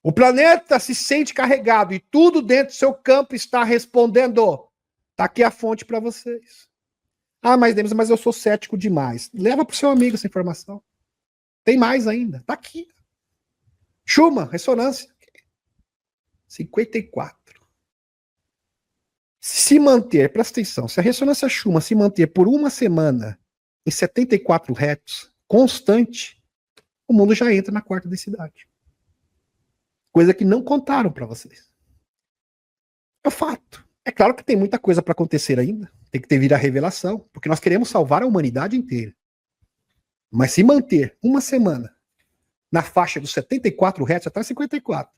O planeta se sente carregado e tudo dentro do seu campo está respondendo. Tá aqui a fonte para vocês. Ah, mas eu sou cético demais. Leva para o seu amigo essa informação. Tem mais ainda. Tá aqui. Schumann, ressonância. 54. Se manter, presta atenção, se a ressonância Schumann se manter por uma semana em 74 Hz, constante, o mundo já entra na quarta densidade. Coisa que não contaram para vocês. É um fato. É claro que tem muita coisa para acontecer ainda. Tem que ter vir a revelação, porque nós queremos salvar a humanidade inteira. Mas se manter uma semana na faixa dos 74 Hz até 54,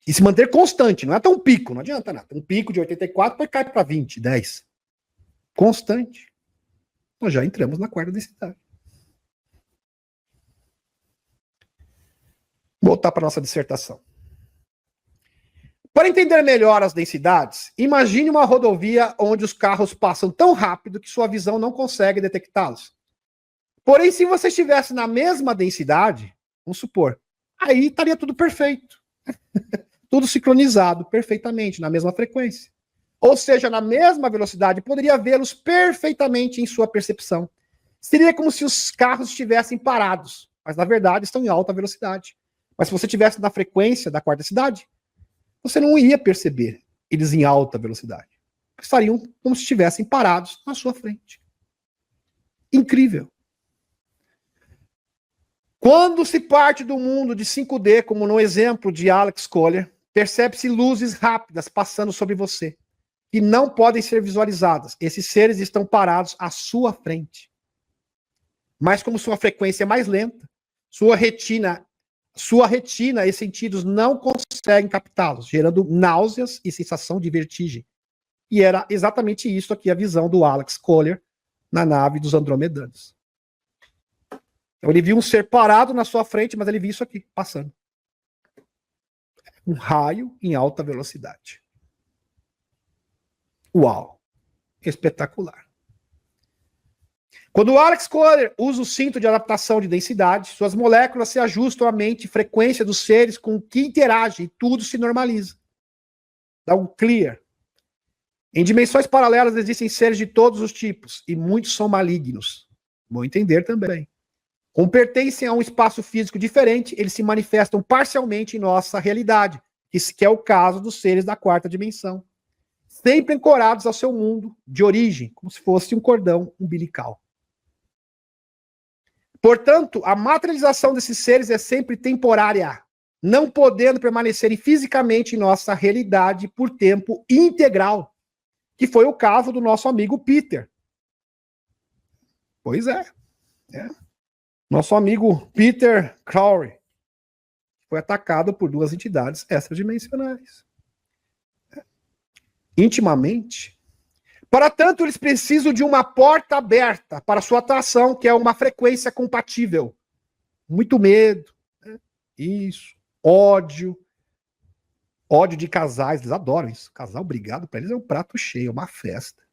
e se manter constante, não é até um pico, não adianta nada. Um pico de 84 depois cai para 20, 10. Constante. Nós já entramos na quarta densidade. Voltar para nossa dissertação. Para entender melhor as densidades, imagine uma rodovia onde os carros passam tão rápido que sua visão não consegue detectá-los. Porém, se você estivesse na mesma densidade, vamos supor, aí estaria tudo perfeito. Tudo sincronizado perfeitamente, na mesma frequência. Ou seja, na mesma velocidade, poderia vê-los perfeitamente em sua percepção. Seria como se os carros estivessem parados, mas na verdade estão em alta velocidade. Mas se você estivesse na frequência da quarta densidade, você não ia perceber eles em alta velocidade. Estariam como se estivessem parados na sua frente. Incrível. Quando se parte do mundo de 5D, como no exemplo de Alex Collier, percebe-se luzes rápidas passando sobre você, que não podem ser visualizadas. Esses seres estão parados à sua frente. Mas como sua frequência é mais lenta, sua retina e sentidos não conseguem captá-los, gerando náuseas e sensação de vertigem. E era exatamente isso aqui a visão do Alex Collier na nave dos Andromedanos. Então ele viu um ser parado na sua frente, mas ele viu isso aqui, passando. Um raio em alta velocidade. Uau! Espetacular. Quando o Alex Collier usa o cinto de adaptação de densidade, suas moléculas se ajustam à mente e frequência dos seres com que interagem e tudo se normaliza. Dá um clear. Em dimensões paralelas existem seres de todos os tipos e muitos são malignos. Vão entender também. Como pertencem a um espaço físico diferente, eles se manifestam parcialmente em nossa realidade, que é o caso dos seres da quarta dimensão. Sempre ancorados ao seu mundo de origem, como se fosse um cordão umbilical. Portanto, a materialização desses seres é sempre temporária, não podendo permanecerem fisicamente em nossa realidade por tempo integral, que foi o caso do nosso amigo Peter. Pois é. Nosso amigo Peter Crowley foi atacado por 2 entidades extradimensionais. Intimamente. Para tanto, eles precisam de uma porta aberta para sua atração, que é uma frequência compatível. Muito medo. Né? Isso. Ódio. Ódio de casais. Eles adoram isso. Casal brigado para eles é um prato cheio, é uma festa.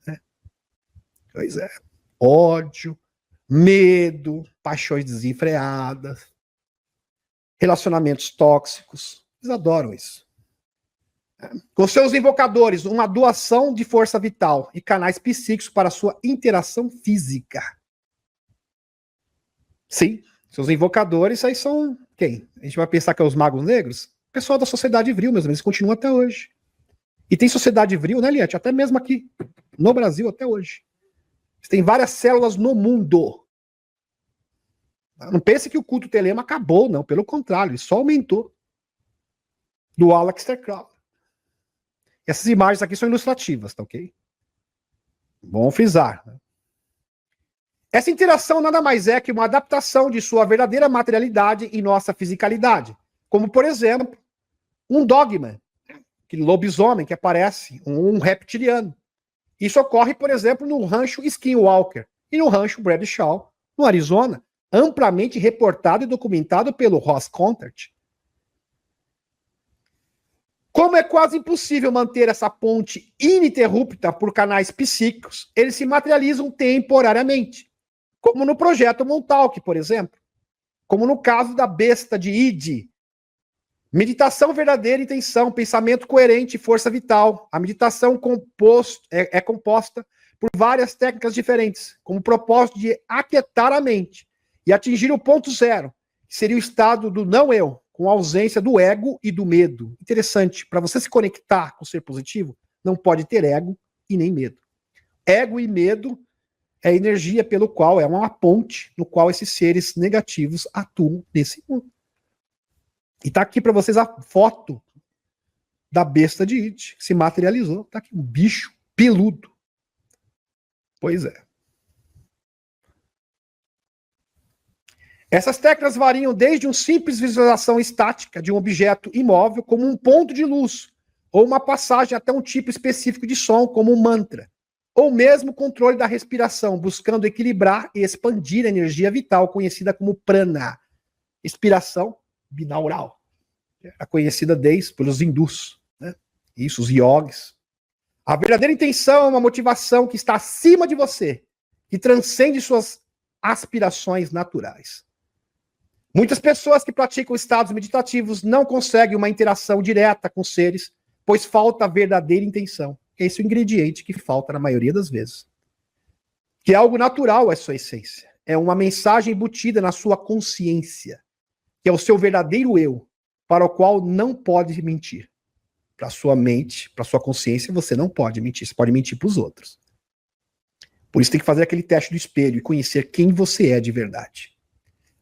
Né? Pois é. Ódio, medo, paixões desenfreadas, relacionamentos tóxicos. Eles adoram isso. Com seus invocadores, uma doação de força vital e canais psíquicos para sua interação física. Sim, seus invocadores aí são quem? A gente vai pensar que é os magos negros? O pessoal da sociedade vril mesmo, eles continuam até hoje. E tem sociedade vril, né, Liette? Até mesmo aqui no Brasil até hoje. Tem várias células no mundo. Não pense que o culto telema acabou, não. Pelo contrário, ele só aumentou. Do Aleister Crowley. Essas imagens aqui são ilustrativas, tá ok? Bom frisar. Essa interação nada mais é que uma adaptação de sua verdadeira materialidade em nossa fisicalidade. Como, por exemplo, um dogma, aquele lobisomem que aparece, um reptiliano. Isso ocorre, por exemplo, no rancho Skinwalker e no rancho Bradshaw, no Arizona, amplamente reportado e documentado pelo Ross Contert. Como é quase impossível manter essa ponte ininterrupta por canais psíquicos, eles se materializam temporariamente, como no projeto Montauk, por exemplo, como no caso da besta de Id. Meditação verdadeira, intenção, pensamento coerente e força vital. A meditação é composta por várias técnicas diferentes, com o propósito de aquietar a mente e atingir o ponto zero, que seria o estado do não-eu, com a ausência do ego e do medo. Interessante, para você se conectar com o ser positivo, não pode ter ego e nem medo. Ego e medo é a energia pelo qual, é uma ponte no qual esses seres negativos atuam nesse mundo. E tá aqui para vocês a foto da besta de It, que se materializou. Tá aqui um bicho peludo. Pois é. Essas técnicas variam desde uma simples visualização estática de um objeto imóvel, como um ponto de luz, ou uma passagem até um tipo específico de som, como um mantra, ou mesmo controle da respiração, buscando equilibrar e expandir a energia vital, conhecida como prana, inspiração binaural. É conhecida pelos hindus, né? Isso, os yogis. A verdadeira intenção é uma motivação que está acima de você, que transcende suas aspirações naturais. Muitas pessoas que praticam estados meditativos não conseguem uma interação direta com seres, pois falta a verdadeira intenção. Esse é o ingrediente que falta na maioria das vezes. Que é algo natural à sua essência. É uma mensagem embutida na sua consciência, que é o seu verdadeiro eu, para o qual não pode mentir. Para sua mente, para sua consciência, você não pode mentir. Você pode mentir para os outros. Por isso tem que fazer aquele teste do espelho e conhecer quem você é de verdade.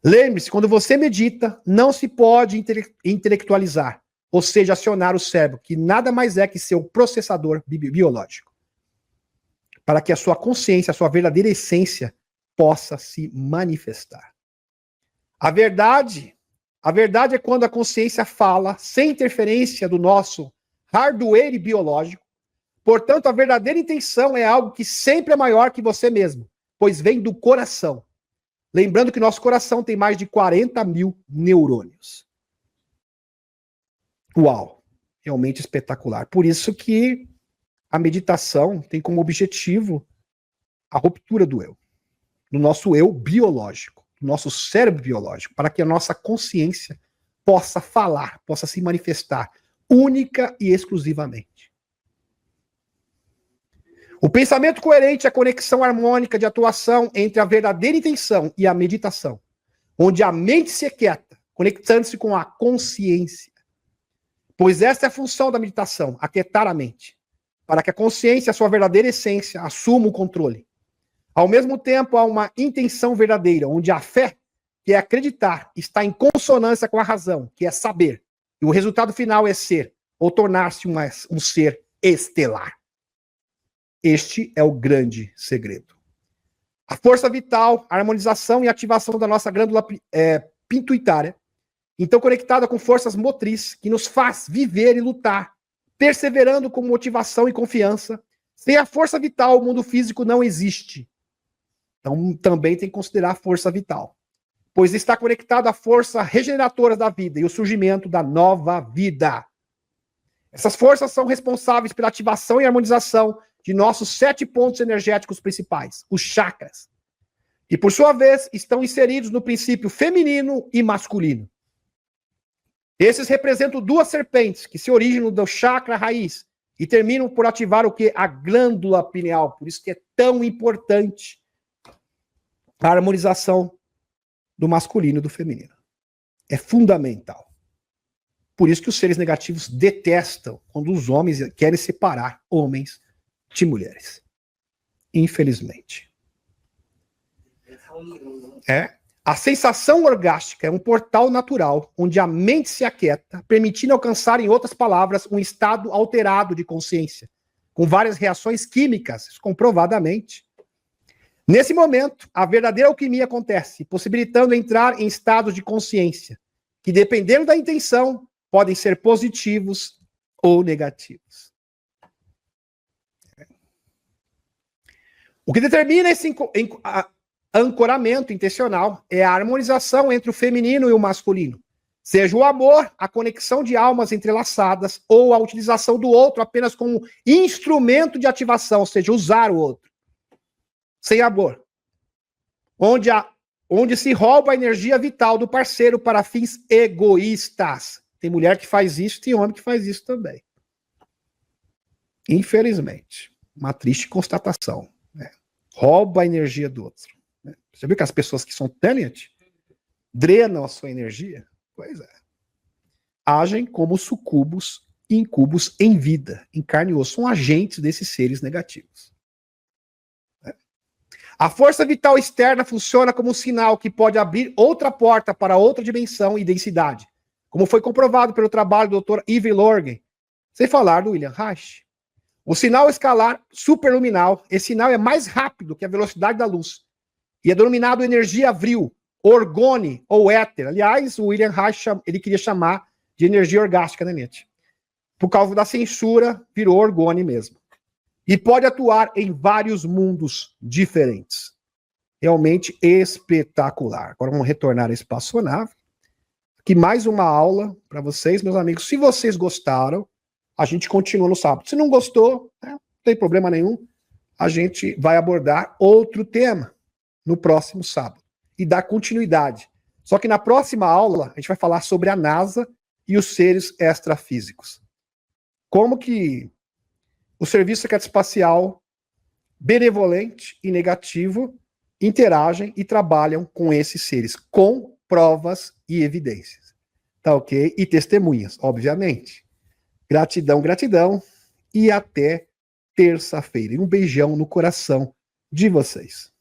Lembre-se, quando você medita, não se pode intelectualizar, ou seja, acionar o cérebro, que nada mais é que seu processador biológico, para que a sua consciência, a sua verdadeira essência, possa se manifestar. A verdade é quando a consciência fala sem interferência do nosso hardware biológico. Portanto, a verdadeira intenção é algo que sempre é maior que você mesmo, pois vem do coração. Lembrando que nosso coração tem mais de 40 mil neurônios. Uau! Realmente espetacular. Por isso que a meditação tem como objetivo a ruptura do eu. Do nosso eu biológico, do nosso cérebro biológico, para que a nossa consciência possa falar, possa se manifestar única e exclusivamente. O pensamento coerente é a conexão harmônica de atuação entre a verdadeira intenção e a meditação, onde a mente se aquieta, conectando-se com a consciência. Pois essa é a função da meditação, aquietar a mente, para que a consciência, a sua verdadeira essência, assuma o controle. Ao mesmo tempo, há uma intenção verdadeira, onde a fé, que é acreditar, está em consonância com a razão, que é saber. E o resultado final é ser, ou tornar-se um ser estelar. Este é o grande segredo. A força vital, a harmonização e ativação da nossa glândula pituitária, então conectada com forças motrizes, que nos faz viver e lutar, perseverando com motivação e confiança. Sem a força vital, o mundo físico não existe. Então também tem que considerar a força vital, pois está conectado à força regeneradora da vida e o surgimento da nova vida. Essas forças são responsáveis pela ativação e harmonização de nossos 7 pontos energéticos principais, os chakras, que por sua vez estão inseridos no princípio feminino e masculino. Esses representam 2 serpentes que se originam do chakra raiz e terminam por ativar o que? A glândula pineal. Por isso que é tão importante a harmonização do masculino e do feminino. É fundamental. Por isso que os seres negativos detestam quando os homens querem separar homens de mulheres. Infelizmente. A sensação orgástica é um portal natural onde a mente se aquieta, permitindo alcançar, em outras palavras, um estado alterado de consciência, com várias reações químicas, comprovadamente. Nesse momento, a verdadeira alquimia acontece, possibilitando entrar em estados de consciência, que, dependendo da intenção, podem ser positivos ou negativos. O que determina esse ancoramento intencional é a harmonização entre o feminino e o masculino. Seja o amor, a conexão de almas entrelaçadas, ou a utilização do outro apenas como instrumento de ativação, ou seja, usar o outro. Sem amor. Onde se rouba a energia vital do parceiro para fins egoístas. Tem mulher que faz isso, tem homem que faz isso também. Infelizmente. Uma triste constatação. Né? Rouba a energia do outro. Né? Você viu que as pessoas que são Tenet drenam a sua energia? Pois é. Agem como sucubos e incubos em vida, em carne e osso. São agentes desses seres negativos. A força vital externa funciona como um sinal que pode abrir outra porta para outra dimensão e densidade, como foi comprovado pelo trabalho do Dr. Yves Lorgen, sem falar do William Reich. O sinal escalar superluminal, esse sinal é mais rápido que a velocidade da luz e é denominado energia vril, orgone ou éter. Aliás, o William Reich ele queria chamar de energia orgástica, né, Nietzsche? Por causa da censura, virou orgone mesmo. E pode atuar em vários mundos diferentes. Realmente espetacular. Agora vamos retornar à espaçonave. Aqui mais uma aula para vocês, meus amigos. Se vocês gostaram, a gente continua no sábado. Se não gostou, né, não tem problema nenhum. A gente vai abordar outro tema no próximo sábado. E dar continuidade. Só que na próxima aula, a gente vai falar sobre a NASA e os seres extrafísicos. Como que o serviço secreto espacial benevolente e negativo interagem e trabalham com esses seres, com provas e evidências. Tá ok? E testemunhas, obviamente. Gratidão, gratidão. E até terça-feira. E um beijão no coração de vocês.